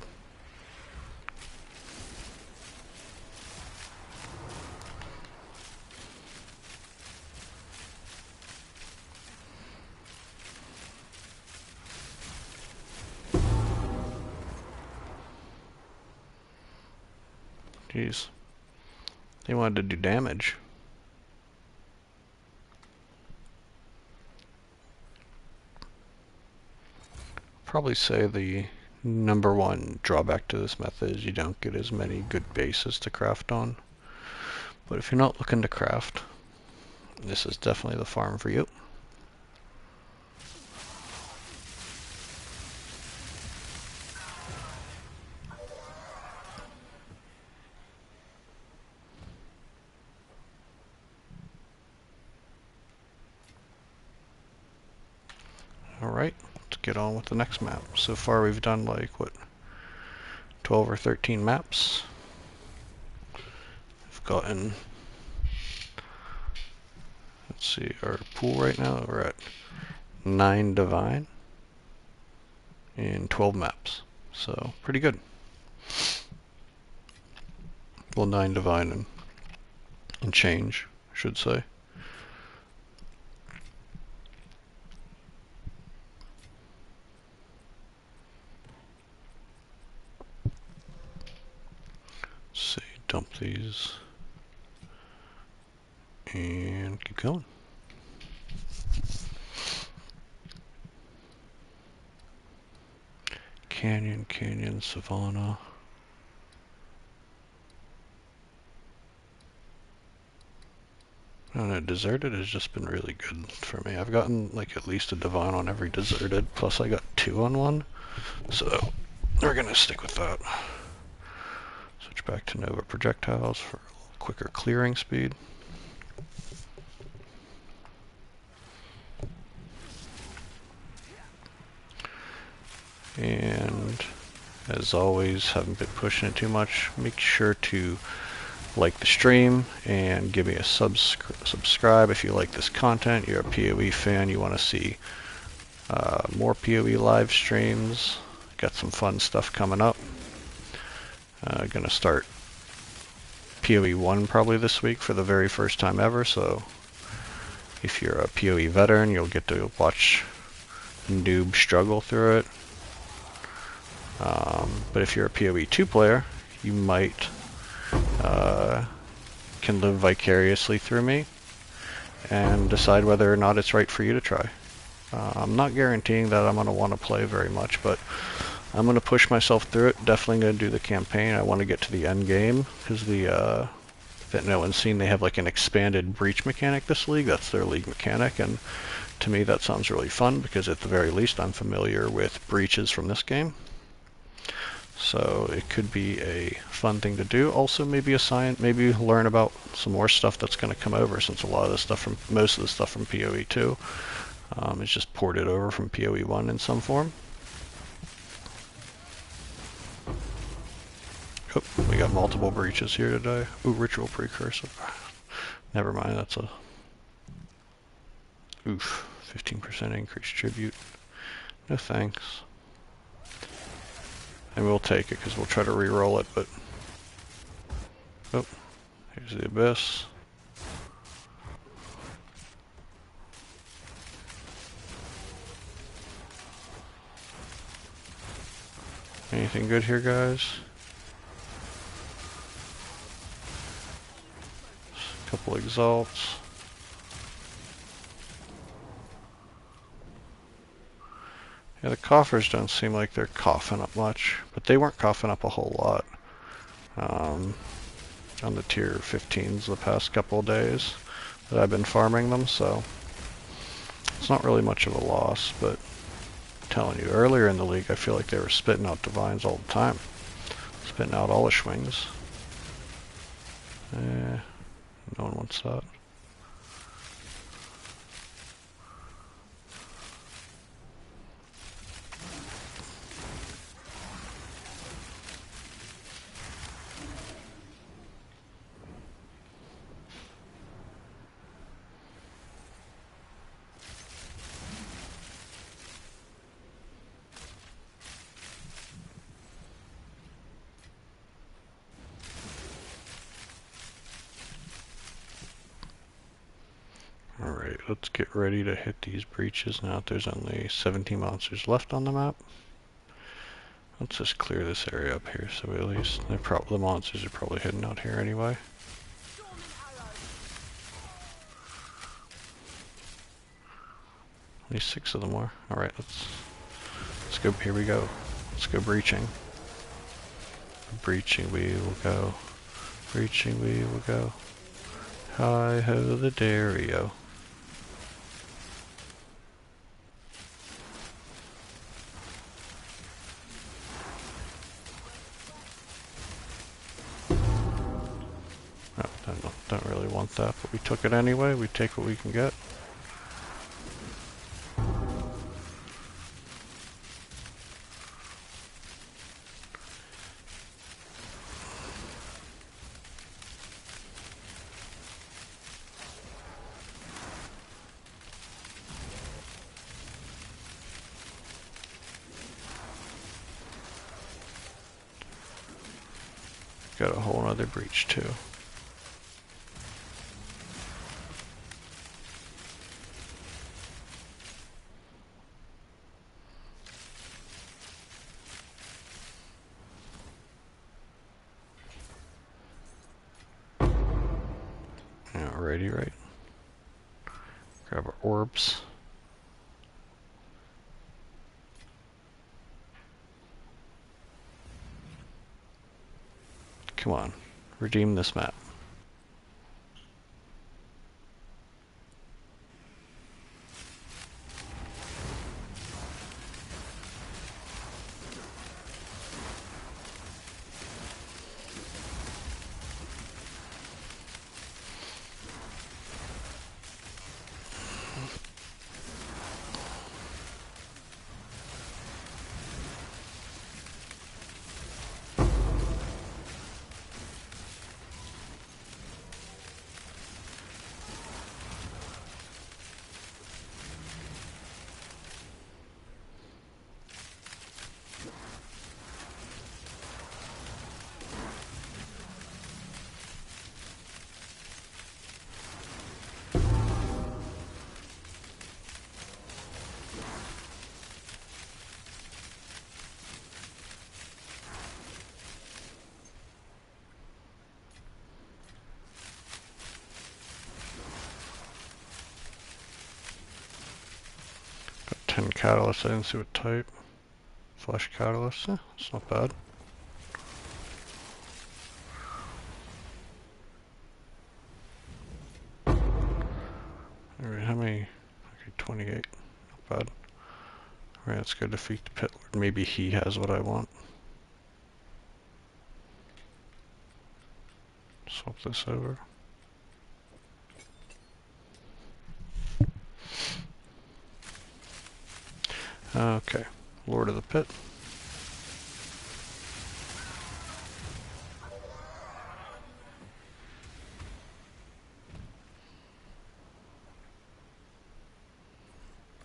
Jeez. They wanted to do damage. Probably say the #1 drawback to this method is you don't get as many good bases to craft on. But if you're not looking to craft, this is definitely the farm for you. Alright, let's get on with the next map. So far we've done like, what, 12 or 13 maps. We've gotten, let's see, our pool right now, we're at 9 divine in 12 maps. So, pretty good. Well, 9 divine and change, I should say. Let's see, dump these and keep going. Canyon, canyon, savanna. I don't know, deserted has just been really good for me. I've gotten like at least a divine on every deserted, plus I got 2 on one, so we're gonna stick with that. Switch back to Nova projectiles for a little quicker clearing speed. And as always, haven't been pushing it too much. Make sure to like the stream and give me a subscribe if you like this content. You're a PoE fan, you want to see more PoE live streams. Got some fun stuff coming up. Gonna start PoE 1 probably this week for the very first time ever, so if you're a PoE veteran, you'll get to watch noob struggle through it. But if you're a PoE 2 player, you might can live vicariously through me and decide whether or not it's right for you to try. I'm not guaranteeing that I'm going to want to play very much, but I'm going to push myself through it. Definitely going to do the campaign. I want to get to the end game because that no one's seen, they have like an expanded breach mechanic this league. That's their league mechanic, and to me that sounds really fun because at the very least I'm familiar with breaches from this game. So it could be a fun thing to do. Also, maybe maybe learn about some more stuff that's going to come over, since a lot of the stuff from most of the stuff from PoE 2 is just ported over from PoE 1 in some form. Oh, we got multiple breaches here today. Ooh, ritual precursor. Never mind, that's a oof, 15% increased tribute. No thanks. And we'll take it because we'll try to re-roll it, but oh, here's the abyss. Anything good here, guys? A couple exalts. Yeah, the coffers don't seem like they're coughing up much, but they weren't coughing up a whole lot on the tier 15s the past couple of days that I've been farming them, so it's not really much of a loss. But I'm telling you, earlier in the league I feel like they were spitting out divines all the time, spitting out all the swings. No one wants that. let's get ready to hit these breaches now that there's only 17 monsters left on the map. Let's just clear this area up here so at least the monsters are probably heading out here anyway. Only 6 of them are. Alright, let's go. Here we go. Let's go breaching. Breaching we will go. Breaching we will go. Hi ho the Dario. Oh, don't really want that, but we took it anyway. We take what we can get. Got a whole other breach too. Alrighty, right. Grab our orbs. Come on, redeem this map. Got 10 catalysts. I didn't see what type. Flash catalyst. It's not bad. Alright, how many? Okay, 28. Not bad. Alright, let's go defeat the pit lord. Maybe he has what I want. Swap this over. Okay, Lord of the Pit.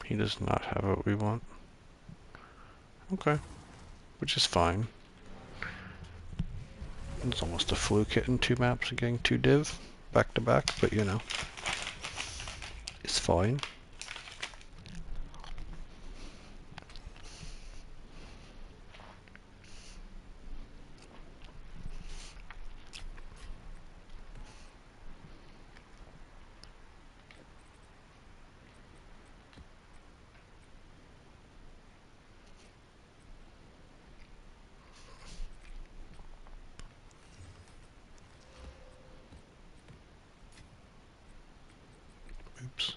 He does not have what we want. Okay, which is fine. It's almost a fluke hitting 2 maps and getting 2 div back to back, but you know, it's fine. Oops.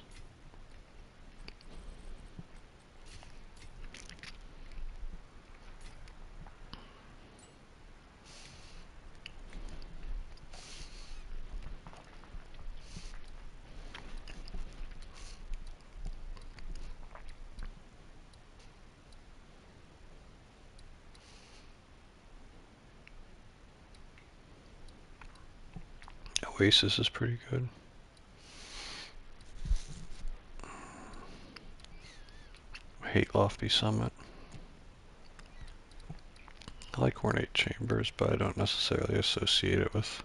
Oasis is pretty good. Hate Lofty Summit. I like Ornate Chambers, but I don't necessarily associate it with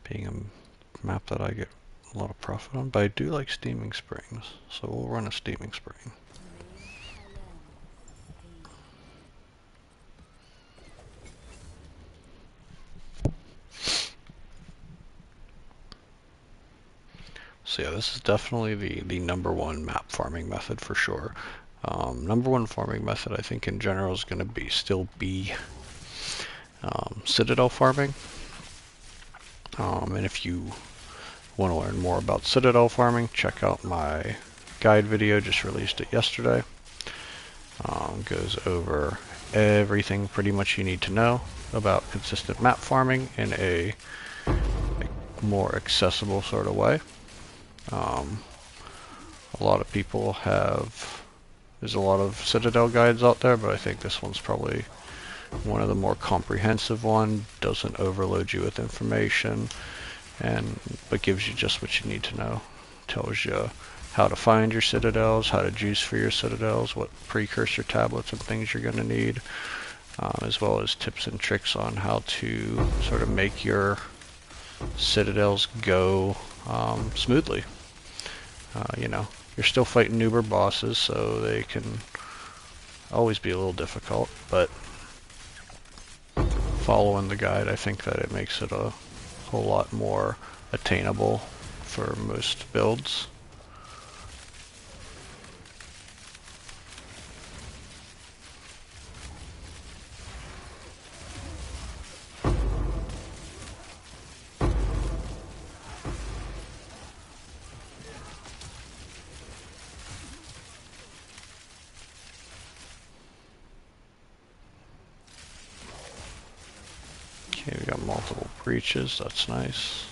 being a map that I get a lot of profit on, but I do like steaming springs, so we'll run a steaming spring. So yeah, this is definitely the number one map farming method for sure. Number one farming method I think in general is going to still be Citadel farming. And if you want to learn more about Citadel farming, check out my guide video, just released it yesterday. Goes over everything pretty much you need to know about consistent map farming in a more accessible sort of way. A lot of people there's a lot of Citadel guides out there, but I think this one's probably one of the more comprehensive one, doesn't overload you with information, but gives you just what you need to know. Tells you how to find your citadels, how to juice for your citadels, what precursor tablets and things you're going to need, as well as tips and tricks on how to sort of make your citadels go smoothly. You know, you're still fighting noober bosses, so they can always be a little difficult, but following the guide, I think that it makes it a whole lot more attainable for most builds. Okay, we got multiple breaches, that's nice.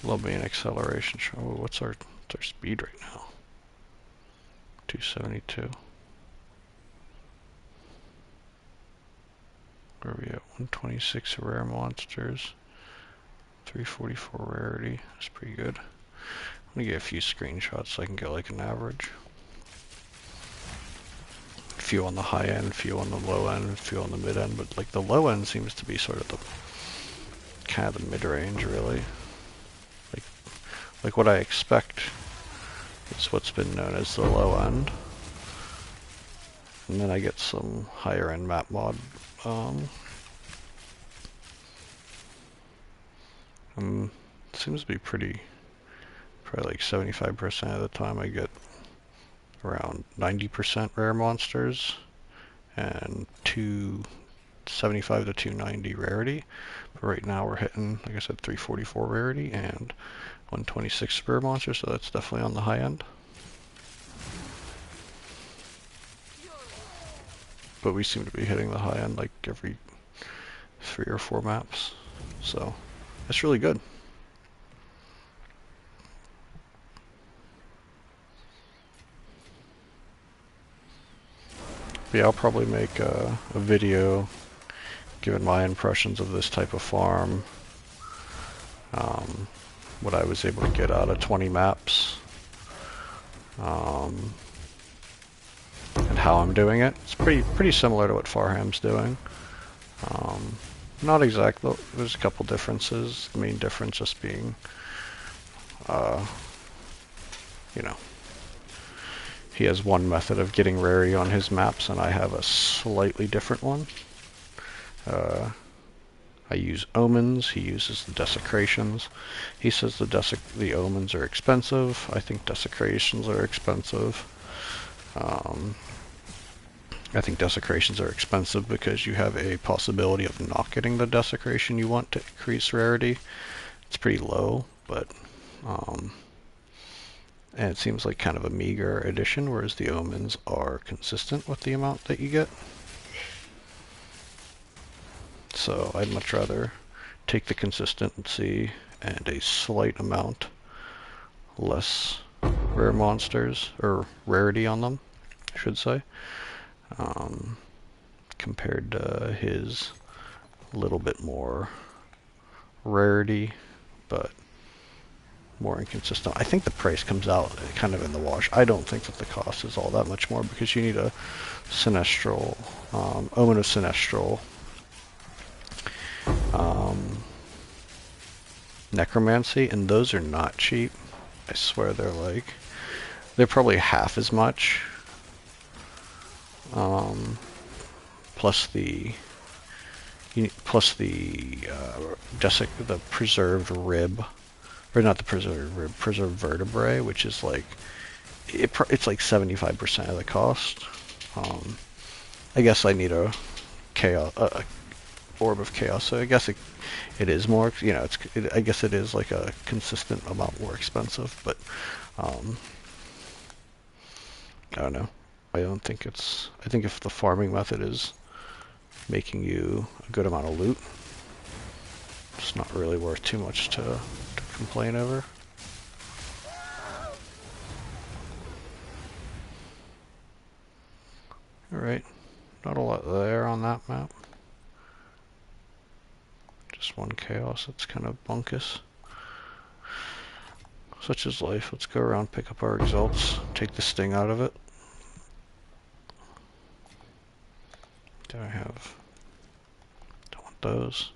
Love me an acceleration. Oh, what's our speed right now? 272. Where are we at? 126 rare monsters. 344 rarity. That's pretty good. I'm gonna get a few screenshots so I can get like an average. A few on the high end, a few on the low end, a few on the mid end, but like the low end seems to be sort of the kind of the mid range really. Like what I expect is what's been known as the low end. And then I get some higher end map mod. Seems to be probably like 75% of the time I get around 90% rare monsters and 275 to 290 rarity. But right now we're hitting, like I said, 344 rarity and 126 rare monsters, so that's definitely on the high end. But we seem to be hitting the high end like every 3 or 4 maps, so that's really good. But yeah, I'll probably make a video giving my impressions of this type of farm, what I was able to get out of 20 maps, and how I'm doing it. It's pretty similar to what Farham's doing. Not exactly. There's a couple differences. The main difference just being, you know, he has one method of getting rarity on his maps, and I have a slightly different one. I use omens. He uses the desecrations. He says the omens are expensive. I think desecrations are expensive. I think desecrations are expensive because you have a possibility of not getting the desecration you want to increase rarity. It's pretty low, but and it seems like kind of a meager addition, whereas the omens are consistent with the amount that you get. So I'd much rather take the consistency and a slight amount less rare monsters, or rarity on them, I should say, compared to his little bit more rarity, but more inconsistent. I think the price comes out kind of in the wash. I don't think that the cost is all that much more because you need a Sinestral, Omen of Sinestral, um, Necromancy, and those are not cheap. I swear they're probably half as much. Plus the the preserved rib, or not the preserved rib, preserved vertebrae, which is like it's like 75% of the cost. I guess I need a chaos, a orb of chaos, so I guess it is more. You know, I guess it is like a consistent amount more expensive, but I don't know. I don't think it's. I think if the farming method is making you a good amount of loot, it's not really worth too much to complain over. Alright, not a lot there on that map. Just one chaos, it's kind of bunkus. Such is life. Let's go around, pick up our exalts, take the sting out of it. Do I have... Don't want those.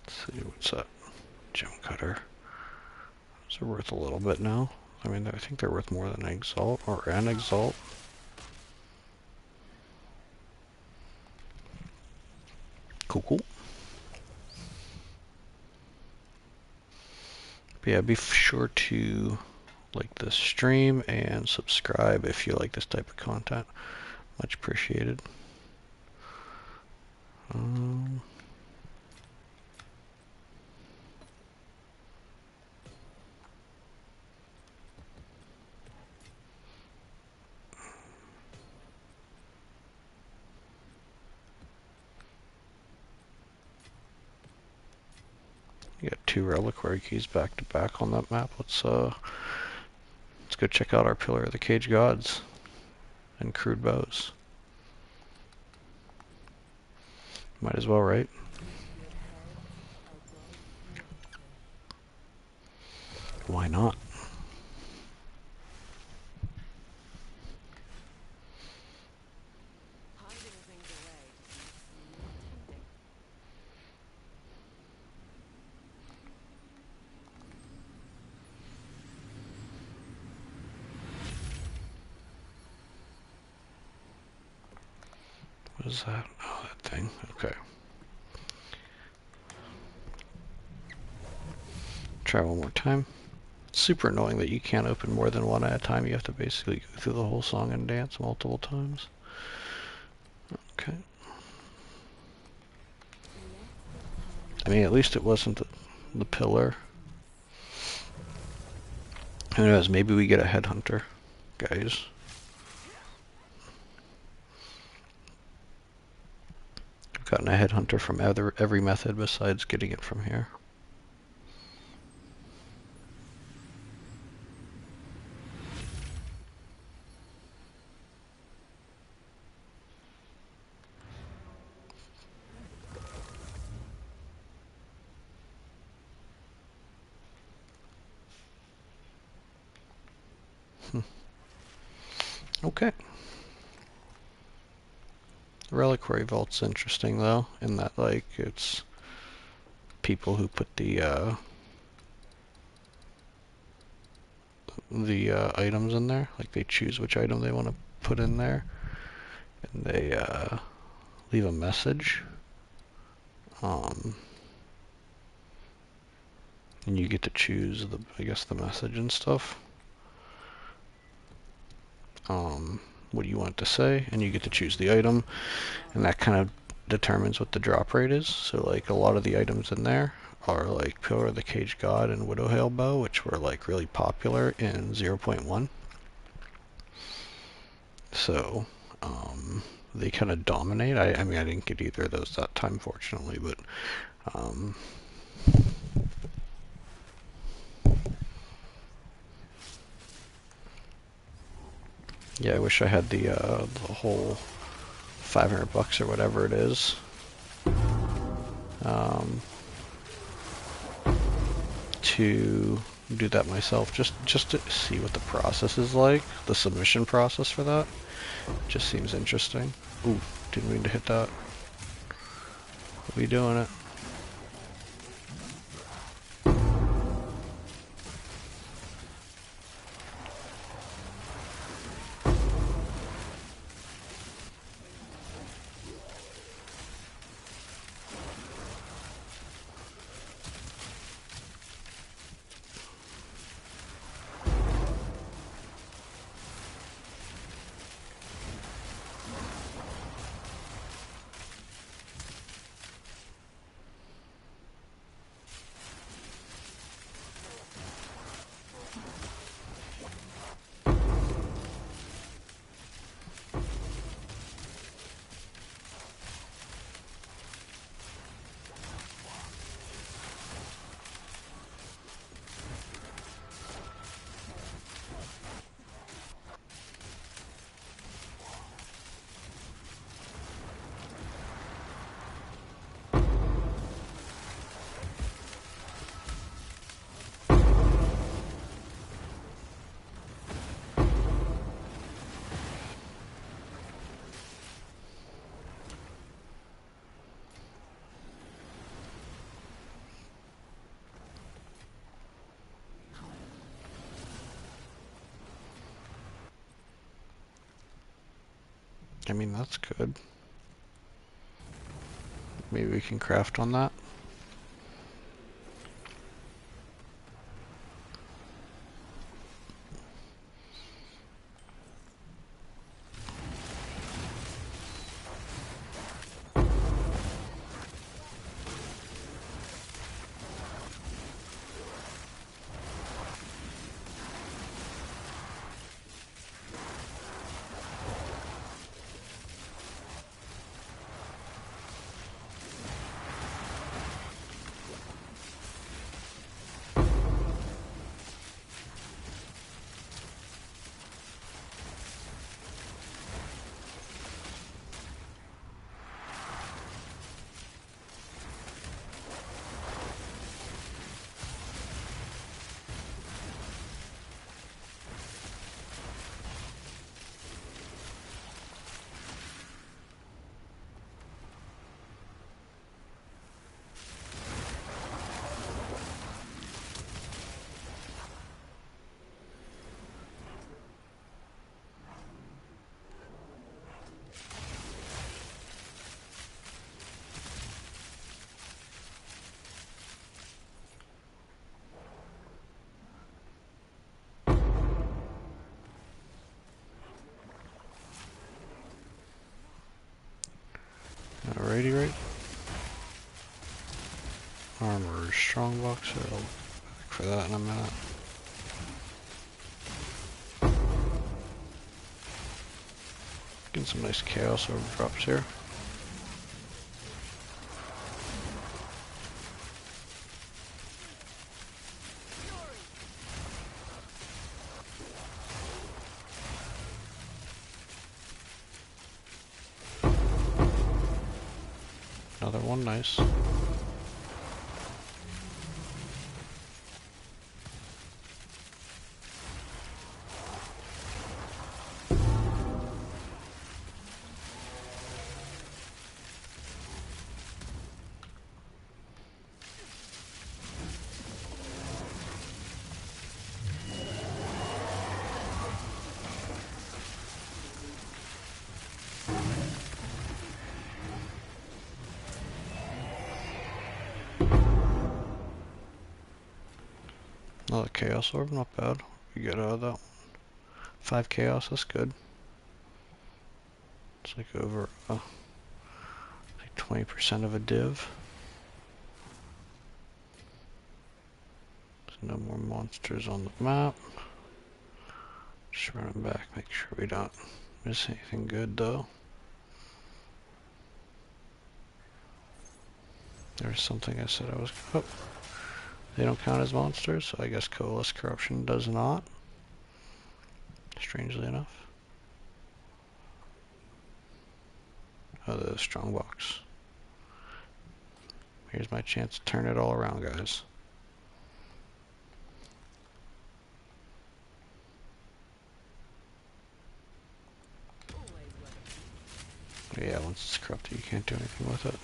Let's see, what's that? Gem cutter. Those are worth a little bit now. I mean, I think they're worth more than an exalt, or an exalt. Cool, cool. But yeah, be sure to like this stream and subscribe if you like this type of content. Much appreciated. You got 2 reliquary keys back to back on that map. Let's go check out our Pillar of the Cage Gods and crude bows. Might as well, right? Why not? What is that? Oh, that thing. Okay. Try one more time. It's super annoying that you can't open more than one at a time. You have to basically go through the whole song and dance multiple times. Okay. I mean, at least it wasn't the pillar. Who knows? Maybe we get a headhunter, guys. I've gotten a headhunter from every method besides getting it from here. Okay. Reliquary Vault's interesting though, in that like it's people who put the items in there. Like they choose which item they want to put in there, and they leave a message. And you get to choose I guess the message and stuff. What do you want to say? And you get to choose the item, and that kind of determines what the drop rate is. So like a lot of the items in there are like Pillar of the Cage God and Widowhail Bow, which were like really popular in 0.1. So they kind of dominate. I mean, I didn't get either of those that time, fortunately, but Um, yeah, I wish I had the whole 500 bucks or whatever it is. Um, to do that myself, just to see what the process is like, the submission process for that. Just seems interesting. Ooh, didn't mean to hit that. We doing it. I mean, that's good. Maybe we can craft on that. Alrighty, right. Armor, strongbox. I'll back for that in a minute. Getting some nice chaos orb drops here. Another one, nice. Another chaos orb, not bad. We get out of that one. 5 chaos, that's good. It's like over like 20% of a div. So no more monsters on the map. Just running back, make sure we don't miss anything good though. There's something I said I was... Oh, they don't count as monsters, so I guess Coalesce Corruption does not. Strangely enough. Oh, the strongbox. Here's my chance to turn it all around, guys. Yeah, once it's corrupted, you can't do anything with it.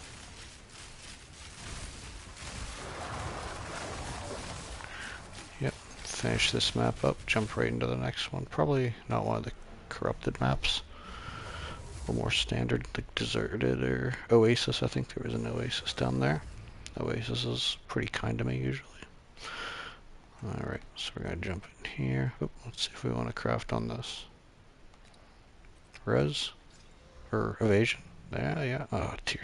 Yep, finish this map up, jump right into the next one. Probably not one of the corrupted maps. Or more standard, like Deserted or Oasis. I think there was an Oasis down there. Oasis is pretty kind to me usually. Alright, so we're going to jump in here. Oop, let's see if we want to craft on this. Res? Or evasion? Yeah, yeah. Oh, tier.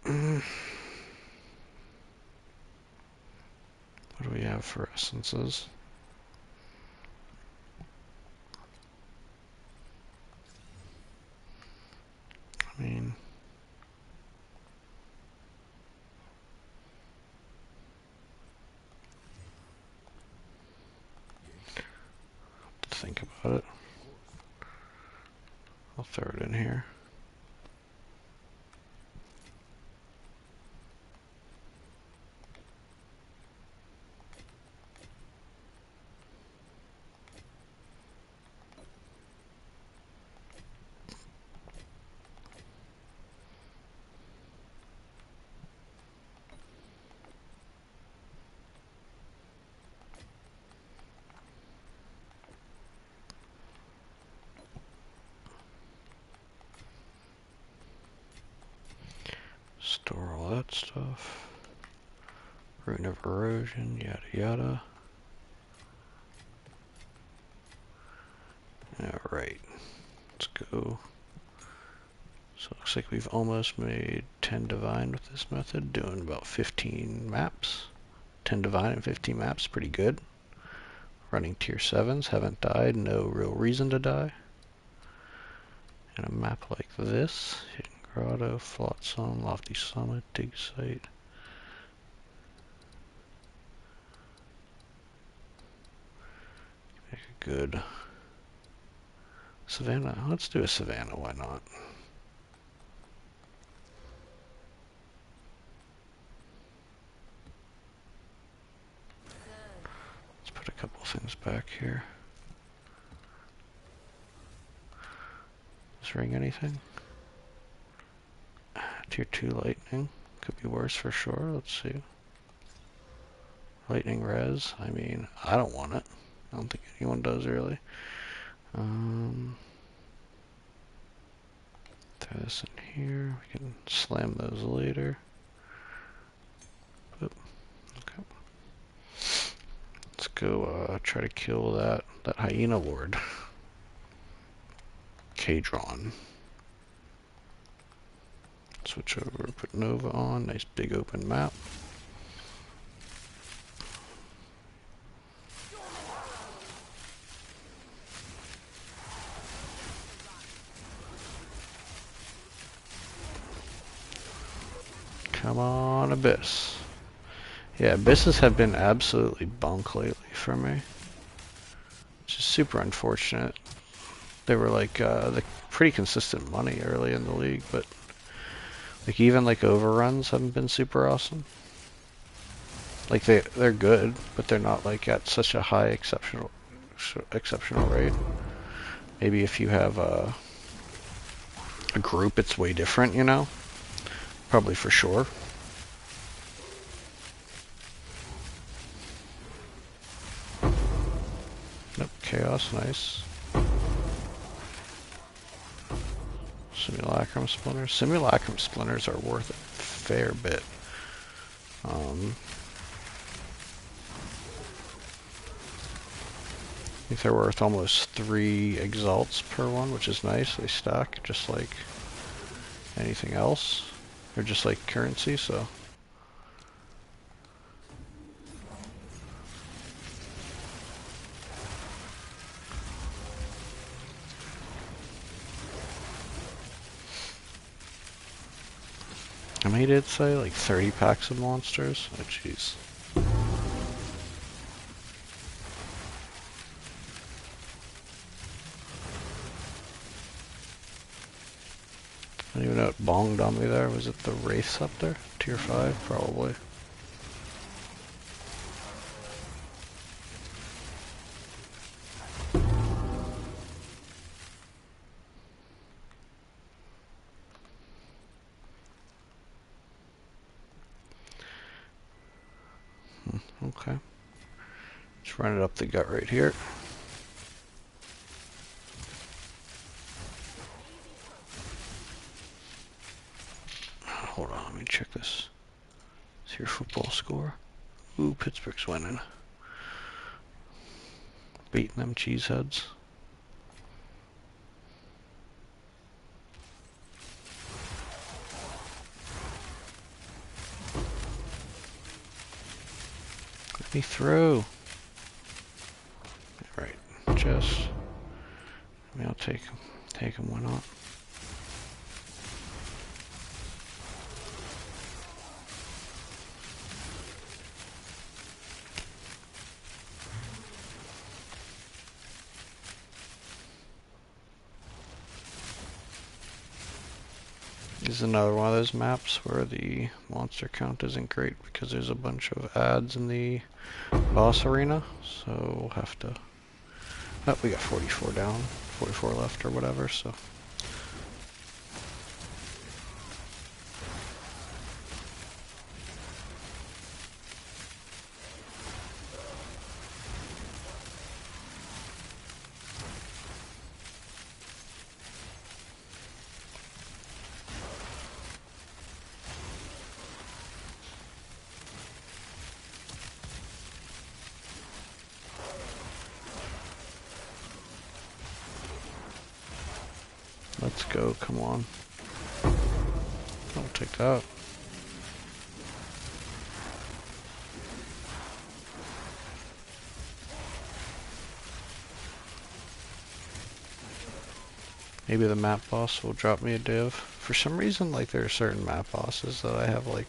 What do we have for essences? I mean... to think about it. I'll throw it in here. Store all that stuff. Rune of Erosion, yada yada. Alright, let's go. So it looks like we've almost made 10 divine with this method, doing about 15 maps. 10 divine and 15 maps, pretty good. Running tier 7s, haven't died, no real reason to die. And a map like this, Hidden Grotto, Float Zone, Lofty Summit, Dig Site. Make a good Savannah. Let's do a Savannah, why not? Let's put a couple things back here. Does ring anything? Tier 2 lightning. Could be worse for sure. Let's see. Lightning res. I mean, I don't want it. I don't think anyone does really. Throw this in here. We can slam those later. Oop. Okay. Let's go try to kill that hyena lord. K-Drawn. Switch over, put Nova on. Nice big open map. Come on, Abyss. Yeah, Abysses have been absolutely bunk lately for me. Which is super unfortunate. They were like the pretty consistent money early in the league, but like even like overruns haven't been super awesome. Like they're good, but they're not like at such a high exceptional rate. Maybe if you have a group, it's way different, you know? Probably for sure. Nope, Chaos, nice. Simulacrum Splinters. Simulacrum Splinters are worth a fair bit. I think they're worth almost 3 exalts per one, which is nice. They stack just like anything else. They're just like currency, so. How many did it say? Like 30 packs of monsters? Oh, jeez. I don't even know what bonged on me there. Was it the Wraith up there? Tier 5? Probably. Okay. Just run it up the gut right here. Hold on, let me check this. Is your football score? Ooh, Pittsburgh's winning. Beating them cheeseheads. Let me through. Alright, just... I mean, I'll take him. Take him, why not? This is another one of those maps where the monster count isn't great because there's a bunch of ads in the boss arena, so we'll have to... Oh, we got 44 down, 44 left or whatever, so... Let's go, come on. I'll take that. Maybe the map boss will drop me a div. For some reason, like, there are certain map bosses that I have, like,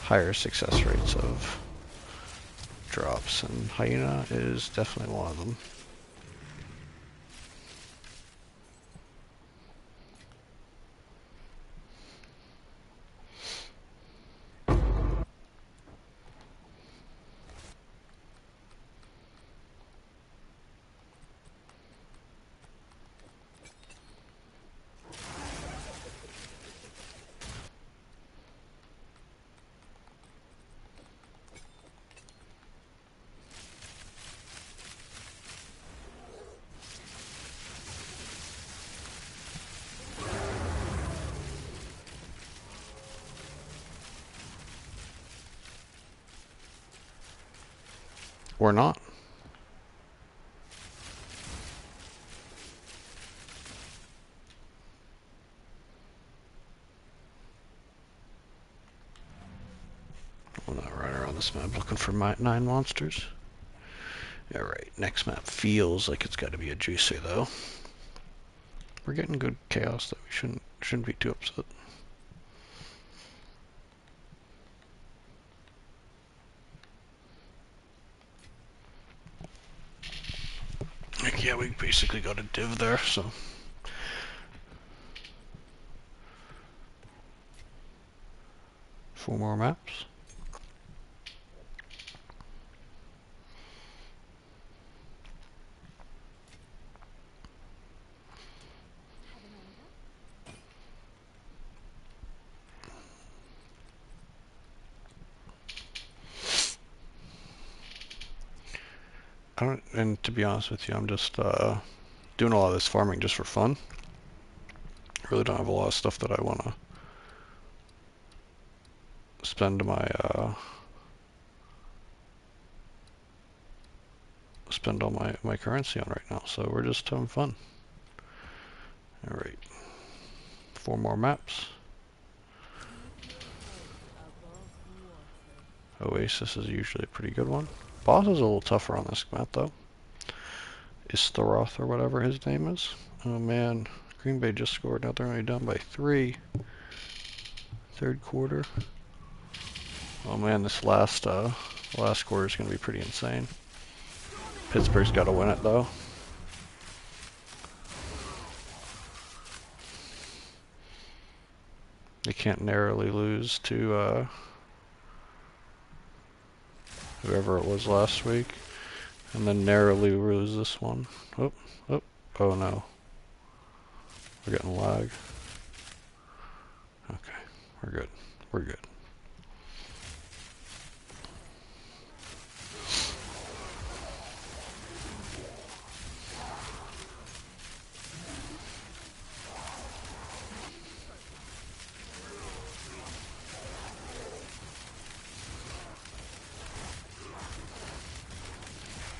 higher success rates of drops, and Hyena is definitely one of them. Or not. I'm not running around this map looking for my 9 monsters. Alright, next map feels like it's got to be a juicy though. We're getting good chaos though, we shouldn't be too upset. Like, yeah, we basically got a div there, so... 4 more maps. Have an order? And to be honest with you, I'm just doing a lot of this farming just for fun. I really don't have a lot of stuff that I want to spend all my currency on right now, so we're just having fun. Alright, 4 more maps. Oasis is usually a pretty good one. Boss is a little tougher on this map though. Istaroth or whatever his name is. Oh man, Green Bay just scored, now they're only down by 3. third quarter. Oh man, this last quarter is going to be pretty insane. Pittsburgh's got to win it though. They can't narrowly lose to whoever it was last week, and then narrowly lose this one. Oh no. We're getting lag. Okay, we're good. We're good.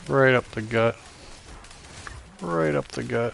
Right up the gut. Right up the gut.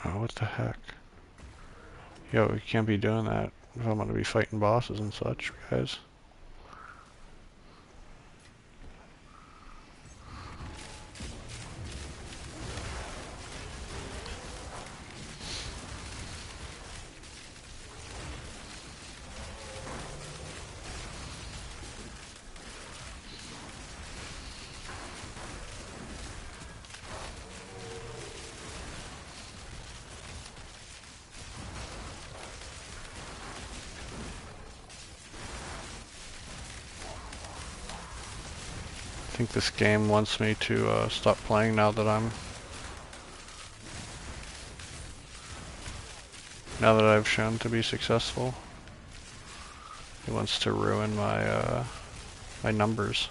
Oh, what the heck? Yo, we can't be doing that if I'm gonna be fighting bosses and such, guys. I think this game wants me to stop playing now that I've shown to be successful. It wants to ruin my numbers.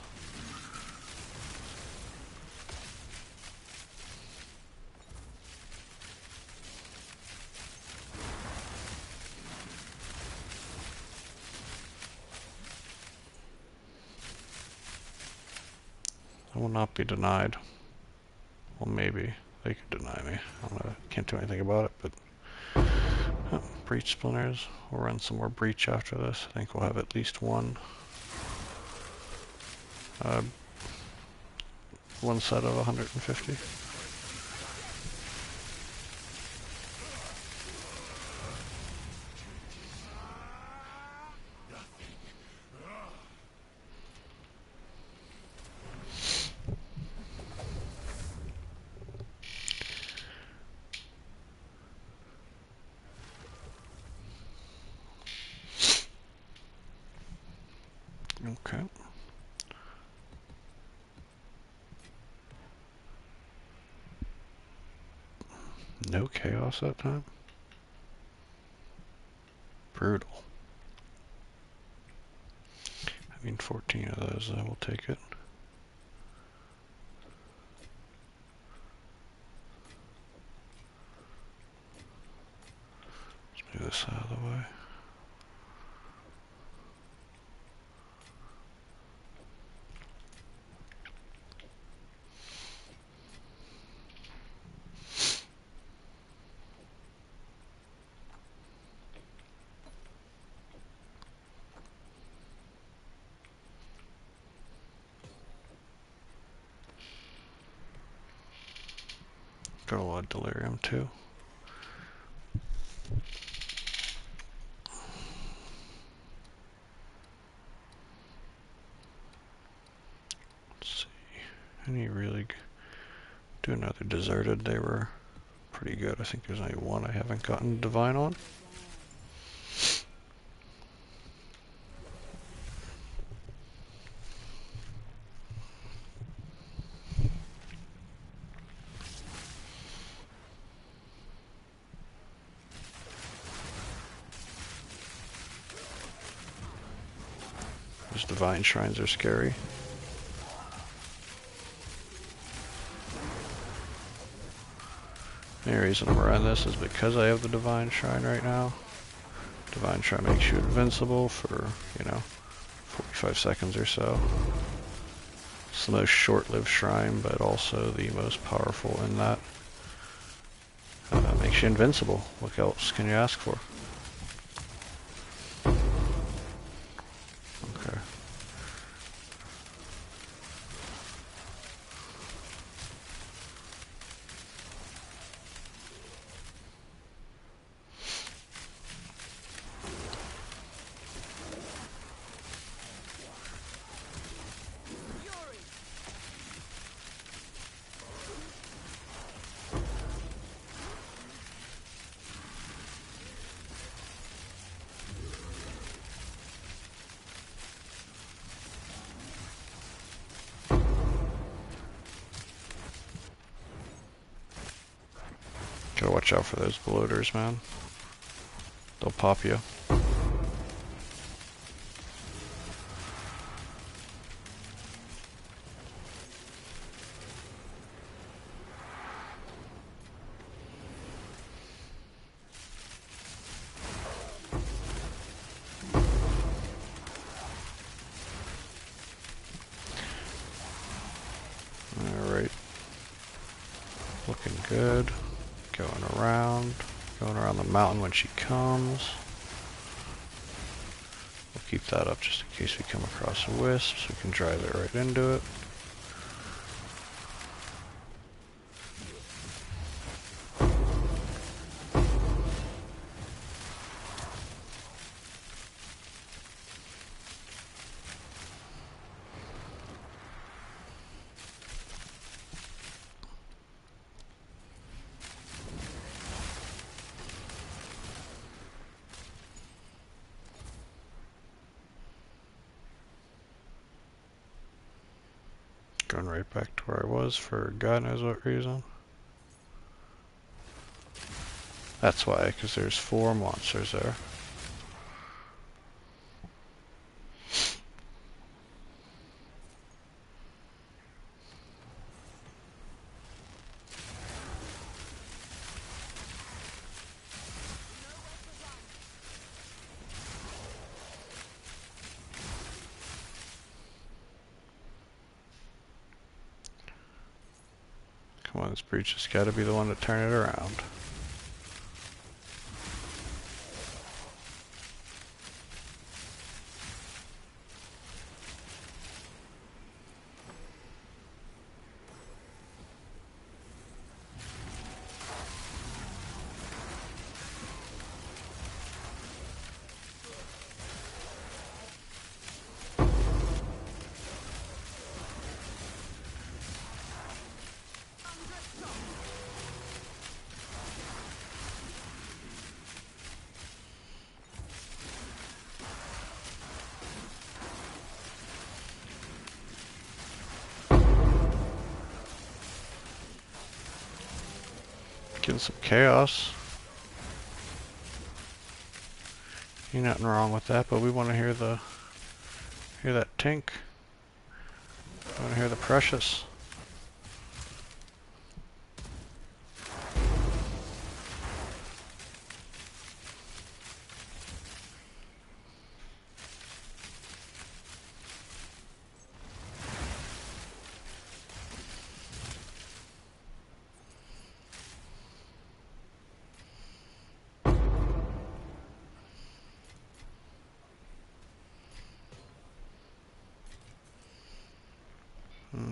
I will not be denied. Well, maybe they could deny me. I don't know. Can't do anything about it, but oh, breach splinters. We'll run some more breach after this. I think we'll have at least one set of 150. Okay. No chaos that time. Brutal. I mean, 14 of those, I will take it. Let's move this out of the way. Got a lot of delirium too. Let's see. Any really do another deserted? They were pretty good. I think there's only one I haven't gotten divine on. Those divine shrines are scary. The only reason I'm running this is because I have the divine shrine right now. Divine shrine makes you invincible for, 45 seconds or so. It's the most short-lived shrine, but also the most powerful in that. Makes you invincible. What else can you ask for? Okay. Gotta watch out for those bloaters, man. They'll pop you. Alright. Looking good. Going around the mountain when she comes. We'll keep that up just in case we come across a wisp, so we can drive it right into it. Going right back to where I was for God knows what reason. That's why, because there's 4 monsters there. Come on, this breach has got to be the one to turn it around. Getting some chaos. Ain't nothing wrong with that, but we want to hear that tink. We want to hear the precious.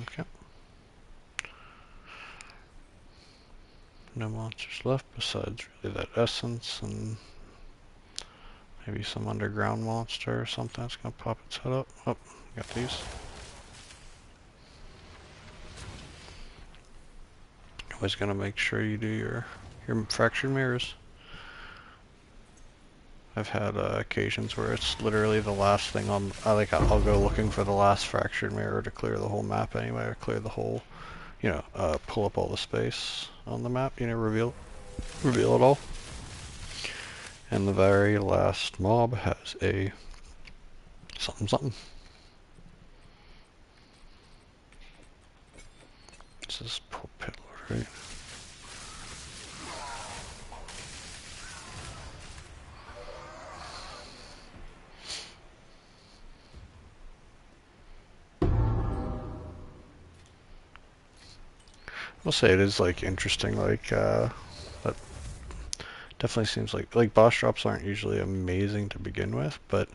Okay. No monsters left besides really that essence and maybe some underground monster or something that's gonna pop its head up. Oh, got these. Always gonna make sure you do your fractured mirrors. I've had occasions where it's literally the last thing on. I'll go looking for the last fractured mirror to clear the whole map anyway, or clear the whole, pull up all the space on the map. Reveal it all. And the very last mob has a something something. This is poor pit lord, right? I'll say it is like interesting, like that definitely seems like boss drops aren't usually amazing to begin with, but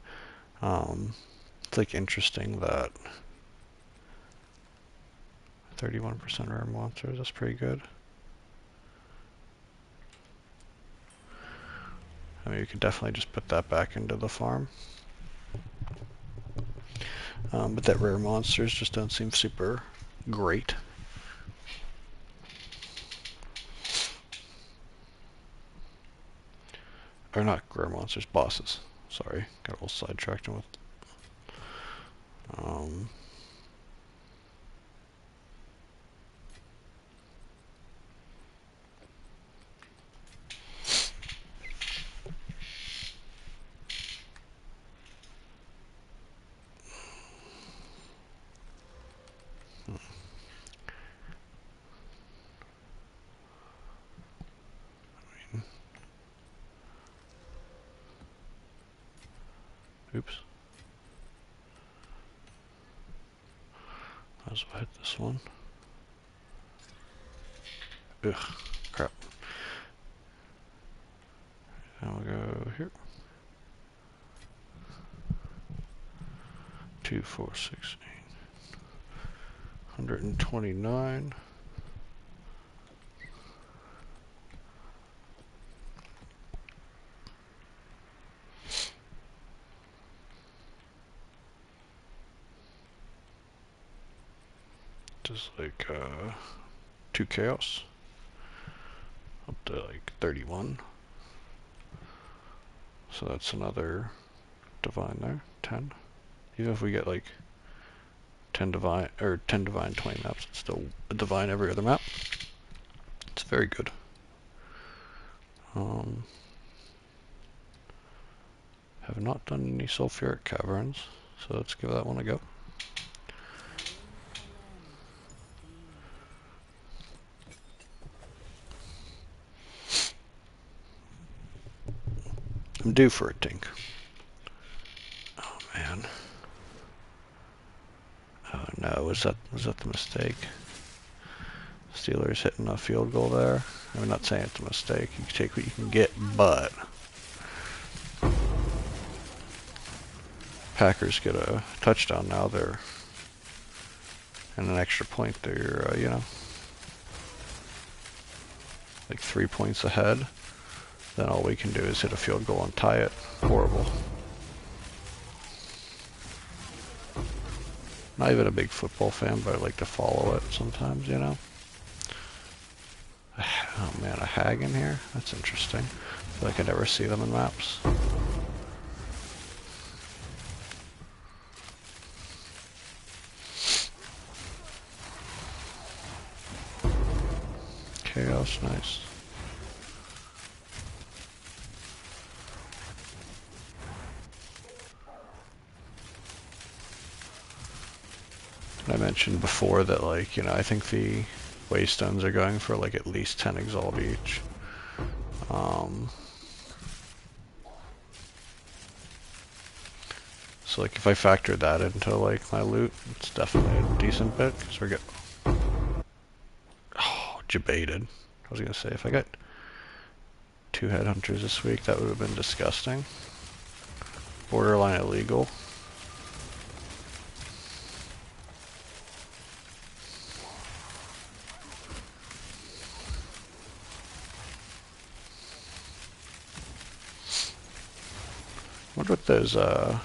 it's like interesting that 31% rare monsters, that's pretty good. I mean, you could definitely just put that back into the farm. But that rare monsters just don't seem super great. Or not rare monsters, bosses. Sorry, got a little sidetracked with. Um, Oops. Might as well hit this one. Ugh, crap. Now we'll go here. 2, 4, 6, 8. 129. Just like 2 chaos. Up to like 31. So that's another divine there. 10. Even if we get like 10 divine, or 10 divine, 20 maps, it's still a divine every other map. It's very good. Have not done any sulfuric caverns, so let's give that one a go. I'm due for a tink. Oh man. Oh no, was that the mistake? Steelers hitting a field goal there. I'm not saying it's a mistake. You can take what you can get, but Packers get a touchdown now. They're and an extra point. They're you know, like 3 points ahead. Then all we can do is hit a field goal and tie it. Horrible. Not even a big football fan, but I like to follow it sometimes, you know. Oh man, a hag in here? That's interesting. I feel like I never see them in maps. Chaos, nice. I mentioned before that, like, you know, I think the Waystones are going for like at least 10 exalt each. So like if I factor that into like my loot, it's definitely a decent bit because we're getting debated. I was gonna say if I got 2 headhunters this week, that would have been disgusting. Borderline illegal. I wonder what those what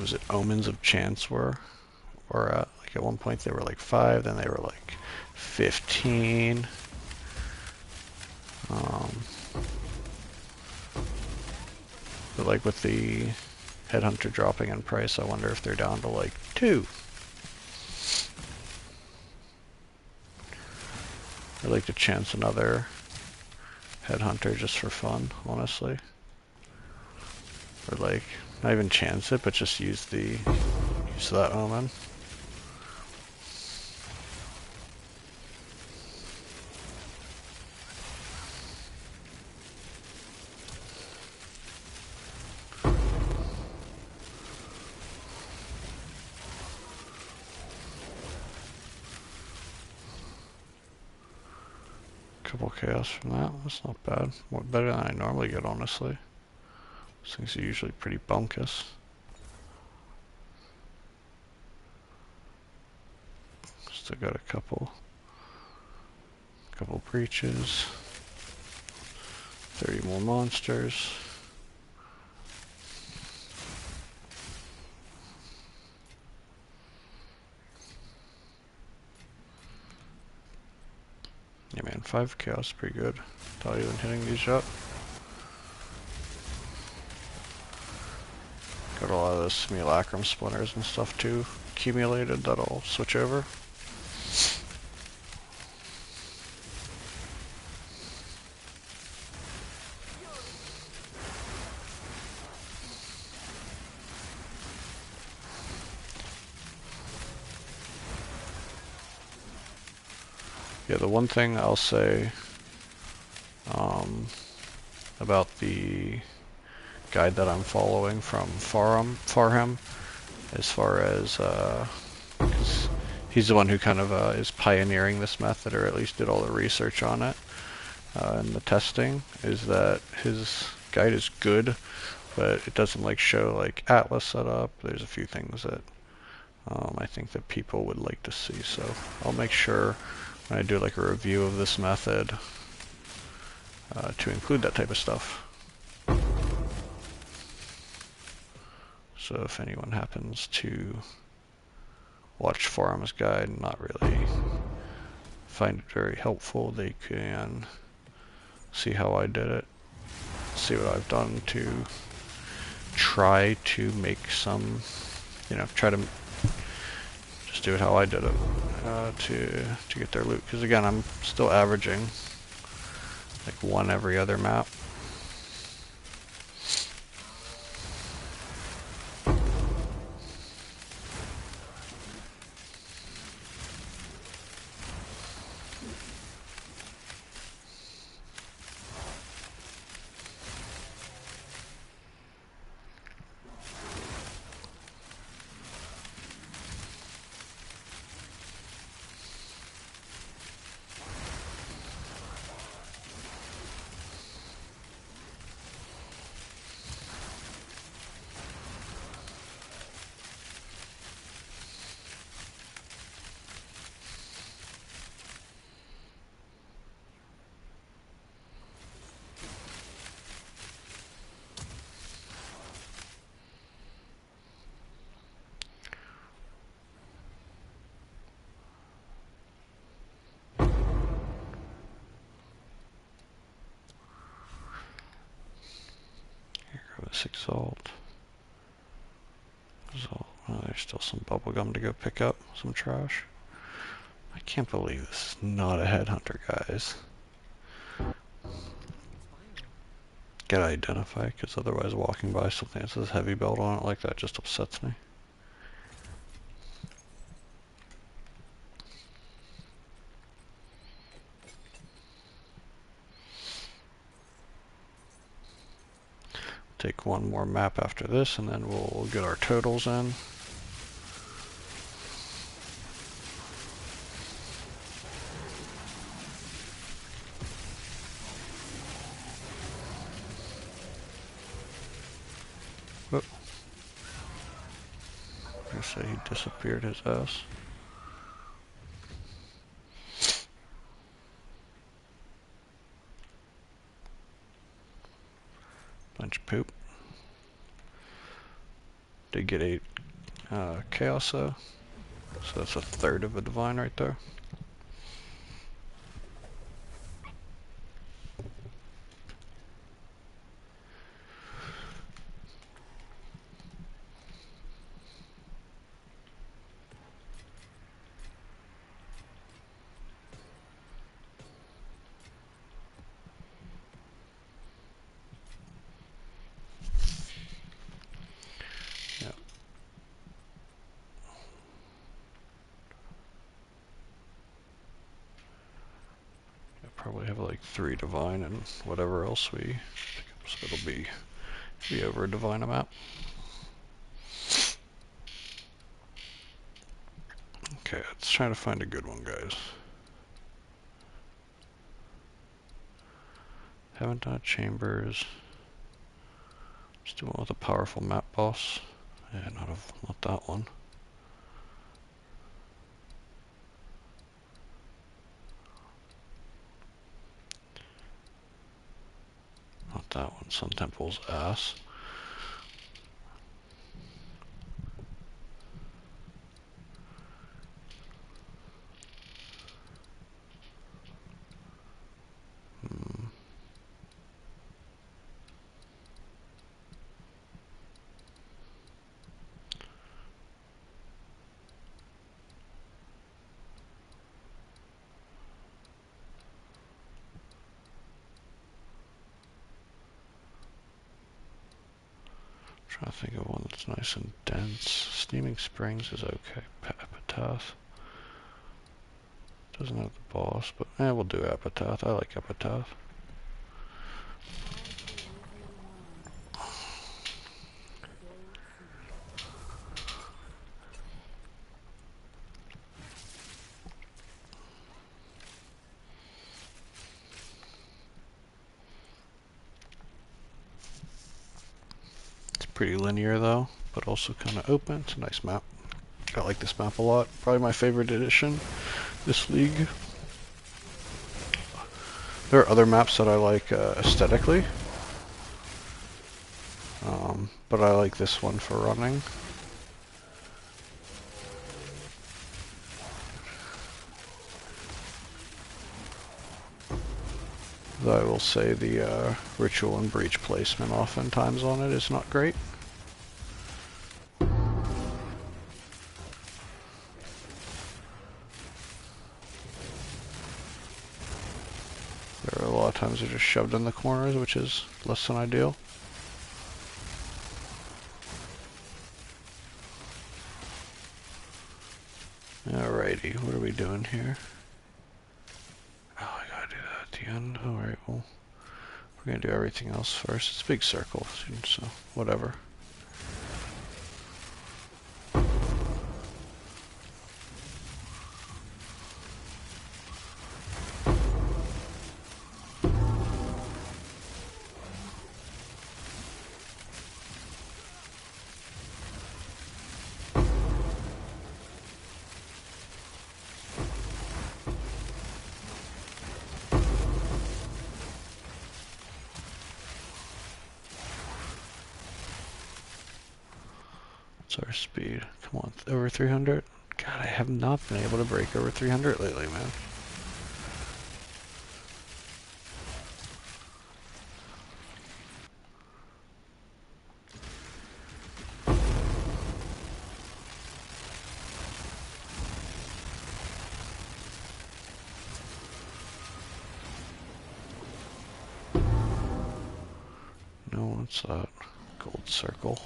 was it, Omens of Chance were at. Like at one point they were like 5, then they were like 15. But like with the headhunter dropping in price, I wonder if they're down to like 2. I'd like to chance another headhunter just for fun, honestly. Or like, not even chance it, but just use that omen. couple chaos from that. That's not bad. More better than I normally get, honestly. These things are usually pretty bunkus. Still got a couple breaches. 30 more monsters. Yeah, man, 5 chaos is pretty good. Without even hitting these up. Got a lot of those simulacrum splinters and stuff too accumulated that'll switch over. Yeah, the one thing I'll say about the guide that I'm following from Farham, as far as 'cause he's the one who kind of is pioneering this method, or at least did all the research on it and the testing, is that his guide is good, but it doesn't like show like Atlas setup. There's a few things that I think that people would like to see, so I'll make sure when I do like a review of this method to include that type of stuff. So if anyone happens to watch Farm's Guide and not really find it very helpful, they can see how I did it, see what I've done to try to make some, try to just do it how I did it to get their loot. Because again, I'm still averaging like one every other map. Exalt. Oh, there's still some bubblegum to go pick up, some trash. I can't believe this is not a headhunter, guys. Gotta identify, because otherwise walking by something that says heavy belt on it like that just upsets me. Take one more map after this, and then we'll get our totals in. Whoop. I say he disappeared his ass. Bunch of poop. Did get 8 chaos though, so that's a third of a divine right there. Yep. I'll probably have like 3 divine and whatever else we pick up, so it'll be over a divine amount. Okay, let's try to find a good one, guys. Haven't done chambers. Let's do one with a powerful map boss. Yeah, not that one. Not that one. Sun Temple's ass. Trying to think of one that's nice and dense. Steaming Springs is okay. Epitaph. Doesn't have the boss, but we'll do Epitaph. I like Epitaph. It's pretty linear though, but also kind of open. It's a nice map. I like this map a lot. Probably my favorite edition this league. There are other maps that I like aesthetically, but I like this one for running. Though I will say the ritual and breach placement oftentimes on it is not great. There are a lot of times they're just shoved in the corners, which is less than ideal. Alrighty, what are we doing here? Oh, I gotta do that at the end. Alright, well, we're gonna do everything else first. It's a big circle, so whatever. What's our speed? Come on, over 300? God, I have not been able to break over 300 lately, man. No, what's that? Gold circle.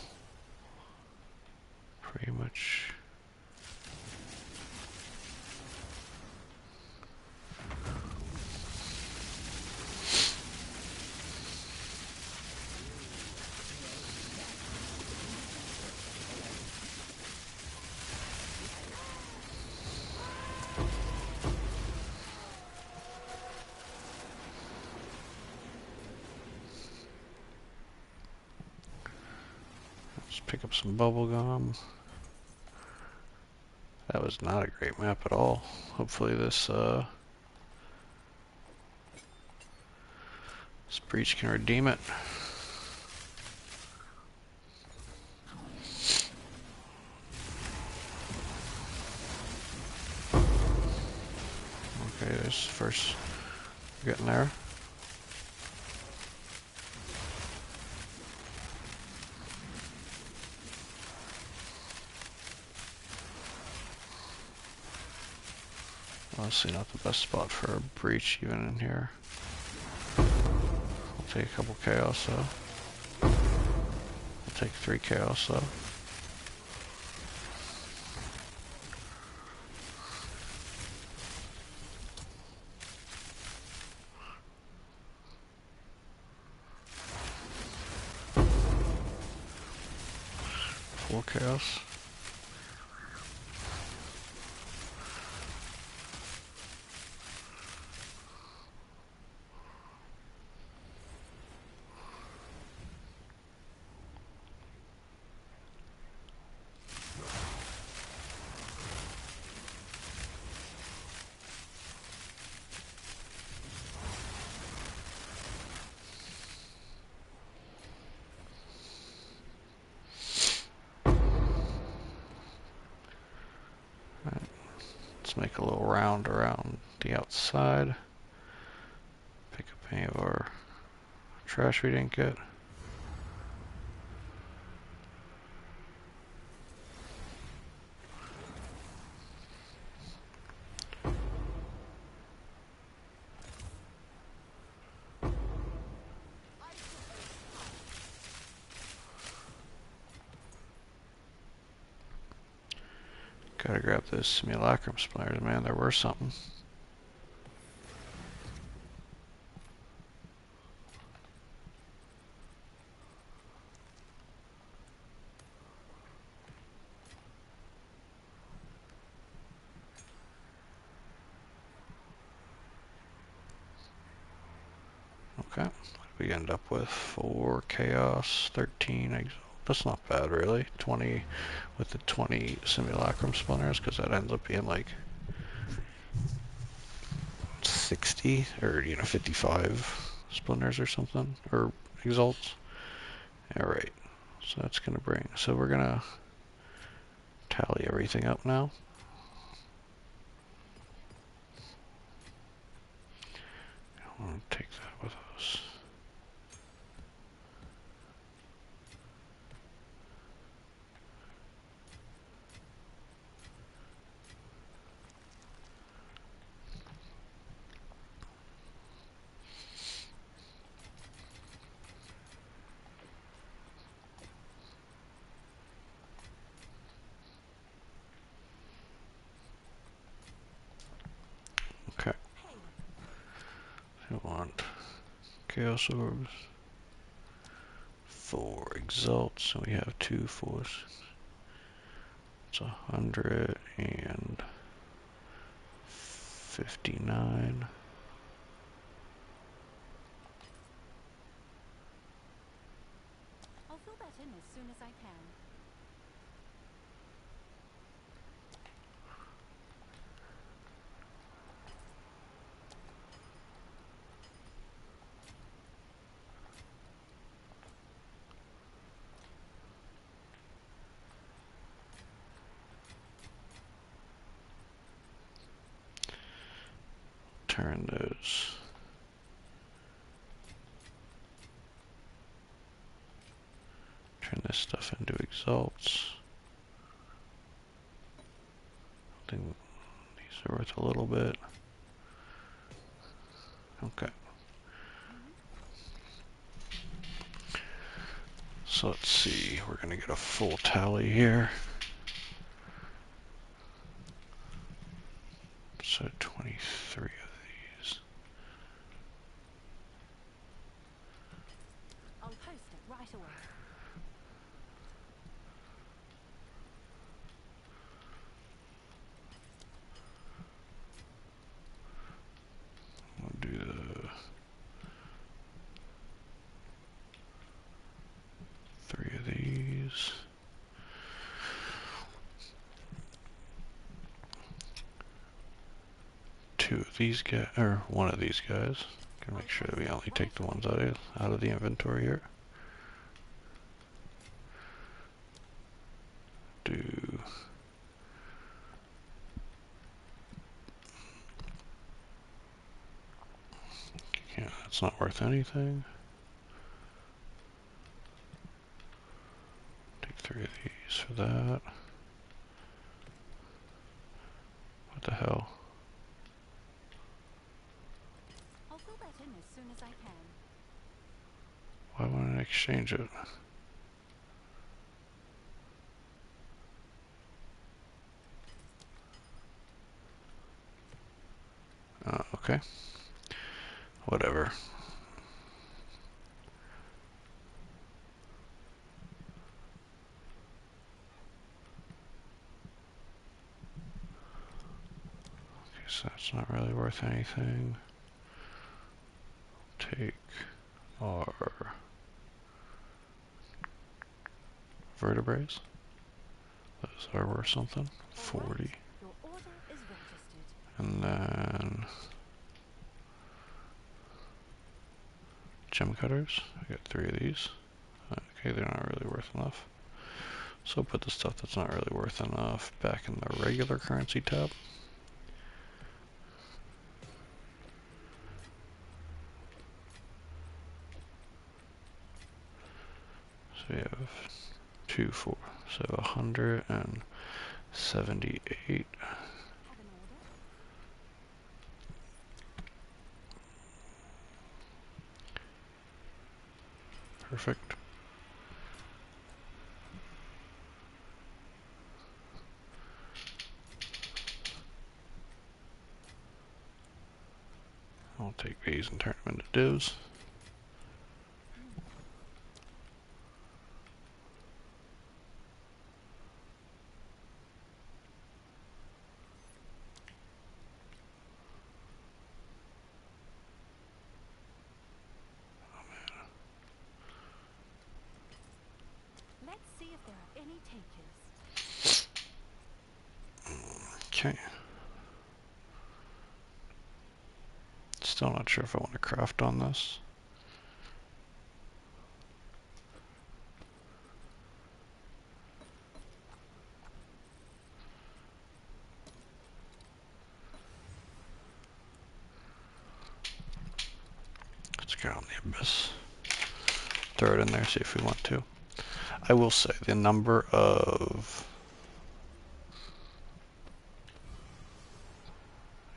Pretty much. Let's pick up some bubble gum. That was not a great map at all. Hopefully this breach can redeem it. Okay, there's first. We're getting there. Honestly, not the best spot for a breach even in here. I'll take a couple chaos though. I'll take 3 chaos though. Full chaos. Let's make a little round around the outside. Pick up any of our trash we didn't get. Gotta grab those simulacrum splinters, man. They're worth something. Okay, what did we end up with? 4 chaos, 13 exalt. That's not bad, really. 20 with the 20 simulacrum splinters, because that ends up being like 60 or 55 splinters or something, or exalts. All right, so that's gonna bring. So we're gonna tally everything up now. I want to take that with us. Okay. I want chaos orbs. 4 exalts, so we have 2 force. It's 159. I'll fill that in as soon as I can. Turn those. Turn this stuff into exalts. I think these are worth a little bit. Okay. So let's see, we're gonna get a full tally here. So 23 of these. I'll post it right away. We'll do the 3 of these. 2 of these guys, or 1 of these guys. Gonna make sure that we only take the ones out of the inventory here. Do yeah, that's not worth anything. Take 3 of these for that. What the hell? I'll fill that in as soon as I can. Why wouldn't I exchange it? Okay. Whatever. Okay, so that's not really worth anything. Take our vertebrae. Those are worth something. 40. Your order is registered. And then gem cutters. I got 3 of these. Okay, they're not really worth enough. So put the stuff that's not really worth enough back in the regular currency tab. we have 2, 4, so 178. Have an order? Perfect. I'll take these and turn them into divs. Let's see if there are any takers. Okay. Still not sure if I want to craft on this. Let's go on the abyss. Throw it in there, see if we want to. I will say the number of...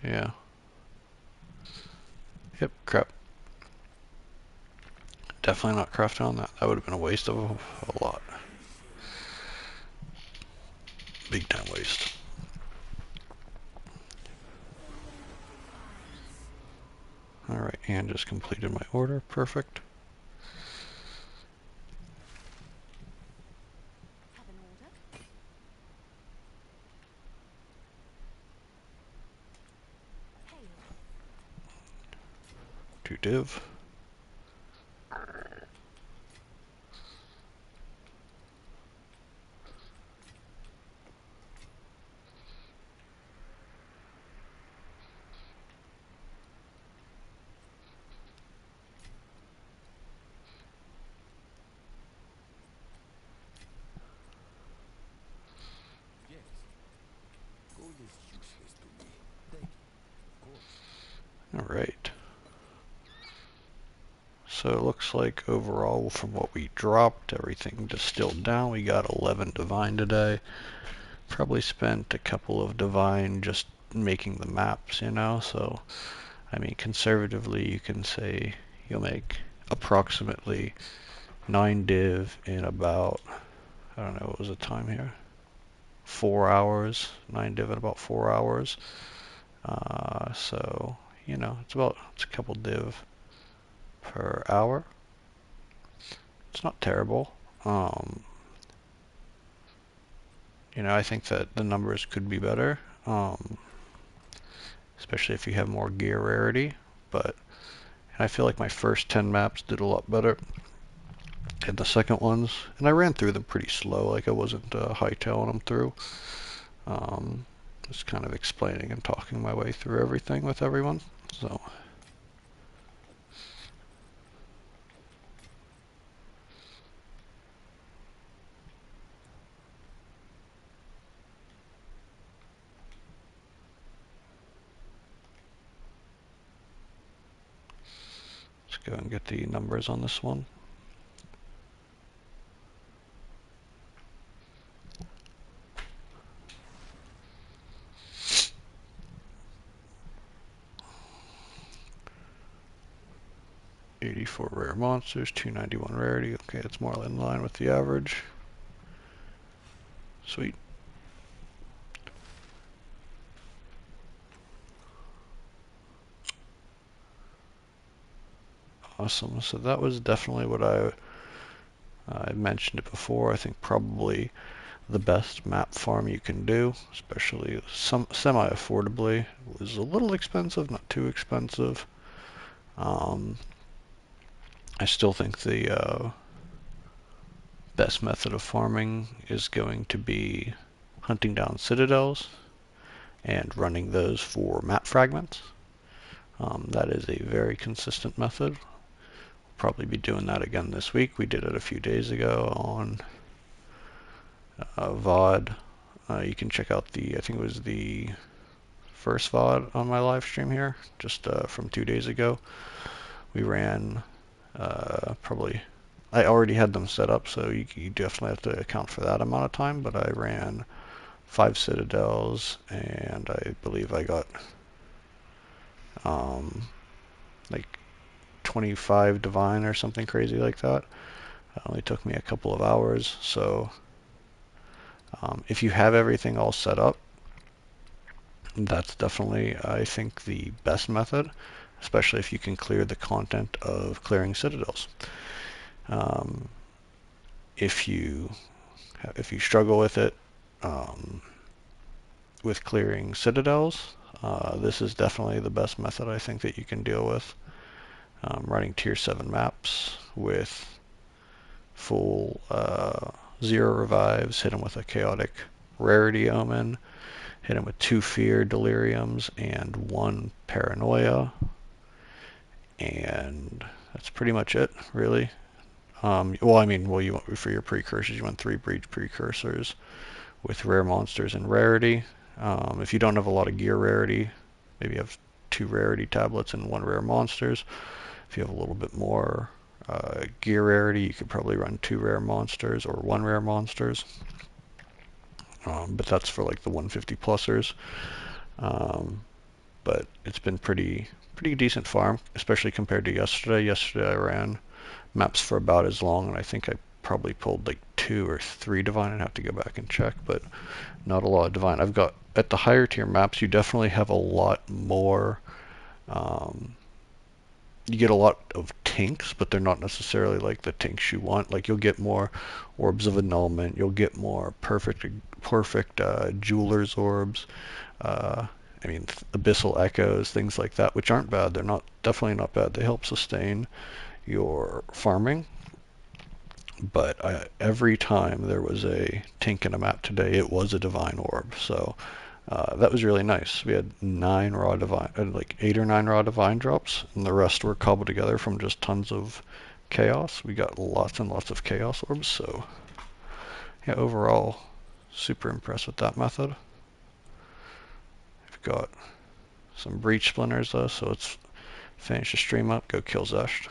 Yeah. Yep, crap. Definitely not crafting on that. That would have been a waste of a lot. Big time waste. Alright, and just completed my order. Perfect. Have an order? Hail. 2 div. Yes. Gold is useless to me. Thank you. Of course. Alright. So it looks like overall from what we dropped, everything distilled down. We got 11 divine today. Probably spent a couple of divine just making the maps, you know, so I mean conservatively you can say you'll make approximately 9 div in about, I don't know, what was the time here? 4 hours. 9 div in about 4 hours. So, you know, it's a couple div per hour. It's not terrible. You know, I think that the numbers could be better, especially if you have more gear rarity, but I feel like my first 10 maps did a lot better than the second ones, and I ran through them pretty slow, like I wasn't hightailing them through. Um, just kind of explaining and talking my way through everything with everyone. So let's go and get the numbers on this one. $84 rare monsters, 291 rarity. Okay, it's more in line with the average. Sweet. Awesome. So that was definitely what I mentioned it before. I think probably the best map farm you can do, especially some semi-affordably. It was a little expensive, not too expensive. Um, I still think the best method of farming is going to be hunting down citadels and running those for map fragments. That is a very consistent method. We'll probably be doing that again this week. We did it a few days ago on VOD. You can check out I think it was the first VOD on my live stream here, just from 2 days ago. We ran probably I already had them set up, so you definitely have to account for that amount of time, but I ran 5 citadels, and I believe I got um, like 25 divine or something crazy like that. It only took me a couple of hours, so if you have everything all set up, that's definitely, I think, the best method, especially if you can clear the content of clearing citadels. Um, if you struggle with it, um, with clearing citadels, this is definitely the best method I think that you can deal with. Running tier 7 maps with full 0 revives, hit them with a chaotic rarity omen, hit him with 2 fear deliriums and 1 paranoia, and that's pretty much it, really. Well, I mean, well, you want for your precursors, you want 3 breach precursors with rare monsters and rarity. If you don't have a lot of gear rarity, maybe you have 2 rarity tablets and 1 rare monsters. If you have a little bit more gear rarity, you could probably run 2 rare monsters or 1 rare monsters. But that's for like the 150 plusers. Um, but it's been pretty decent farm, especially compared to yesterday. Yesterday I ran maps for about as long, and I think I probably pulled like 2 or 3 divine. I'd have to go back and check, but not a lot of divine. I've got at the higher tier maps, you definitely have a lot more. Um, you get a lot of tinks, but they're not necessarily like the tinks you want. Like you'll get more orbs of annulment, you'll get more perfect jeweler's orbs. Uh, I mean, abyssal echoes, things like that, which aren't bad. They're not definitely not bad. They help sustain your farming. But every time there was a tink in a map today, it was a divine orb. So that was really nice. We had 9 raw divine, like 8 or 9 raw divine drops, and the rest were cobbled together from just tons of chaos. We got lots and lots of chaos orbs. So yeah, overall, super impressed with that method. We've got some breach splinters though, so let's finish the stream up. Go kill Zesht.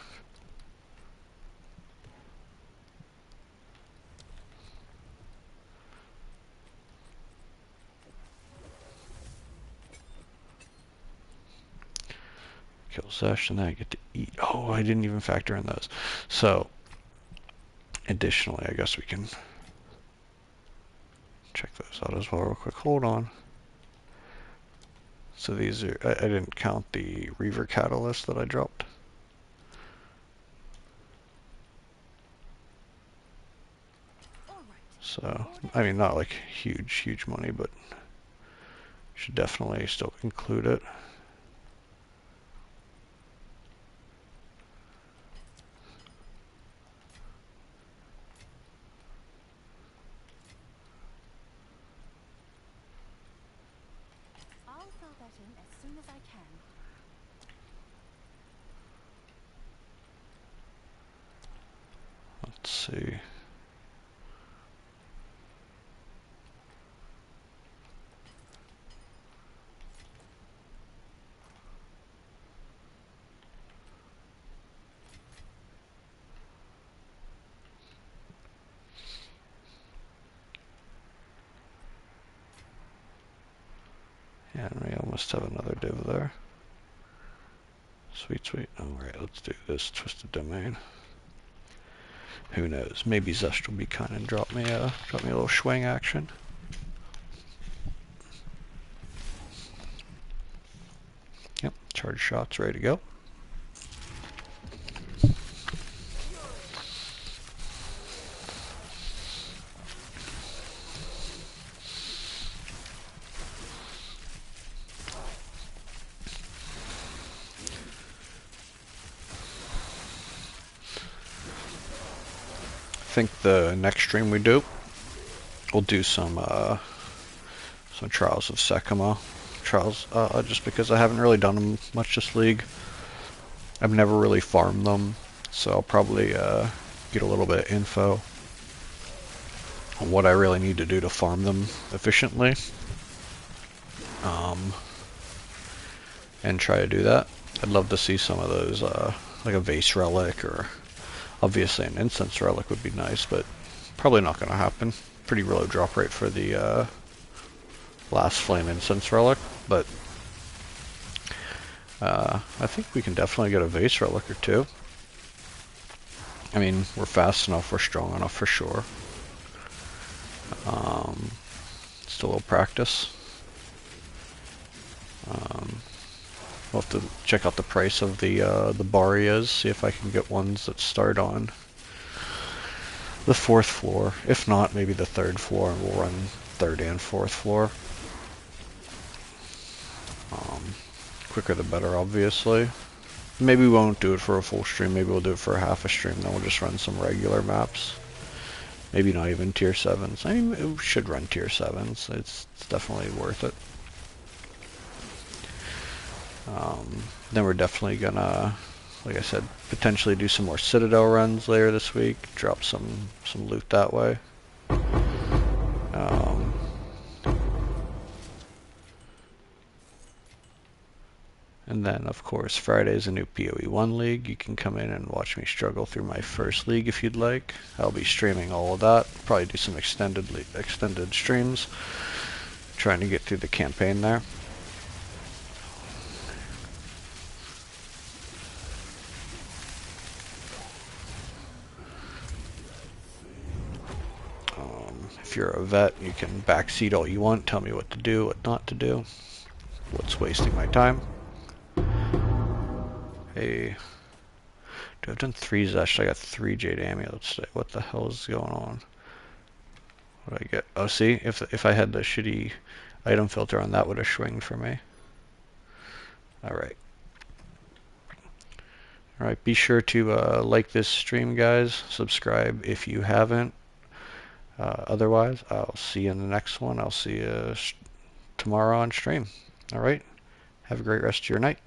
Kill Zesh, and then I get to eat. Oh, I didn't even factor in those. So, additionally, I guess we can check those out as well real quick. Hold on. So these are, I didn't count the Reaver Catalyst that I dropped. So, I mean, not like huge money, but should definitely still include it. I'll fill that in as soon as I can. Let's see. Yeah, and we almost have another div there. Sweet. Alright, let's do this Twisted Domain. Who knows? Maybe Zest will be kind and drop me a little swing action. Yep, charge shots ready to go. I think the next stream we do, we'll do some Trials of Sekima. Trials, just because I haven't really done them much this league. I've never really farmed them, so I'll probably get a little bit of info on what I really need to do to farm them efficiently, and try to do that. I'd love to see some of those, like a Vase Relic or Obviously an incense relic would be nice, but probably not going to happen. Pretty low drop rate for the last flame incense relic, but I think we can definitely get a vase relic or two. I mean, we're fast enough, we're strong enough for sure. Still a little practice. We'll have to check out the price of the Barias, see if I can get ones that start on the 4th floor. If not, maybe the 3rd floor, and we'll run 3rd and 4th floor. Quicker the better, obviously. Maybe we won't do it for a full stream, maybe we'll do it for a half a stream, then we'll just run some regular maps. Maybe not even tier 7s. I mean, we should run tier 7s. It's definitely worth it. Then we're definitely gonna, like I said, potentially do some more Citadel runs later this week. Drop some loot that way. And then, of course, Friday is a new PoE 1 league. You can come in and watch me struggle through my first league if you'd like. I'll be streaming all of that. Probably do some extended streams, trying to get through the campaign there. If you're a vet, you can backseat all you want, tell me what to do, what not to do, what's wasting my time. Hey, dude, I've done 3 Zesh, I got 3 Jade Amulets today. What the hell is going on? What did I get? Oh, see, if I had the shitty item filter on, that would have swinged for me. Alright. Alright, be sure to like this stream, guys. Subscribe if you haven't. Otherwise, I'll see you in the next one. I'll see you tomorrow on stream. Alright, have a great rest of your night.